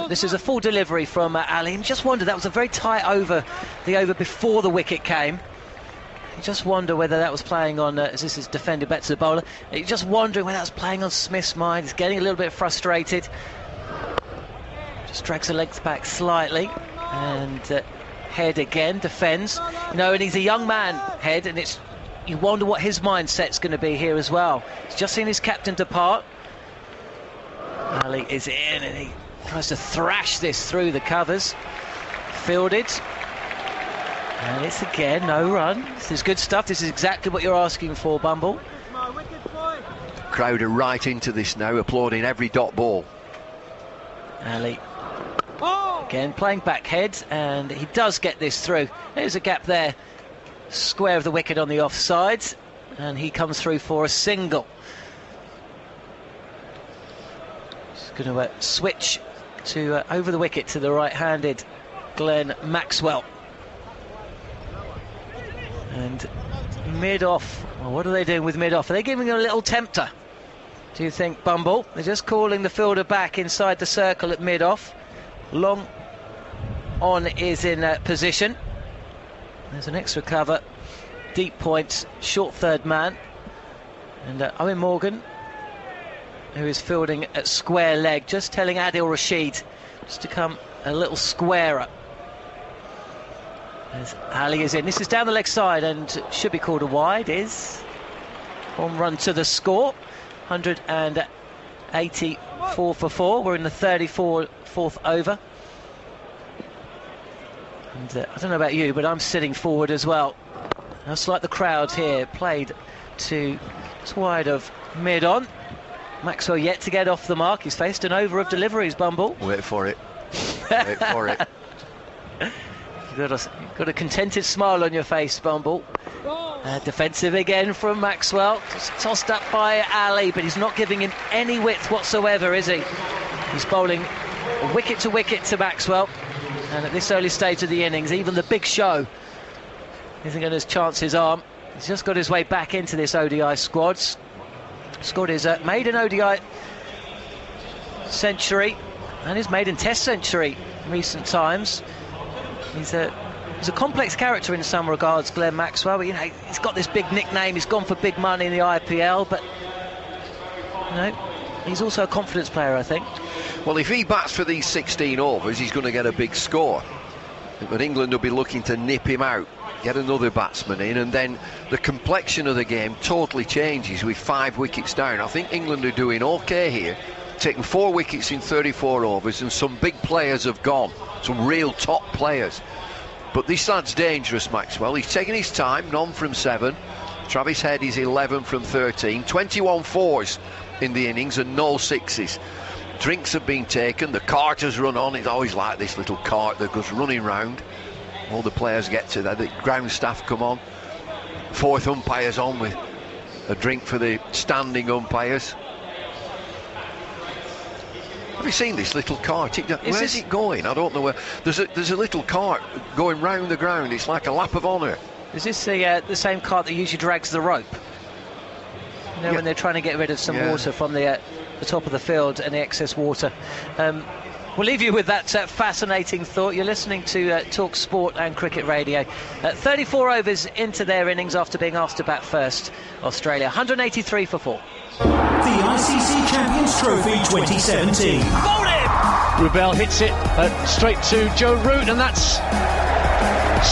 G: This is a full delivery from Ali. And just wondered, that was a very tight over, the over before the wicket came. You just wonder whether that was playing on, as this is defended back to the bowler, you're just wondering whether that was playing on Smith's mind. He's getting a little bit frustrated. Just drags the legs back slightly, and Head again defends. You know, and he's a young man, Head, and you wonder what his mindset's going to be here as well. He's just seen his captain depart. Ali is in, and he tries to thrash this through the covers. Fielded. And it's again no run. This is good stuff. This is exactly what you're asking for, Bumble.
B: Crowd are right into this now, applauding every dot ball.
G: Ali again playing back Head, and he does get this through. There's a gap there, square of the wicket on the offside, and he comes through for a single. Just going to switch to over the wicket to the right-handed Glenn Maxwell. And mid-off, well, what are they doing with mid-off? Are they giving him a little tempter, do you think, Bumble? They're just calling the fielder back inside the circle at mid-off. Long on is in position. There's an extra cover, deep point, short third man. And Eoin Morgan, who is fielding at square leg, just telling Adil Rashid just to come a little squarer. As Ali is in. This is down the leg side and should be called a wide. Is home run to the score. 184 for 4. We're in the 34th over. And I don't know about you, but I'm sitting forward as well. Just like the crowd here, played to just wide of mid-on. Maxwell yet to get off the mark. He's faced an over of deliveries, Bumble.
B: Wait for it. Wait for it.
G: You've got a contented smile on your face, Bumble. Defensive again from Maxwell. Just tossed up by Ali, but he's not giving him any width whatsoever, is he? He's bowling wicket to Maxwell. And at this early stage of the innings, even the big show isn't going to chance his arm. He's just got his way back into this ODI squad. Scored his maiden ODI century and his maiden Test century in recent times. He's a complex character in some regards, Glenn Maxwell. But, you know, he's got this big nickname. He's gone for big money in the IPL, but you know, he's also a confidence player, I think.
B: Well, if he bats for these 16 overs, he's going to get a big score. But England will be looking to nip him out, get another batsman in, and then the complexion of the game totally changes with 5 wickets down. I think England are doing okay here, taking 4 wickets in 34 overs, and some big players have gone, some real top players. But this lad's dangerous, Maxwell. He's taking his time, none from 7. Travis Head is 11 from 13. 21 fours in the innings and no 6s. Drinks have been taken, the cart has run on. It's always like this little cart that goes running round. All the players get to that, the ground staff come on. 4th umpire's on with a drink for the standing umpires. Have you seen this little cart? Where's it going? I don't know where. There's a little cart going round the ground. It's like a lap of honour.
G: Is this the same cart that usually drags the rope? You know, when they're trying to get rid of some water from the top of the field and the excess water. We'll leave you with that fascinating thought. You're listening to Talk Sport and Cricket Radio. 34 overs into their innings after being asked to bat first. Australia 183 for 4.
C: The ICC Champions Trophy 2017.
D: Rubell hits it straight to Joe Root, and that's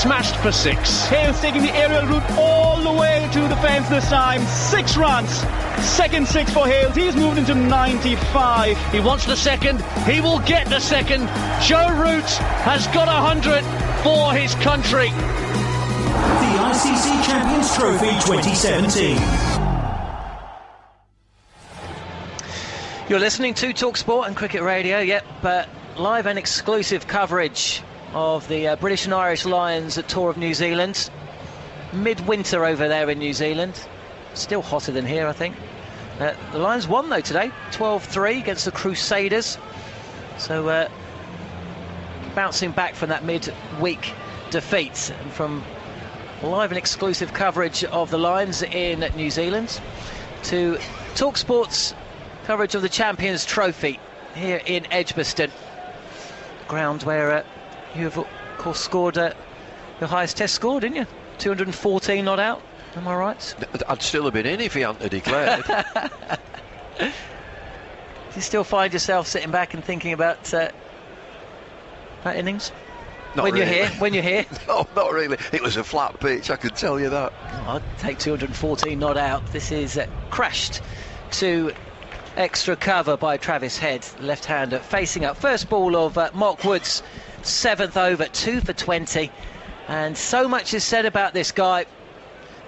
D: smashed for 6.
L: Hales taking the aerial route all the way to the fence this time. 6 runs. Second 6 for Hales. He's moved into 95.
D: He wants the second. He will get the second. Joe Root has got 100 for his country.
C: The ICC Champions Trophy 2017.
G: You're listening to Talk Sport and Cricket Radio. Live and exclusive coverage of the British and Irish Lions at Tour of New Zealand. Midwinter over there in New Zealand. Still hotter than here, I think. The Lions won, though, today. 12-3 against the Crusaders. So, bouncing back from that mid-week defeat and from live and exclusive coverage of the Lions in New Zealand to TalkSport's coverage of the Champions Trophy here in Edgbaston, ground where you have, of course, scored your highest test score, didn't you? 214 not out, am I right?
B: I'd still have been in if he hadn't declared.
G: Do you still find yourself sitting back and thinking about that innings?
B: Not really.
G: When you're here?
B: No, not really. It was a flat pitch, I could tell you that.
G: I'd take 214 not out. This is crashed to extra cover by Travis Head, left-hander, facing up. First ball of Mark Wood's 7th over, 2 for 20. And so much is said about this guy,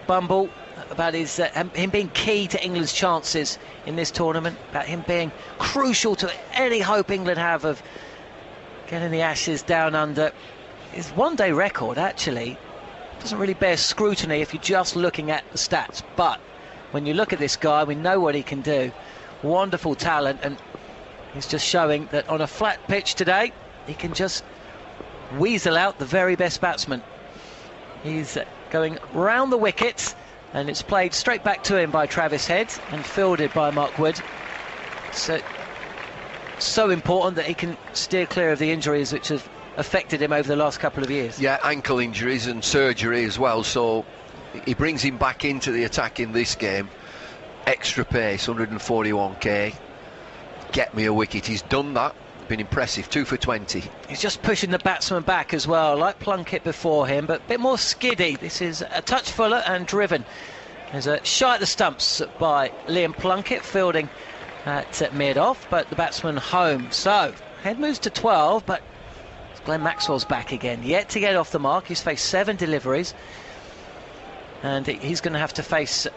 G: Bumble, about his him being key to England's chances in this tournament, about him being crucial to any hope England have of getting the Ashes down under. His one-day record actually doesn't really bear scrutiny if you're just looking at the stats, but when you look at this guy, we know what he can do. Wonderful talent, and he's just showing that on a flat pitch today he can just weasel out the very best batsman. He's going round the wickets, and it's played straight back to him by Travis Head and fielded by Mark Wood. So important that he can steer clear of the injuries which have affected him over the last couple of years.
B: Yeah, ankle injuries and surgery as well, so he brings him back into the attack in this game. Extra pace, 141k, get me a wicket. He's done that, been impressive, 2 for 20.
G: He's just pushing the batsman back as well, like Plunkett before him, but a bit more skiddy. This is a touch fuller and driven. There's a shot at the stumps by Liam Plunkett, fielding at mid-off, but the batsman home. So, Head moves to 12, but Glenn Maxwell's back again, yet to get off the mark. He's faced 7 deliveries, and he's going to have to face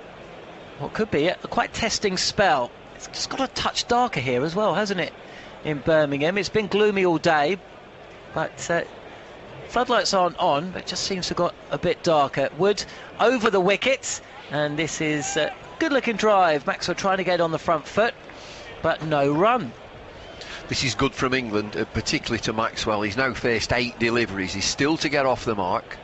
G: what could be a quite testing spell. It's just got a touch darker here as well, hasn't it, in Birmingham? It's been gloomy all day, but floodlights aren't on, but it just seems to have got a bit darker. Wood over the wickets, and this is a good looking drive. Maxwell trying to get on the front foot, but no run.
B: This is good from England, particularly to Maxwell. He's now faced 8 deliveries. He's still to get off the mark,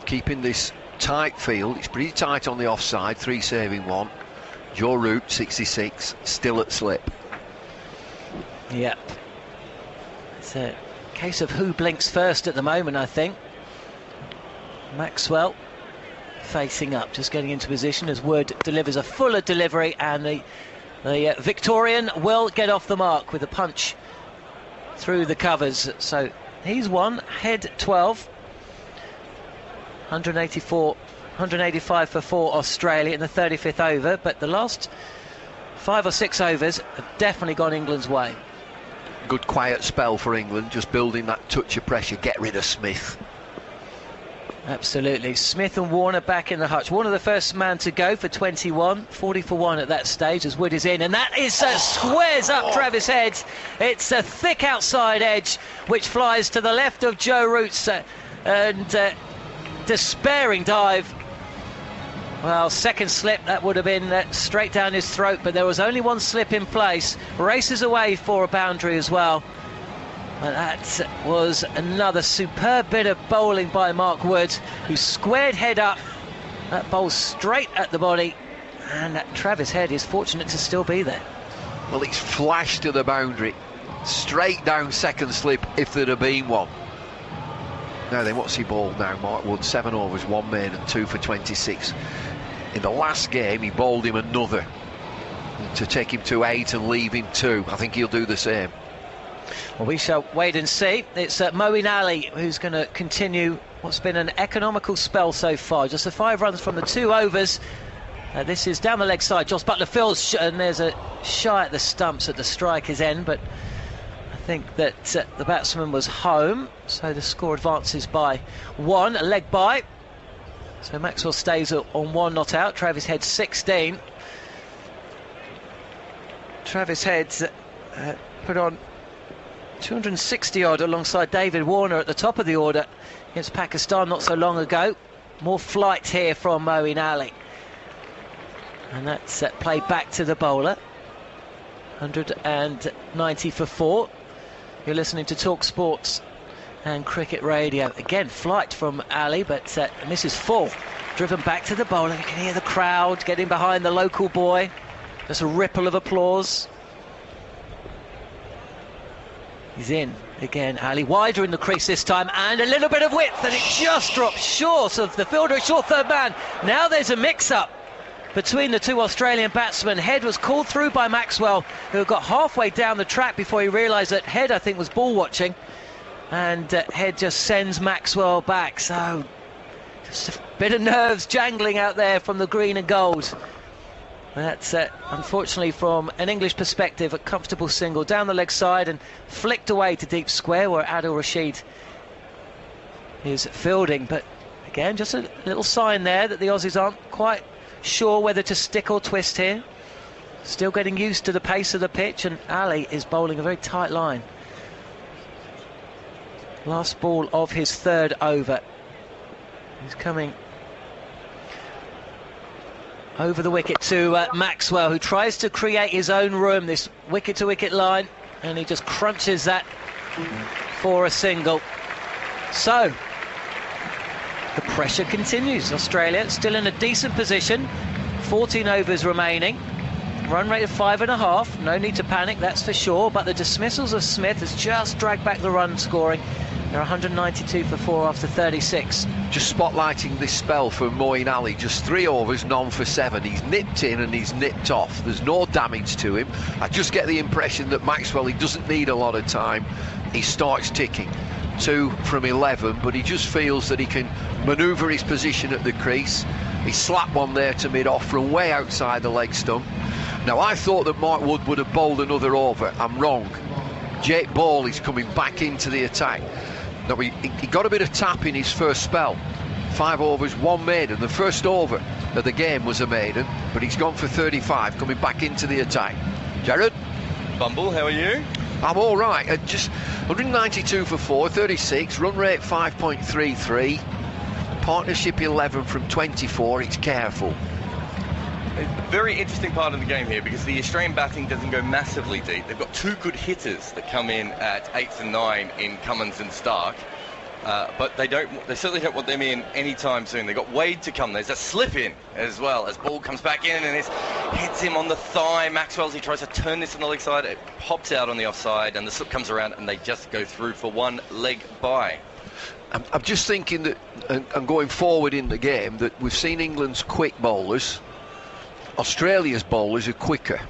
B: keeping this tight field. It's pretty tight on the offside, 3 saving 1. Joe Root, 66, still at slip.
G: Yep. It's a case of who blinks first at the moment, I think. Maxwell facing up, just getting into position as Wood delivers a fuller delivery, and the Victorian will get off the mark with a punch through the covers. So he's won. Head 12, 185 for 4 Australia in the 35th over, but the last 5 or 6 overs have definitely gone England's way.
B: Good quiet spell for England, just building that touch of pressure. Get rid of Smith.
G: Absolutely. Smith and Warner back in the hutch. Warner the first man to go for 21, 40 for 1 at that stage as Wood is in, and that is squares up Travis Head. It's a thick outside edge which flies to the left of Joe Root's and despairing dive. Well, second slip, that would have been straight down his throat, but there was only one slip in place. Races away for a boundary as well. And that was another superb bit of bowling by Mark Wood, who squared Head up. That bowl straight at the body, and Travis Head is fortunate to still be there.
B: Well, it's flashed to the boundary, straight down second slip if there'd have been one. Now then, what's he bowled now, Mark Wood? 7 overs, 1 maiden, 2 for 26. In the last game, he bowled him another to take him to 8 and leave him 2. I think he'll do the same.
G: Well, we shall wait and see. It's Moeen Ali who's going to continue what's been an economical spell so far. Just the 5 runs from the 2 overs. This is down the leg side. Josh Buttler fields, and there's a shy at the stumps at the striker's end, but I think that the batsman was home, so the score advances by 1, a leg by. So Maxwell stays on 1 not out. Travis Head 16. Travis Head's put on 260 odd alongside David Warner at the top of the order against Pakistan not so long ago. More flight here from Moeen Ali, and that's played back to the bowler. 190 for 4. You're listening to TalkSport's and Cricket Radio. Again, flight from Ali, but misses full. Driven back to the bowler. You can hear the crowd getting behind the local boy. Just a ripple of applause. He's in again. Ali wider in the crease this time, and a little bit of width, and it just drops short of the fielder, a short third man. Now there's a mix-up between the two Australian batsmen. Head was called through by Maxwell, who got halfway down the track before he realised that Head, I think, was ball watching, and Head just sends Maxwell back. So just a bit of nerves jangling out there from the green and gold. That's unfortunately, from an English perspective, a comfortable single down the leg side and flicked away to deep square where Adil Rashid is fielding. But again, just a little sign there that the Aussies aren't quite sure whether to stick or twist here. Still getting used to the pace of the pitch, and Ali is bowling a very tight line. Last ball of his third over. He's coming over the wicket to Maxwell, who tries to create his own room, this wicket-to-wicket line, and he just crunches that for a single. So the pressure continues. Australia still in a decent position, 14 overs remaining, run rate of 5.5. No need to panic, that's for sure, but the dismissals of Smith has just dragged back the run scoring. They're 192 for 4 after 36.
B: Just spotlighting this spell for Moeen Ali, just 3 overs, none for 7. He's nipped in and he's nipped off. There's no damage to him. I just get the impression that Maxwell, he doesn't need a lot of time. He starts ticking. 2 from 11, but he just feels that he can manoeuvre his position at the crease. He slapped one there to mid-off from way outside the leg stump. Now, I thought that Mark Wood would have bowled another over. I'm wrong. Jake Ball is coming back into the attack. Now, he got a bit of tap in his first spell. 5 overs, 1 maiden. The first over of the game was a maiden, but he's gone for 35, coming back into the attack. Jared?
M: Bumble, how are you?
B: I'm all right. Just 192 for 4, 36, run rate 5.33, partnership 11 from 24. It's careful.
M: A very interesting part of the game here, because the Australian batting doesn't go massively deep. They've got 2 good hitters that come in at 8th and 9 in Cummins and Starc, but they certainly don't want them in anytime soon. They've got Wade to come. There's a slip in as well as ball comes back in, and it hits him on the thigh. Maxwell, he tries to turn this on the leg side, it pops out on the offside, and the slip comes around, and they just go through for 1 leg bye.
B: I'm just thinking that, and going forward in the game, that we've seen England's quick bowlers. Australia's bowlers are quicker.